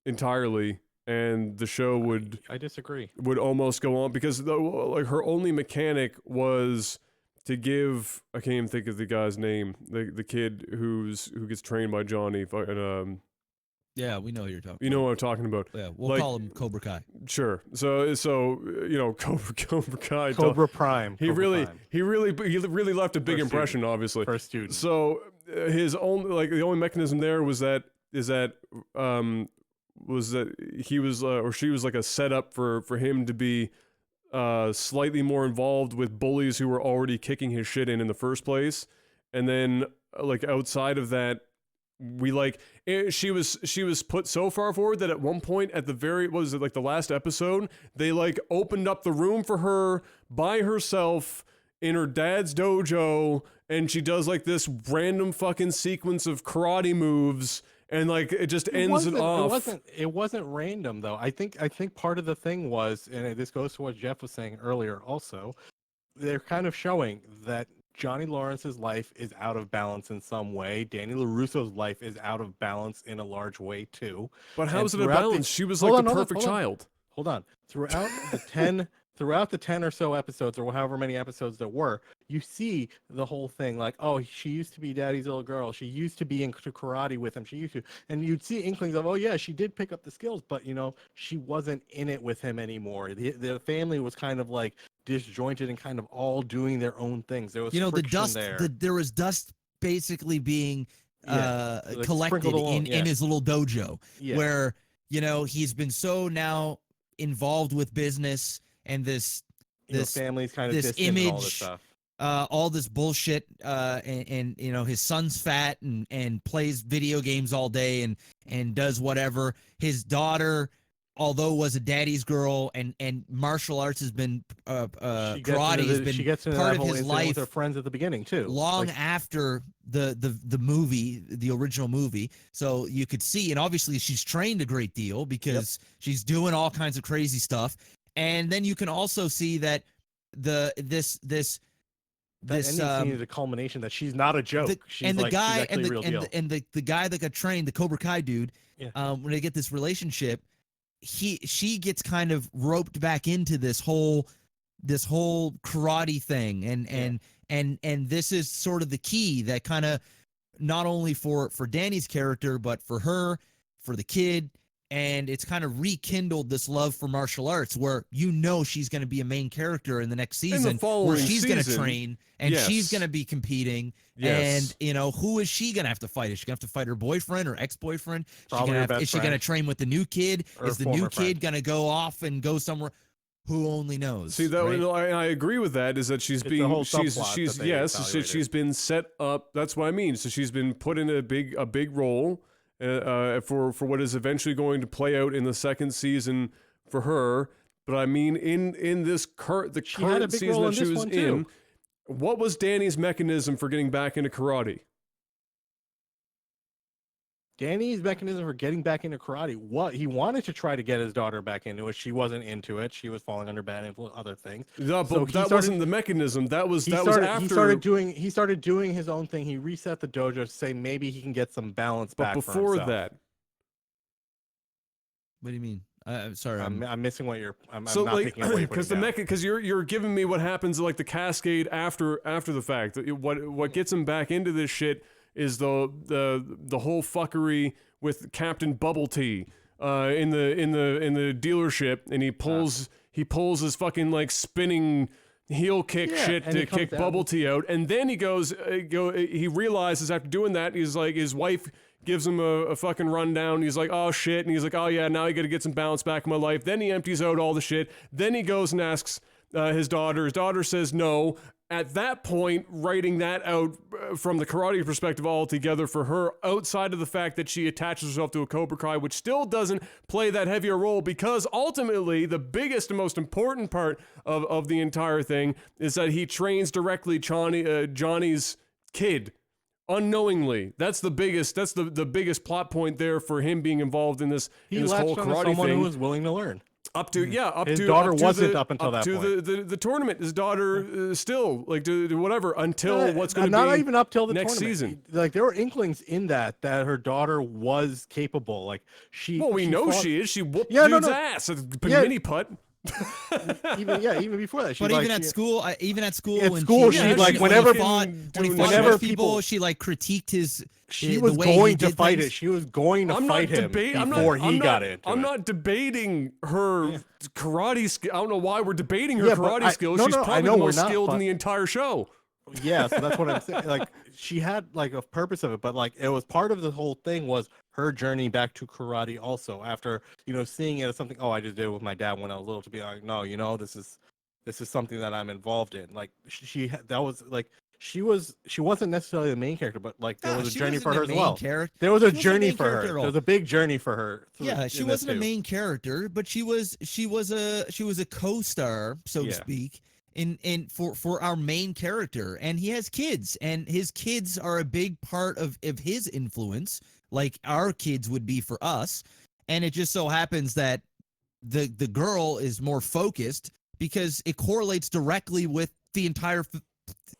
entirely. And the show would... I disagree. Would almost go on, because like her only mechanic was to give... I can't even think of the guy's name. The kid who gets trained by Johnny. Yeah, we know who you're talking. You know what I'm talking about. Yeah, we'll call him Cobra Kai. Sure. So you know, Cobra Kai. Cobra Prime. He really left a big impression, obviously. For a student. So his only the only mechanism there was that he was or she was like a setup for him to be slightly more involved with bullies who were already kicking his shit in the first place, and then like outside of that, she was put so far forward that at one point at the the last episode, they like opened up the room for her by herself in her dad's dojo, and she does like this random fucking sequence of karate moves, and like it just ends it off. It wasn't random though. I think part of the thing was, and this goes to what Jeff was saying earlier also, they're kind of showing that Johnny Lawrence's life is out of balance in some way. Danny LaRusso's life is out of balance in a large way too. But how is it a balance? She was like the perfect child. Hold on. Throughout the 10 or so episodes, or however many episodes there were, you see the whole thing like, oh, she used to be daddy's little girl. She used to be into karate with him. She used to. And you'd see inklings of, oh, yeah, she did pick up the skills, but, you know, she wasn't in it with him anymore. The family was kind of like disjointed and kind of all doing their own things. There was there was dust basically being like collected in his little dojo, where, you know, he's been so now involved with business and this family's kind of this distant image, and all this stuff. All this bullshit, and you know, his son's fat and plays video games all day and does whatever. His daughter, although was a daddy's girl, and martial arts has been karate has been part of his life. With her friends at the beginning too, long after the movie, the original movie. So you could see, and obviously she's trained a great deal because she's doing all kinds of crazy stuff. And then you can also see that this needed a culmination that she's not a joke. The guy that got trained, the Cobra Kai dude, when they get this relationship, she gets kind of roped back into this whole karate thing, and this is sort of the key that kind of not only for Danny's character but for her, for the kid. And it's kind of rekindled this love for martial arts, where you know she's going to be a main character in the next season, where she's going to train and she's going to be competing. And you know, who is she going to have to fight? Is she going to have to fight her boyfriend or ex-boyfriend? Is she going to train with the new kid? Is the new kid going to go off and go somewhere? Who only knows? See, that right? I agree with that. Is that she's been set up. That's what I mean. So she's been put in a big role. For what is eventually going to play out in the second season for her. But I mean, in this current season that she was in, what was Danny's mechanism for getting back into karate? Danny's mechanism for getting back into karate, what he wanted to try to get his daughter back into it. She wasn't into it. She was falling under bad influence, other things. No, but that wasn't the mechanism. That was after he started doing his own thing. He reset the dojo to say maybe he can get some balance back. But before that, what do you mean? Sorry, I'm missing what you're. I'm so not picking up what you're putting down. Because you're giving me what happens like the cascade after the fact. What gets him back into this shit is the whole fuckery with Captain Bubble Tea in the dealership, and he pulls his fucking like spinning heel kick shit to kick Bubble Tea out, and then he realizes after doing that, he's like, his wife gives him a fucking rundown. He's like, oh shit, and he's like, oh yeah, now I got to get some balance back in my life. Then he empties out all the shit. Then he goes and asks his daughter. His daughter says no. At that point, writing that out from the karate perspective altogether for her, outside of the fact that she attaches herself to a Cobra Kai, which still doesn't play that heavier role, because ultimately the biggest and most important part of the entire thing is that he trains directly Johnny's kid unknowingly. That's the biggest plot point there for him being involved in this whole karate thing. Someone who was willing to learn. His daughter wasn't up until that point. The tournament. His daughter still like whatever until what's going to be not even up till the next tournament. Season. Like there were inklings in that her daughter was capable. Like she. Well, we know she is. She whooped dude's ass at mini putt. even before that. But even at school, at when school, she like when whenever he fought whenever with people, she like critiqued his. She the was way going he to did fight things. it. She was going to fight him before he got into it. I'm not debating her karate skill. I don't know why we're debating her karate skills. She's probably the most skilled in the entire show. Yeah, so that's what I'm saying. Like, she had like a purpose of it, but like it was part of the whole thing was her journey back to karate. Also, after seeing it as something, I just did it with my dad when I was little, to be like, no, this is something that I'm involved in. Like she wasn't necessarily the main character, but like there was a journey for her as well. There was a journey for her. There was a big journey for her. Yeah, she wasn't a main character, but she was a co-star, so to speak, for our main character. And he has kids, and his kids are a big part of his influence, like our kids would be for us. And it just so happens that the girl is more focused because it correlates directly with the entire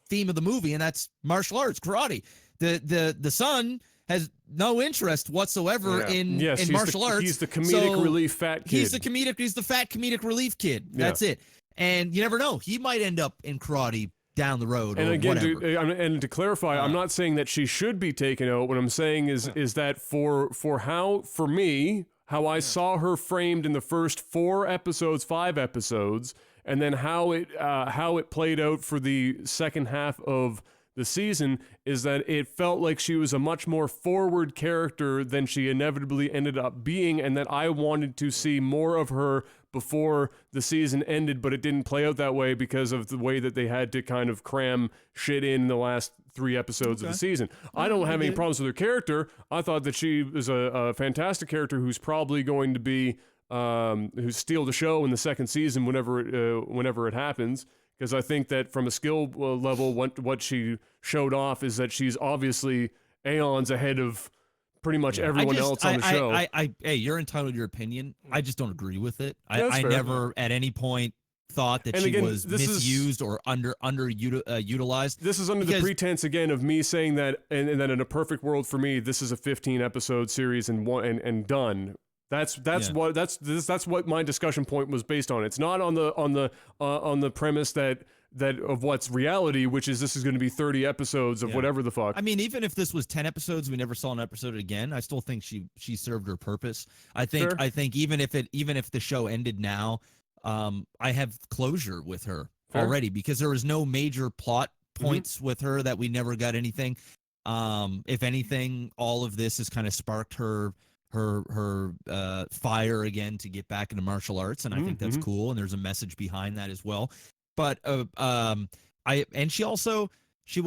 theme of the movie, and that's martial arts, karate. The son has no interest whatsoever in martial arts. He's the comedic relief fat kid. He's the fat comedic relief kid. That's it. And you never know, he might end up in karate down the road. And or again, whatever. to clarify, I'm not saying that she should be taken out. What I'm saying is that for me, how I saw her framed in the first 5 episodes, and then how it played out for the second half of the season, is that it felt like she was a much more forward character than she inevitably ended up being, and that I wanted to see more of her before the season ended, but it didn't play out that way because of the way that they had to kind of cram shit in the last 3 episodes of the season. I don't have any problems with her character. I thought that she was a fantastic character who's probably going to be who steal the show in the second season whenever it happens, because I think that from a skill level, what she showed off is that she's obviously aeons ahead of pretty much everyone else on the show. Hey, you're entitled to your opinion. I just don't agree with it. I never at any point thought that she was misused or utilized. This is under the pretense again of me saying that, and that in a perfect world for me, this is a 15 episode series and done. That's what my discussion point was based on. It's not on the premise that of what's reality, which is this is going to be 30 episodes of whatever the fuck. I mean, even if this was 10 episodes, we never saw an episode again, I still think she served her purpose. I think even if the show ended now, I have closure with her already, because there was no major plot points with her that we never got anything. If anything, all of this has kind of sparked her fire again to get back into martial arts, and I think that's cool, and there's a message behind that as well. But she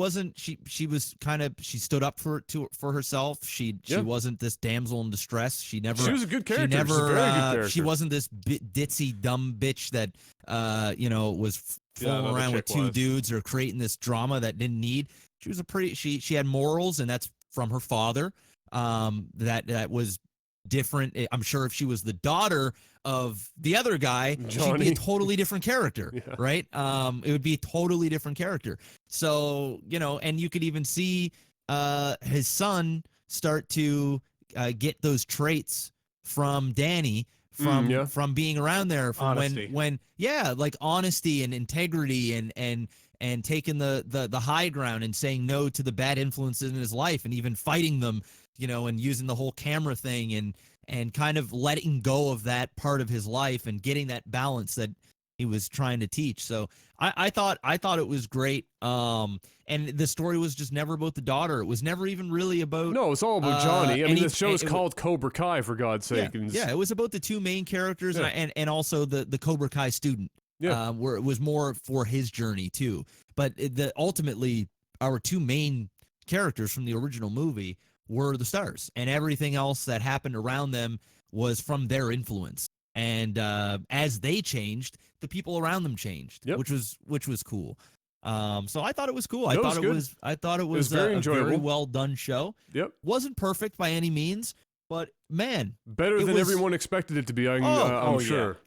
stood up for herself. She wasn't this damsel in distress. She was a good character. She was a very good character. She wasn't this ditzy dumb bitch that was fooling around with two dudes or creating this drama that didn't need. She was she had morals, and that's from her father. That was different. I'm sure if she was the daughter of the other guy, she'd be a totally different character, right? It would be a totally different character. So, and you could even see his son start to get those traits from Danny from being around there, from honesty. when like honesty and integrity and taking the high ground and saying no to the bad influences in his life, and even fighting them, and using the whole camera thing and kind of letting go of that part of his life and getting that balance that he was trying to teach. So I thought it was great. And the story was just never about the daughter. It was never even really about. No, it's all about Johnny. I mean, the show's called Cobra Kai, for God's sake. Yeah, it was about the two main characters and also the Cobra Kai student. Where it was more for his journey too. But ultimately, our two main characters from the original movie were the stars, and everything else that happened around them was from their influence. And as they changed, the people around them changed, which was cool. So I thought it was cool. I thought it was a very well done show. Wasn't perfect by any means, but man, better than everyone expected it to be. I'm sure.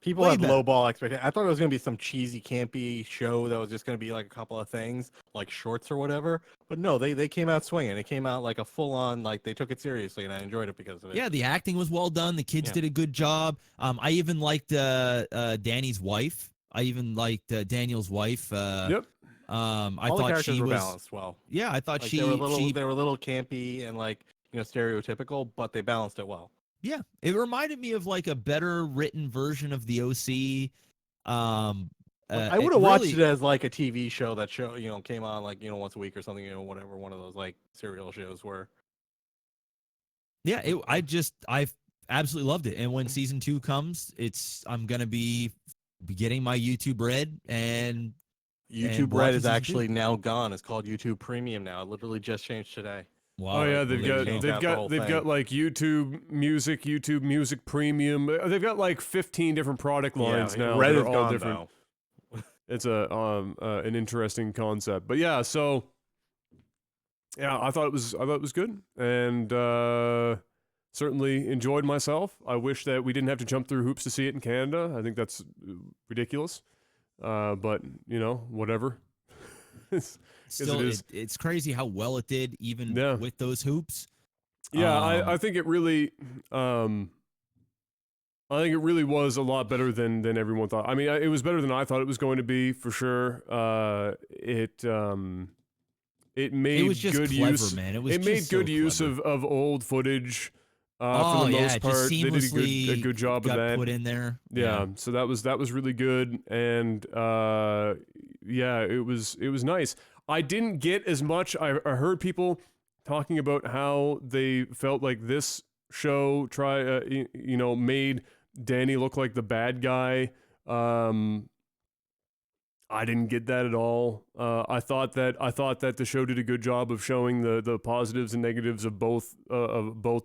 People Way had better. low ball expectations. I thought it was gonna be some cheesy, campy show that was just gonna be like a couple of things, like shorts or whatever. But no, they came out swinging. It came out like a full on, like they took it seriously, and I enjoyed it because of it. Yeah, the acting was well done. The kids did a good job. I even liked Danny's wife. I even liked Daniel's wife. Yep. I All the thought characters she were was. balanced well. Yeah, I thought Like she they were a little campy and like stereotypical, but they balanced it well. Yeah, it reminded me of like a better written version of the OC. I would have watched it as like a TV show that came on like once a week or something, whatever one of those like serial shows were. Yeah, I absolutely loved it. And when season 2 comes, I'm gonna be getting my YouTube Red and YouTube Red is actually now gone. It's called YouTube Premium now. It literally just changed today. Wow. Oh yeah, they've got like YouTube Music Premium. They've got like 15 different product lines now. Red that is are all gone different. though. It's an interesting concept, but yeah. So yeah, I thought it was good, and certainly enjoyed myself. I wish that we didn't have to jump through hoops to see it in Canada. I think that's ridiculous. But whatever. Still, it's crazy how well it did, even with those hoops. Yeah, I think it really, was a lot better than everyone thought. I mean, it was better than I thought it was going to be for sure. It made it was just good clever, use. Man. It was made good so use clever. of old footage. For the most part, they did a good job of that. Put in there. Yeah, so that was really good, and it was nice. I didn't get as much. I heard people talking about how they felt like this show made Danny look like the bad guy. I didn't get that at all. I thought that the show did a good job of showing the positives and negatives of both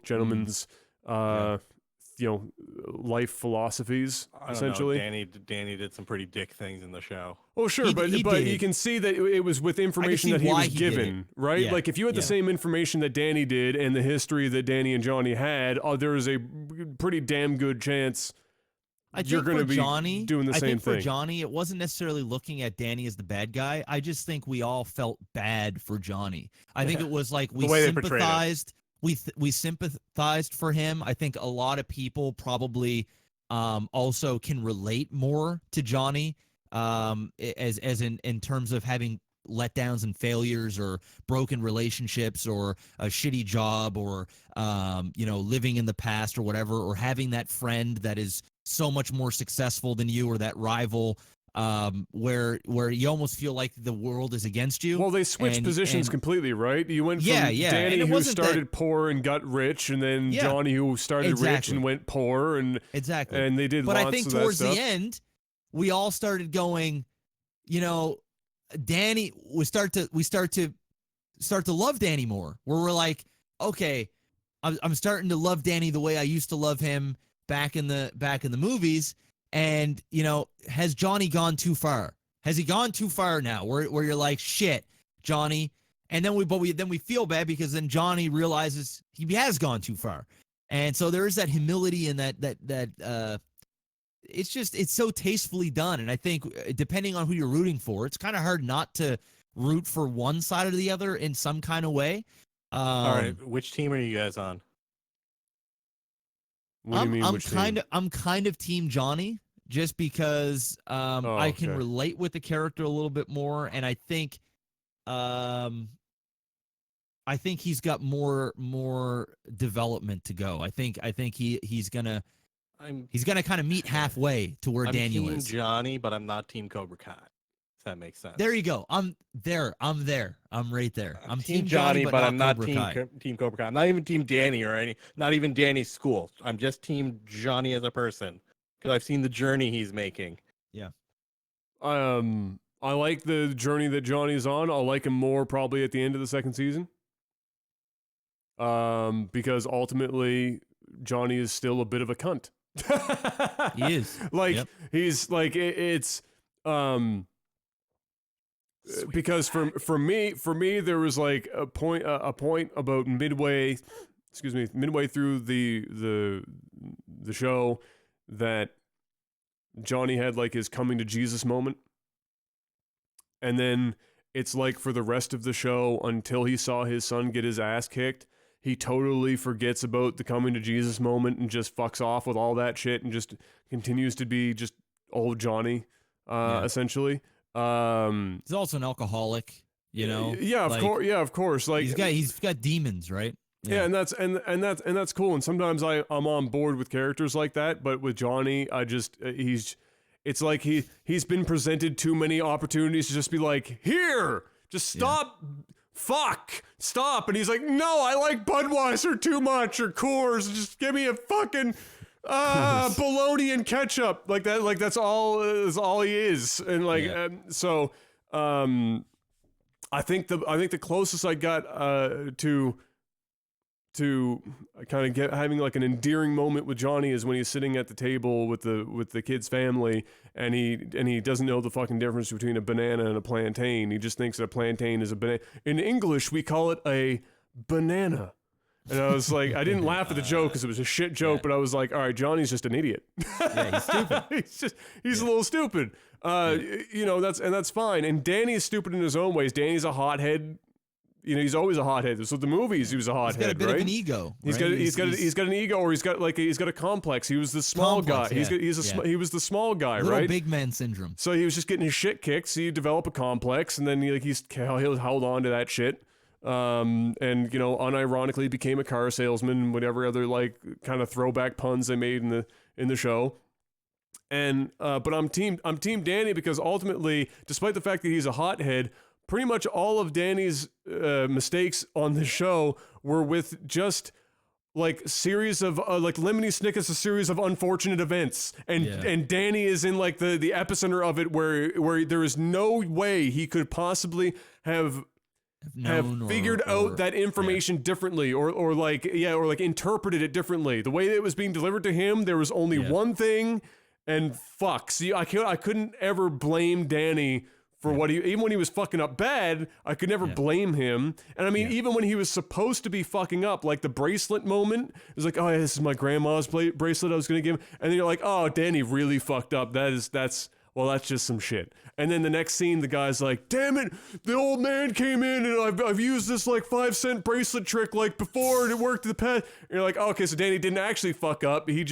gentlemen's life philosophies, essentially. Danny did some pretty dick things in the show. Oh, sure, but you can see that it was with information that he was given, right? Yeah. Like, if you had the same information that Danny did and the history that Danny and Johnny had, there is a pretty damn good chance you're going to be doing the same thing. I think for Johnny, it wasn't necessarily looking at Danny as the bad guy. I just think we all felt bad for Johnny. I think it was like we sympathized. We sympathized for him. I think a lot of people probably also can relate more to Johnny as in terms of having letdowns and failures or broken relationships or a shitty job or living in the past or whatever, or having that friend that is so much more successful than you, or that rival where you almost feel like the world is against you. Well, they switched positions completely, right? You went from Danny, who started poor and got rich, and then Johnny, who started rich and went poor, and and they did. But lots I think of towards that stuff. the end, we all started going, Danny. We start to love Danny more. Where we're like, okay, I'm starting to love Danny the way I used to love him back in the movies. And has Johnny gone too far? Has he gone too far now? Where you're like, shit, Johnny, and then we feel bad because then Johnny realizes he has gone too far, and so there is that humility and that it's so tastefully done. And I think depending on who you're rooting for, it's kind of hard not to root for one side or the other in some kind of way. All right, which team are you guys on? What do you mean? I'm kind of team Johnny, just because I can relate with the character a little bit more, and I think he's got more development to go. I think he's gonna kind of meet halfway to where Daniel is. I'm team Johnny, but I'm not team Cobra Kai. If that makes sense. There you go. I'm there. I'm right there. I'm team Johnny, but I'm not team Cobra Kai. I'm not even team Danny not even Danny's school. I'm just team Johnny as a person because I've seen the journey he's making. Yeah. I like the journey that Johnny's on. I'll like him more probably at the end of the second season. Because ultimately Johnny is still a bit of a cunt. He is. He's like it's because for me there was like a point about midway through the show that Johnny had like his coming to Jesus moment. And then it's like for the rest of the show, until he saw his son get his ass kicked, he totally forgets about the coming to Jesus moment and just fucks off with all that shit and just continues to be just old Johnny, essentially. He's also an alcoholic, you know. Yeah, of course. Yeah, of course. Like he's got demons, right? Yeah, and that's cool. And sometimes I'm on board with characters like that, but with Johnny, I just it's like he's been presented too many opportunities to just be like, here, just stop, stop, and he's like, no, I like Budweiser too much or Coors, just give me a fucking bologna and ketchup, like that, like that's all he is, and like I think the closest I got to kind of having like an endearing moment with Johnny is when he's sitting at the table with the kid's family, and he doesn't know the fucking difference between a banana and a plantain. He just thinks that a plantain is a banana. In English, we call it a banana. And I was like, I didn't laugh at the joke because it was a shit joke, but I was like, all right, Johnny's just an idiot. Yeah, he's stupid. he's a little stupid. You know, that's fine. And Danny's stupid in his own ways. Danny's a hothead. You know, he's always a hothead. So the movies, he was a hothead, right? He's got a bit of an ego. He's got an ego, or he's got a complex. He was the small guy. He was the small guy, Little right? big man syndrome. So he was just getting his shit kicked. So you develop a complex, and then he'll hold on to that shit. And you know, unironically became a car salesman, whatever other like kind of throwback puns they made in the show. And but I'm team Danny, because ultimately, despite the fact that he's a hothead, pretty much all of Danny's mistakes on the show were with just like series of like Lemony Snicket's a series of unfortunate events, and Danny is in like the epicenter of it, where there is no way he could possibly have figured out that information differently, or like interpreted it differently. The way that it was being delivered to him, there was only one thing, and fuck. See, I couldn't ever blame Danny for what even when he was fucking up bad, I could never blame him. And I mean, even when he was supposed to be fucking up, like the bracelet moment, it was like, oh, this is my grandma's bracelet I was gonna give him. And then you're like, oh, Danny really fucked up. That's just some shit. And then the next scene, the guy's like, damn it, the old man came in and I've used this like 5-cent bracelet trick like before and it worked in the past. And you're like, oh, okay, so Danny didn't actually fuck up. He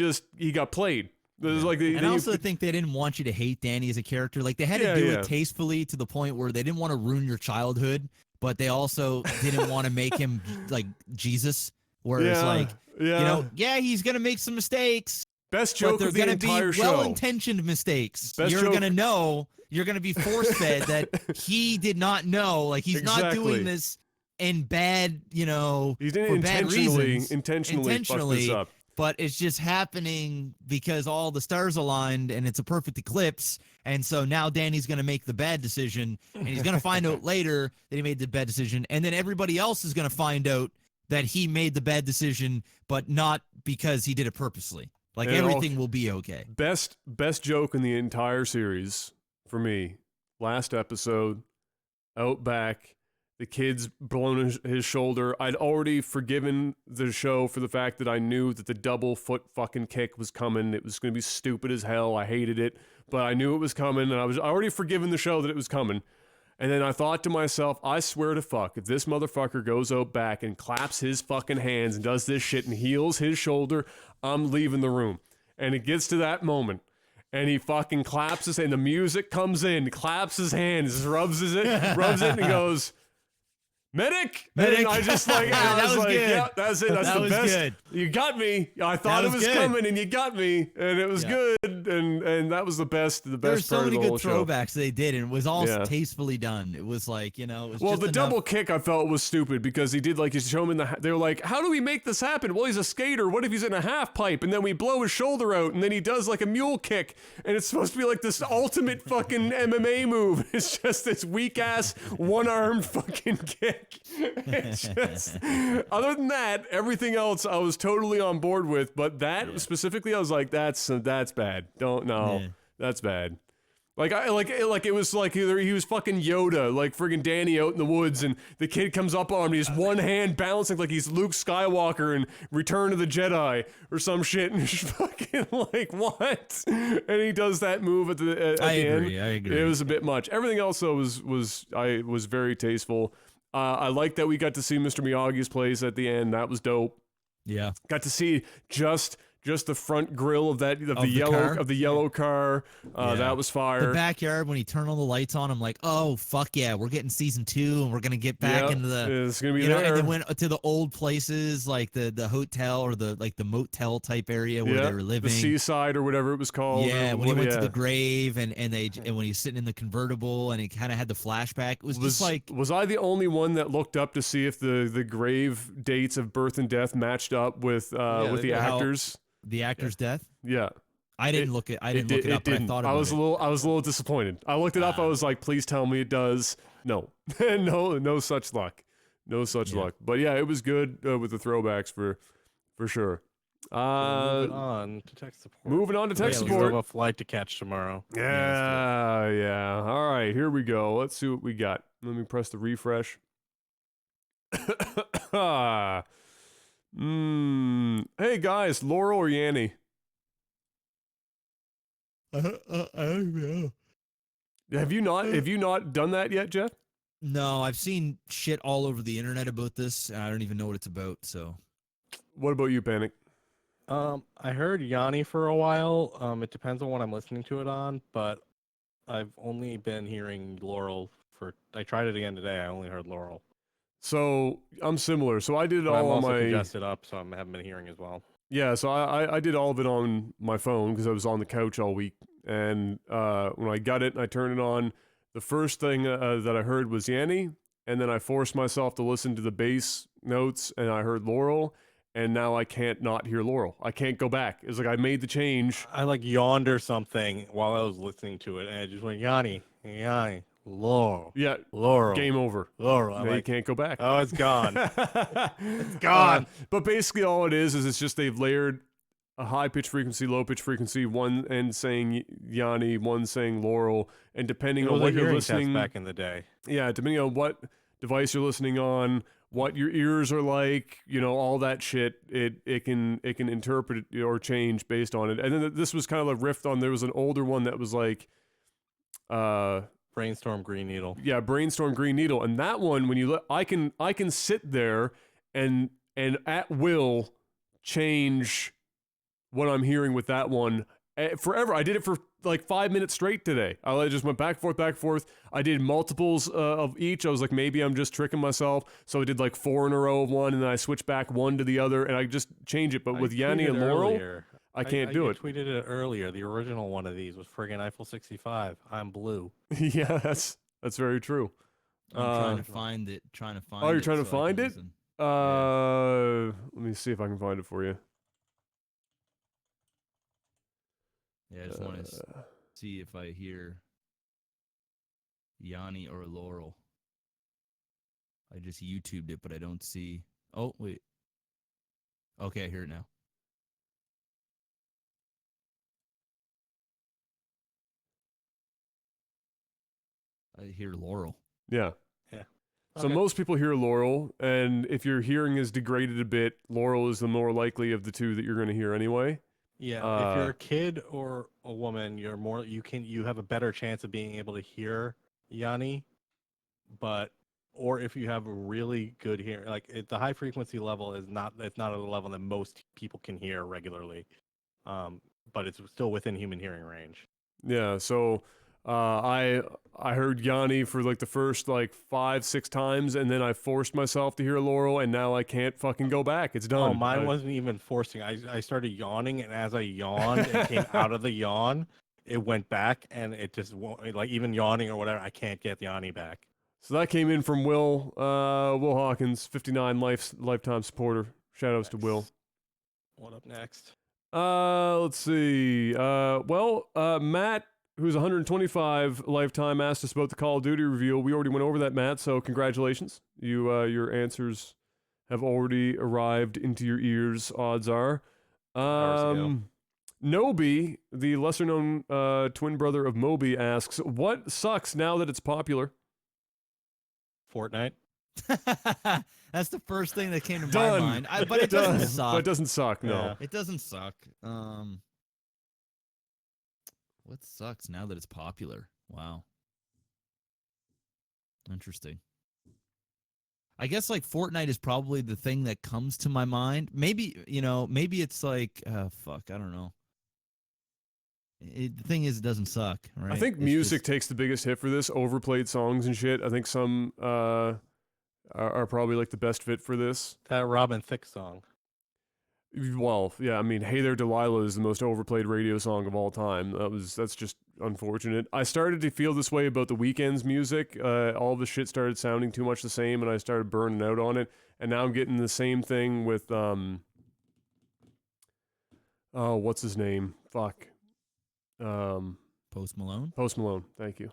got played. Like and I also think they didn't want you to hate Danny as a character. Like they had to do it tastefully, to the point where they didn't want to ruin your childhood, but they also didn't want to make him like Jesus, where it's like, you know, he's gonna make some mistakes. Best joke of the entire show. Well-intentioned mistakes. You're gonna know. You're gonna be force-fed that he did not know. Like he's not doing this in bad, you know, he didn't intentionally fuck this up. But it's just happening because all the stars aligned and it's a perfect eclipse. And so now Danny's going to make the bad decision, and he's going to find out later that he made the bad decision. And then everybody else is going to find out that he made the bad decision, but not because he did it purposely. Like everything will be okay. Best joke in the entire series for me, last episode, out back, the kid's blown his shoulder. I'd already forgiven the show for the fact that I knew that the double foot fucking kick was coming. It was going to be stupid as hell. I hated it, but I knew it was coming, and I was already forgiven the show that it was coming. And then I thought to myself, I swear to fuck, if this motherfucker goes out back and claps his fucking hands and does this shit and heals his shoulder, I'm leaving the room. And it gets to that moment, and he fucking claps his hand. The music comes in, claps his hands, rubs it, and he goes, Medic! And I just like, I was like, good. Yeah, that's it. That's the best. Good. You got me. I thought it was coming, and you got me, and it was good, and that was the best. The best. There's so many good show. throwbacks they did, and it was all tastefully done. It was like, you know, it was well, just the enough. double kick I felt was stupid because he did like you show him in the. They were like, how do we make this happen? Well, he's a skater. What if he's in a half pipe, and then we blow his shoulder out, and then he does like a mule kick, and it's supposed to be like this ultimate fucking MMA move. It's just this weak ass one-armed fucking kick. Just, other than that, everything else I was totally on board with, but that specifically I was like, that's bad. That's bad. Like it was like either he was fucking Yoda, like friggin' Danny out in the woods, and the kid comes up on him, and he's one hand balancing like he's Luke Skywalker in Return of the Jedi or some shit, and he's fucking like what? And he does that move at the end. I agree. It was a bit much. Everything else though was very tasteful. I like that we got to see Mr. Miyagi's place at the end. That was dope. Yeah, got to see just the front grill of the yellow car. That was fire. The backyard when he turned all the lights on, I'm like, oh fuck yeah, we're getting season 2 and we're gonna get back into the. It's gonna be there. And then went to the old places like the hotel or the motel type area where they were living, the seaside or whatever it was called. Yeah, when he went to the grave and when he's sitting in the convertible and he kind of had the flashback. It was just like. Was I the only one that looked up to see if the grave dates of birth and death matched up with the actors? The actor's death? Yeah. I didn't look it up, but I thought about it. I was a little disappointed. I looked it up. I was like, please tell me it does. No. no such luck. No such luck. But yeah, it was good with the throwbacks for sure. Moving on to tech support. We have a flight to catch tomorrow. Yeah. All right, here we go. Let's see what we got. Let me press the refresh. Hey guys, Laurel or Yanni? I don't know. Have you not done that yet, Jeff? No, I've seen shit all over the internet about this, and I don't even know what it's about. So, what about you, Panic? I heard Yanni for a while. It depends on what I'm listening to it on, but I've only been hearing Laurel I tried it again today. I only heard Laurel. So I'm similar. So I did it all on my. Congested up, so I haven't been hearing as well. Yeah, so I did all of it on my phone because I was on the couch all week, and when I got it and I turned it on, the first thing that I heard was Yanni, and then I forced myself to listen to the bass notes, and I heard Laurel, and now I can't not hear Laurel. I can't go back. It's like I made the change. I like yawned or something while I was listening to it, and I just went Yanni, Laurel. Yeah, Laurel. Game over. Laurel. Now you can't go back. Oh, it's gone. It's gone. But basically, all it is it's just they've layered a high pitch frequency, low pitch frequency, one end saying Yanni, one saying Laurel, and depending on what you're listening back in the day. Yeah, depending on what device you're listening on, what your ears are like, all that shit, it can interpret it or change based on it. And then this was kind of a riff on. There was an older one that was like. Brainstorm Green Needle. Yeah, Brainstorm Green Needle, and that one when you I can sit there and at will change what I'm hearing with that one forever. I did it for like 5 minutes straight today. I just went back and forth. I did multiples of each. I was like, maybe I'm just tricking myself. So I did like 4 in a row of one, and then I switched back one to the other, and I just change it. But with Yanni and Laurel, I can't do it. I tweeted it earlier. The original one of these was friggin' Eiffel 65. I'm blue. Yeah, that's very true. I'm trying to find it. Oh, you're trying to find it? Let me see if I can find it for you. Yeah, I just want to see if I hear Yanni or Laurel. I just YouTubed it, but I don't see. Oh, wait. Okay, I hear it now. I hear Laurel. Yeah. Yeah. So most people hear Laurel, and if your hearing is degraded a bit, Laurel is the more likely of the two that you're going to hear anyway. Yeah, if you're a kid or a woman, you have a better chance of being able to hear Yanni, or if you have a really good hearing, like the high frequency level it's not at a level that most people can hear regularly, but it's still within human hearing range. Yeah, so I heard Yanni for like the first like 5-6 times, and then I forced myself to hear Laurel, and now I can't fucking go back. It's done. Oh, mine wasn't even forcing. I started yawning, and as I yawned and came out of the yawn, it went back, and it just won't, like even yawning or whatever, I can't get Yanni back. So that came in from Will Hawkins, 59 lifetime supporter. Shout outs to Will. What up next? Let's see. Matt, who's 125 lifetime, asked us about the Call of Duty reveal. We already went over that, Matt, so congratulations. Your answers have already arrived into your ears, odds are. Nobi, the lesser-known twin brother of Moby, asks, "What sucks now that it's popular?" Fortnite. That's the first thing that came to Done. my mind. But it doesn't suck. But it doesn't suck. No. Yeah. It doesn't suck. What sucks now that it's popular? Wow. Interesting. I guess like Fortnite is probably the thing that comes to my mind. Maybe, maybe it's like, fuck, I don't know. The thing is, it doesn't suck, right? I think It's music just- takes the biggest hit for this. Overplayed songs and shit. I think some are probably like the best fit for this. That Robin Thicke song. Well, yeah, I mean, "Hey There Delilah" is the most overplayed radio song of all time. That's just unfortunate. I started to feel this way about the Weeknd's music. All the shit started sounding too much the same, and I started burning out on it. And now I'm getting the same thing with oh, what's his name? Fuck. Post Malone. Post Malone. Thank you.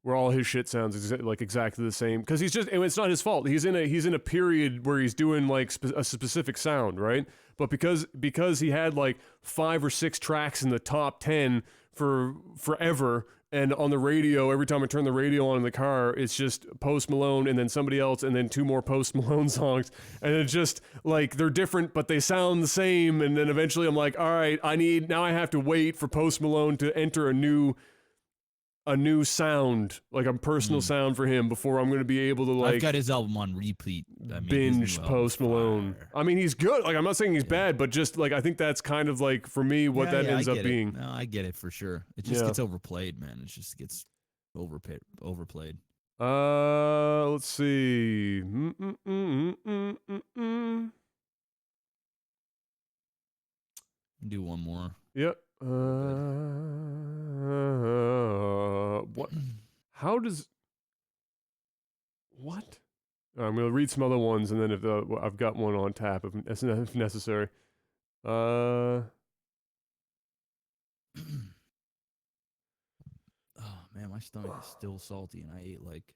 Where all his shit sounds exactly the same, because he's just, and it's not his fault. He's in a period where he's doing like a specific sound, right? But because he had like 5 or 6 tracks in the top 10 for forever, and on the radio, every time I turn the radio on in the car, it's just Post Malone and then somebody else and then 2 more Post Malone songs, and it's just like they're different but they sound the same. And then eventually I'm like, all right, now I have to wait for Post Malone to enter a new sound, like a personal sound for him, before I'm going to be able to like I've got his album on repeat. I mean, binge Post Malone. Fire. I mean, he's good. Like, I'm not saying he's bad, but just like I think that's kind of like for me what that ends up being. No, I get it for sure. It just gets overplayed, man. It just gets overplayed. Let's see. Do one more. Yep. What? How does? What? I'm gonna read some other ones, and then if I've got one on tap if necessary. Oh man, my stomach is still salty, and I ate like.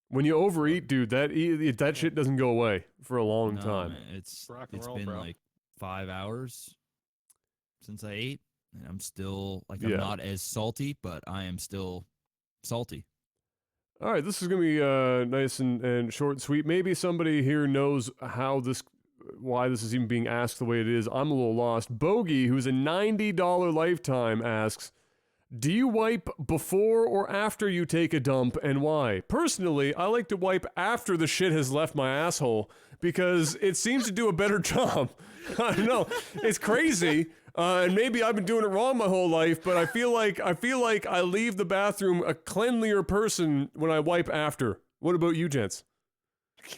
When you overeat, dude, that shit doesn't go away for a long time. Man, it's Rock and roll, been bro. like 5 hours since I ate, and I'm still like I'm not as salty, but I am still salty. All right, this is gonna be nice and short and sweet. Maybe somebody here knows why this is even being asked the way it is. I'm a little lost. Bogey, who's a $90 lifetime, asks, "Do you wipe before or after you take a dump, and why?" Personally, I like to wipe after the shit has left my asshole because it seems to do a better job. I don't know. It's crazy. And maybe I've been doing it wrong my whole life, but I feel like I leave the bathroom a cleanlier person when I wipe after. What about you, gents?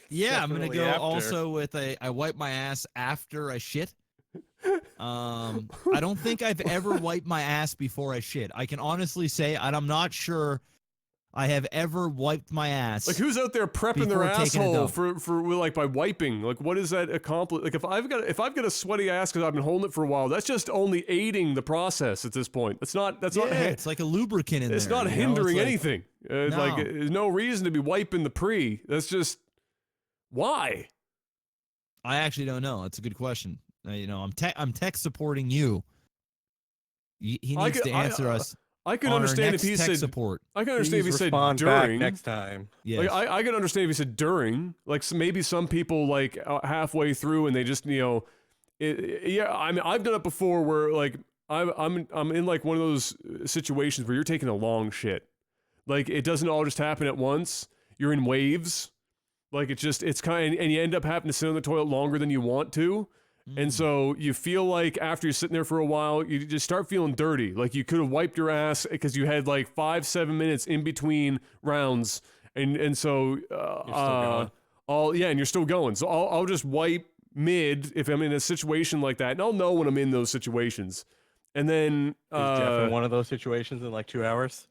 Yeah, I'm gonna Definitely go after. also with I wipe my ass after I shit. I don't think I've ever wiped my ass before I shit. I can honestly say, and I'm not sure I have ever wiped my ass. Like, who's out there prepping their Before taking a asshole dump. for like by wiping? Like, what does that accomplish? Like, if I've got a sweaty ass because I've been holding it for a while, that's just only aiding the process at this point. It's not it's like a lubricant in there. it's not you know? hindering It's like- anything. No. Like, there's no reason to be wiping the pre. That's just why. I actually don't know. It's a good question. I'm tech supporting you. He needs to answer us. I can on our understand if next he tech said support. I can understand if he Please said respond back during. next time. Yes. Like, I can understand if he said during. Like, maybe some people like halfway through and they just yeah. I mean, I've done it before where like I'm in like one of those situations where you're taking a long shit. Like, it doesn't all just happen at once. You're in waves. Like, it's kind of, and you end up having to sit on the toilet longer than you want to. And so you feel like after you're sitting there for a while, you just start feeling dirty. Like, you could have wiped your ass because you had like 5-7 minutes in between rounds. And so, You're still going. and you're still going. So I'll just wipe mid if I'm in a situation like that. And I'll know when I'm in those situations. And then, Is Jeff in one of those situations in like 2 hours?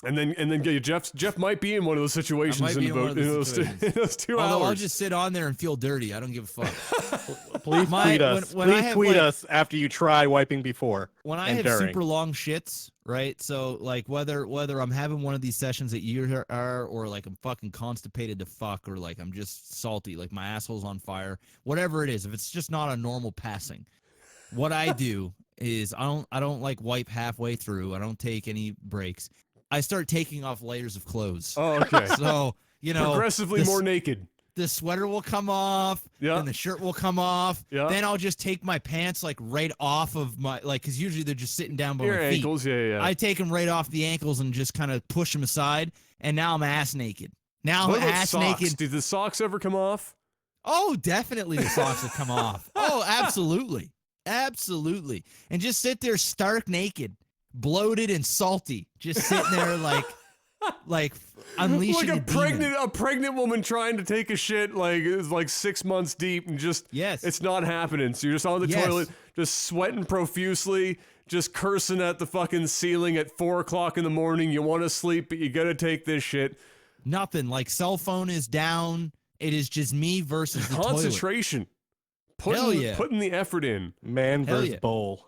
And then yeah, Jeff might be in one of those situations might be in one of those situations. in those 2 Although hours. I'll just sit on there and feel dirty. I don't give a fuck. Please My- tweet us. when I Please have, tweet like- us after you try wiping before. When I and have during. super long shits, right? So like whether I'm having one of these sessions that you are, or like I'm fucking constipated to fuck, or like I'm just salty, like my asshole's on fire, whatever it is, if it's just not a normal passing, what I do is I don't like wipe halfway through. I don't take any breaks. I start taking off layers of clothes. Oh, okay. So, you know, progressively more naked. The sweater will come off, then the shirt will come off. Then I'll just take my pants like right off of my because usually they're just sitting down by my feet. Ankles, yeah. I take them right off the ankles and just kind of push them aside, and now I'm ass naked. Now what I'm about ass socks? naked. Did the socks ever come off? Oh, definitely the socks will come off. Oh, absolutely, absolutely, and just sit there stark naked, bloated and salty, just sitting there like unleashing like demon. a pregnant woman trying to take a shit it's like 6 months deep and just it's not happening. So you're just on the toilet, just sweating profusely, just cursing at the fucking ceiling at 4 o'clock in the morning. You want to sleep, but you gotta take this shit. Nothing. Like cell phone is down. It is just me versus the concentration. Toilet. Putting the effort in. Man versus bowl.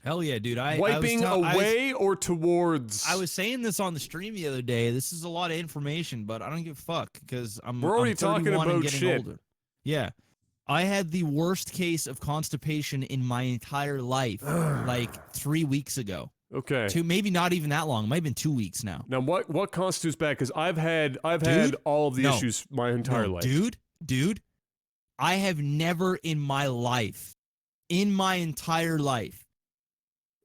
Hell yeah, dude. Wiping away or towards. I was saying this on the stream the other day. This is a lot of information, but I don't give a fuck because we're already talking about shit. Older. Yeah. I had the worst case of constipation in my entire life like 3 weeks ago. Okay. Maybe not even that long. It might have been 2 weeks now. Now what constitutes bad? Because I've had all of the issues my entire life. Dude, I have never in my entire life,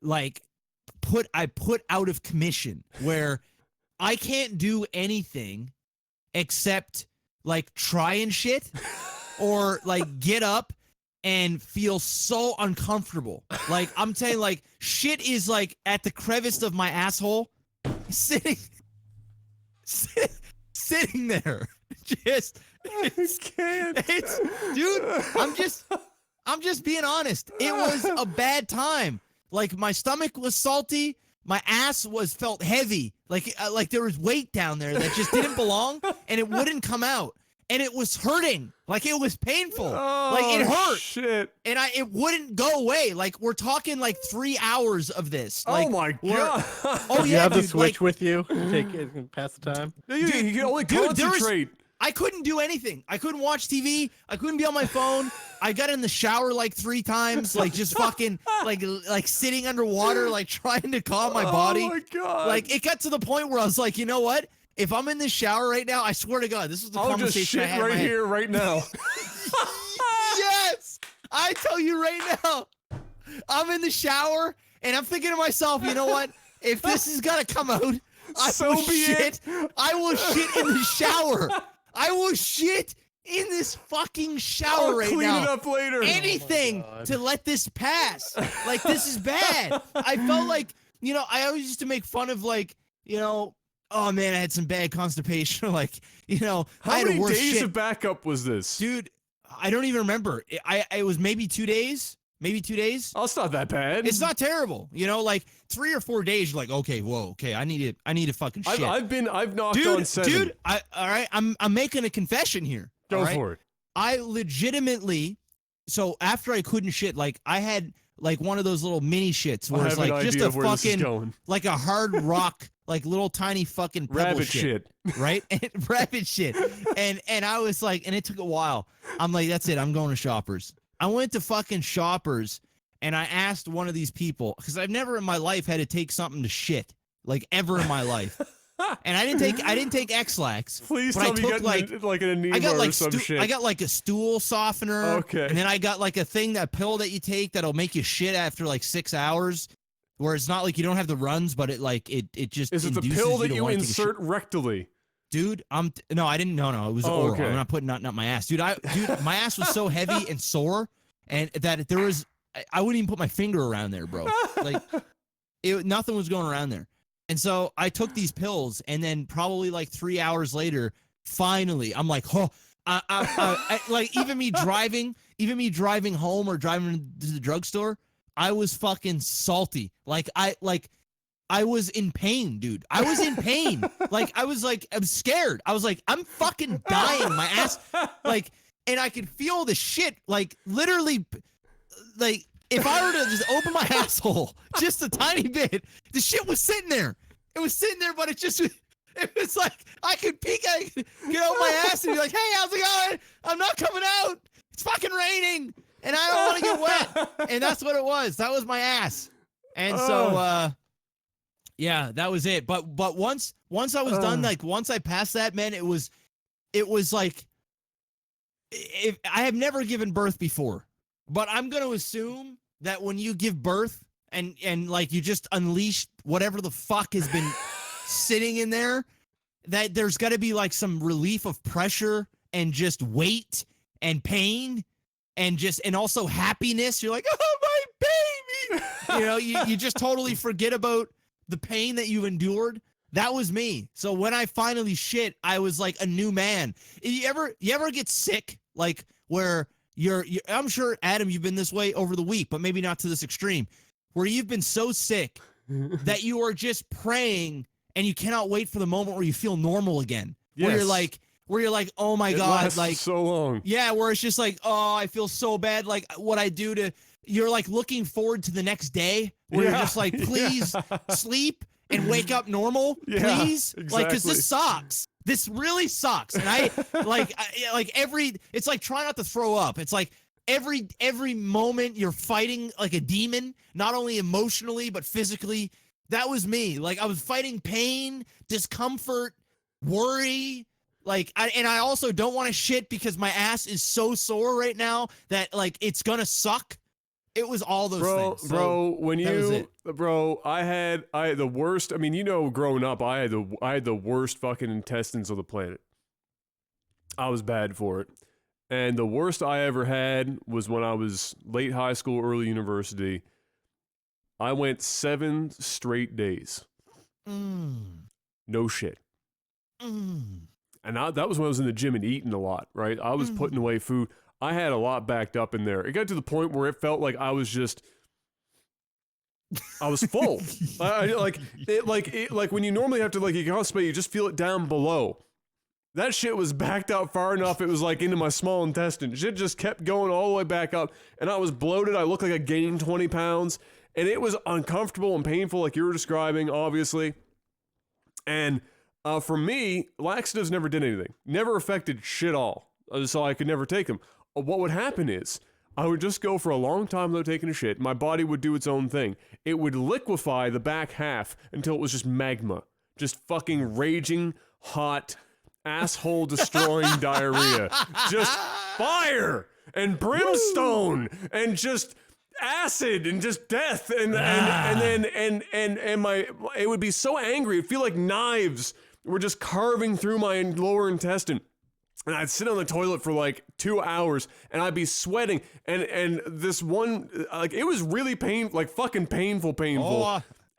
like I put out of commission where I can't do anything except like try and shit or like get up and feel so uncomfortable. Like I'm saying, like shit is like at the crevice of my asshole, sitting there. I can't. Dude, I'm just being honest. It was a bad time. Like my stomach was salty, my ass felt heavy. Like there was weight down there that just didn't belong, and it wouldn't come out. And it was hurting. Like it was painful. Like it hurt. Shit. And it wouldn't go away. Like we're talking like 3 hours of this. Like, oh my god. Oh yeah. You have the Switch with you. Take it and pass the time. You can only concentrate. I couldn't do anything. I couldn't watch TV. I couldn't be on my phone. I got in the shower like 3 times, like just fucking like sitting underwater, like trying to calm my body. Oh my god. Like it got to the point where I was like, you know what? If I'm in the shower right now, I swear to God, this was the conversation I had right here, right now. Yes, I tell you right now, I'm in the shower and I'm thinking to myself, you know what? If this is gonna come out, I will shit in the shower. I will shit in this fucking shower right now. Clean it up later. Anything to let this pass. Like this is bad. I felt like, you know, I always used to make fun of like, you know, oh man, I had some bad constipation. Like, you know, how many days of backup was this? Dude, I don't even remember. It was maybe 2 days. Maybe 2 days. Oh, it's not that bad. It's not terrible. You know, like 3 or 4 days, you're like, okay, whoa, okay, I need to fucking shit. I've knocked on 7. Dude, all right, I'm making a confession here. Go for it. I legitimately, so after I couldn't shit, like I had like one of those little mini shits where it's like just a fucking, like a hard rock, like little tiny fucking pebble rabbit shit. Right? Rabbit shit. And I was like, and it took a while. I'm like, that's it. I'm going to Shoppers. I went to fucking Shoppers and I asked one of these people, because I've never in my life had to take something to shit, like ever in my life. And I didn't take X-Lax. Please tell me you got like an enema or some shit. I got like a stool softener. Okay. And then I got like a pill that you take that'll make you shit after like 6 hours, where it's not like you don't have the runs, but it just is it the pill that you insert rectally? Dude, no, I didn't. No, it was oral. Okay. I'm not putting nothing up my ass, dude. My ass was so heavy and sore, and that I wouldn't even put my finger around there, bro. Like, nothing was going around there. And so I took these pills, and then probably like 3 hours later, finally, I'm like, oh, like even me driving home or driving to the drugstore, I was fucking salty. I was in pain, dude. I was in pain. I'm scared. I was like, I'm fucking dying. My ass, like, and I could feel the shit, like, literally, like, if I were to just open my asshole just a tiny bit, the shit was sitting there. It was sitting there, but it was like, I could peek, I could get out my ass and be like, hey, how's it going? I'm not coming out. It's fucking raining. And I don't want to get wet. And that's what it was. That was my ass. And so, yeah, that was it. But once I was done, like once I passed that, man, it was like, I have never given birth before, but I'm going to assume that when you give birth and like you just unleash whatever the fuck has been sitting in there, that there's got to be like some relief of pressure and just weight and pain and also happiness. You're like, oh, my baby. You know, you just totally forget about the pain that you've endured. That was me. So when I finally shit, I was like a new man. You ever get sick? Like where you're I'm sure, Adam, you've been this way over the week, but maybe not to this extreme, where you've been so sick that you are just praying and you cannot wait for the moment where you feel normal again. Yes. Where you're like, oh my God, like so long. Yeah, where it's just like, oh, I feel so bad. Like what I do to, you're like looking forward to the next day where you're just like, please sleep and wake up normal, please. Exactly. Like, cause this sucks. This really sucks. And it's like trying not to throw up. It's like every moment you're fighting like a demon, not only emotionally, but physically. That was me. Like I was fighting pain, discomfort, worry. Like, I also don't want to shit because my ass is so sore right now that like, it's going to suck. It was all those things. I had the worst. I mean, you know, growing up, I had the worst fucking intestines on the planet. I was bad for it. And the worst I ever had was when I was late high school, early university. I went 7 straight days. No shit. And that was when I was in the gym and eating a lot, right? I was putting away food. I had a lot backed up in there. It got to the point where it felt like I was full. Like when you normally have to like you constipate, you just feel it down below. That shit was backed out far enough. It was like into my small intestine. Shit just kept going all the way back up, and I was bloated. I looked like I gained 20 pounds, and it was uncomfortable and painful, like you were describing, obviously. And for me, laxatives never did anything. Never affected shit all. So I could never take them. What would happen is I would just go for a long time without taking a shit. My body would do its own thing. It would liquefy the back half until it was just magma. Just fucking raging, hot, asshole destroying diarrhea. Just fire and brimstone and just acid and just death and then it would be so angry. It'd feel like knives were just carving through my lower intestine. And I'd sit on the toilet for like 2 hours and I'd be sweating and this one, like it was really fucking painful.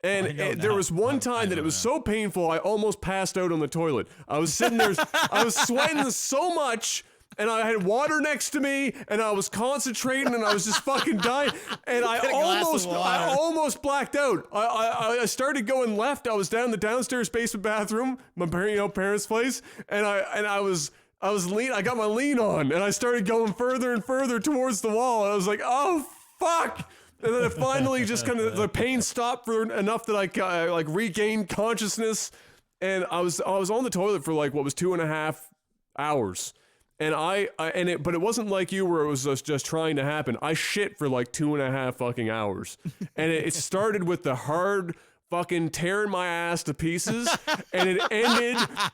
And there was one time that it was so painful, I almost passed out on the toilet. I was sitting there, I was sweating so much, and I had water next to me, and I was concentrating, and I was just fucking dying, and I almost blacked out. I started going left. I was down the downstairs basement bathroom, my parents' place, and I was lean. I got my lean on, and I started going further and further towards the wall. And I was like, "Oh fuck!" And then it finally just kind of the pain stopped for enough that I like regained consciousness, and I was on the toilet for like what was 2.5 hours, and but it wasn't like you where it was just trying to happen. I shit for like 2.5 fucking hours, and it started with the hard fucking tearing my ass to pieces, and it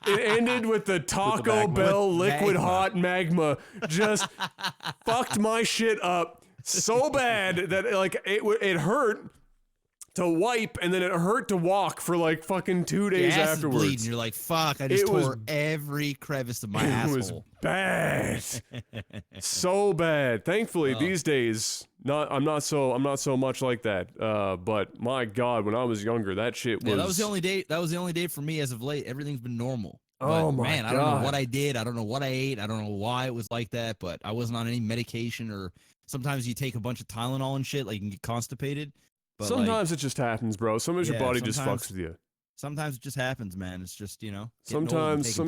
ended with the Taco Bell liquid hot magma just fucked my shit up so bad that like it hurt to wipe, and then it hurt to walk for like fucking 2 days Your ass afterwards. Is bleeding. You're like, fuck, I just tore every crevice of my asshole. It was bad. So bad. Thankfully, these days, I'm not so much like that. But my God, when I was younger, that shit was. Yeah, that was the only day. That was the only day for me as of late. Everything's been normal. Oh but, my man, God. I don't know what I did. I don't know what I ate. I don't know why it was like that. But I wasn't on any medication, or sometimes you take a bunch of Tylenol and shit, like you can get constipated. But sometimes it just happens, bro. Sometimes your body just fucks with you. Sometimes it just happens, man. It's just, sometimes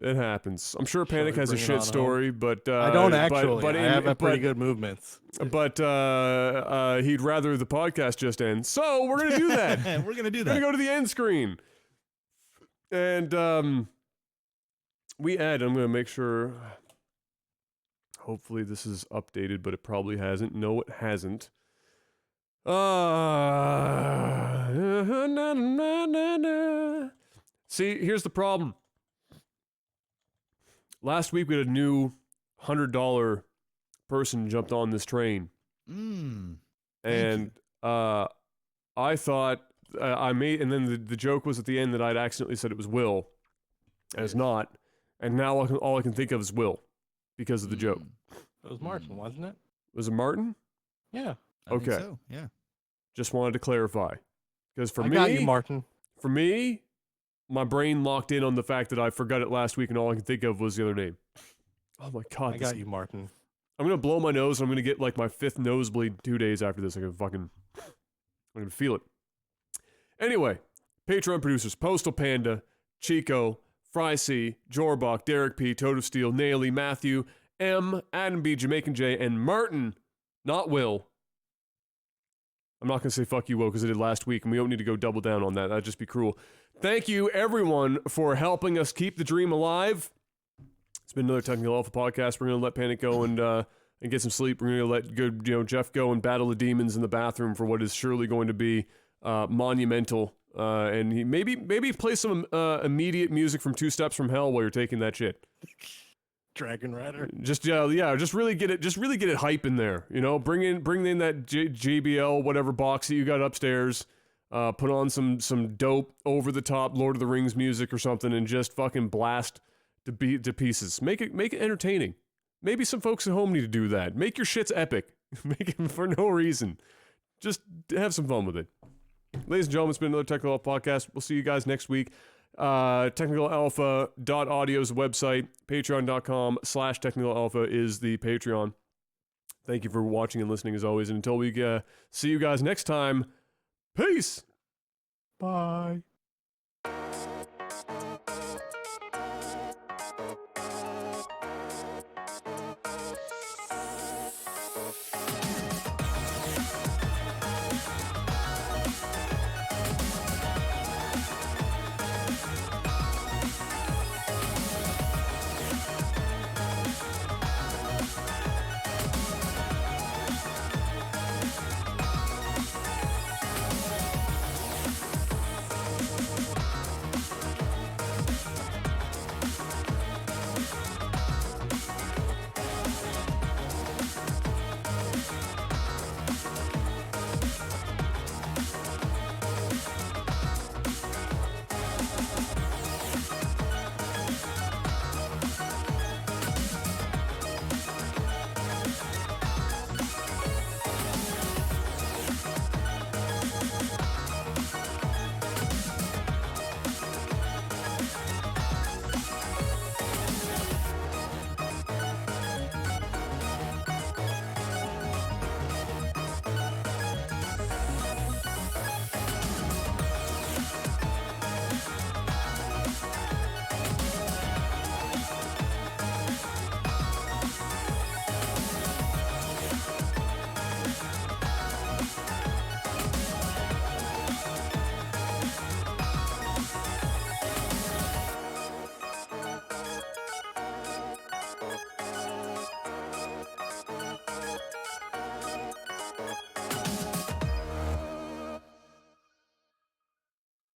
it happens. I'm sure Panic has a shit story, but I don't actually. But I have pretty good movements. But he'd rather the podcast just end. So we're gonna do that. We're gonna go to the end screen, and I'm gonna make sure. Hopefully this is updated, but it probably hasn't. No, it hasn't. Na, na, na, na. See, here's the problem. Last week we had a new $100 person jumped on this train. And I thought I made, and then the joke was at the end that I'd accidentally said it was Will, and it's not. And now all I can think of is Will because of the joke. It was Martin, wasn't it? Was it Martin? Yeah. I think so, yeah. Just wanted to clarify. Because I got you, Martin. For me, my brain locked in on the fact that I forgot it last week and all I can think of was the other name. Oh my God. I got you, Martin. I'm going to blow my nose and I'm going to get like my 5th nosebleed 2 days after this. I'm going to feel it. Anyway, Patreon producers, Postal Panda, Chico, Fry C, Jorbach, Derek P, Toad of Steel, Naily, Matthew, M, Adam B, Jamaican J, and Martin, not Will. I'm not going to say fuck you, Will, because I did last week, and we don't need to go double down on that. That'd just be cruel. Thank you, everyone, for helping us keep the dream alive. It's been another Technical Alpha podcast. We're going to let Panic go and get some sleep. We're going to let Jeff go and battle the demons in the bathroom for what is surely going to be monumental. And he maybe play some immediate music from Two Steps from Hell while you're taking that shit. Dragon Rider. Just really get it hype in there. You know, bring in that JBL whatever box that you got upstairs. Put on some dope over the top Lord of the Rings music or something, and just fucking blast to pieces. Make it entertaining. Maybe some folks at home need to do that. Make your shits epic. Make it for no reason. Just have some fun with it. Ladies and gentlemen, it's been another Technical Alpha podcast. We'll see you guys next week. TechnicalAlpha.audio is the website. Patreon.com/TechnicalAlpha is the Patreon. Thank you for watching and listening as always. And until we see you guys next time, peace. Bye.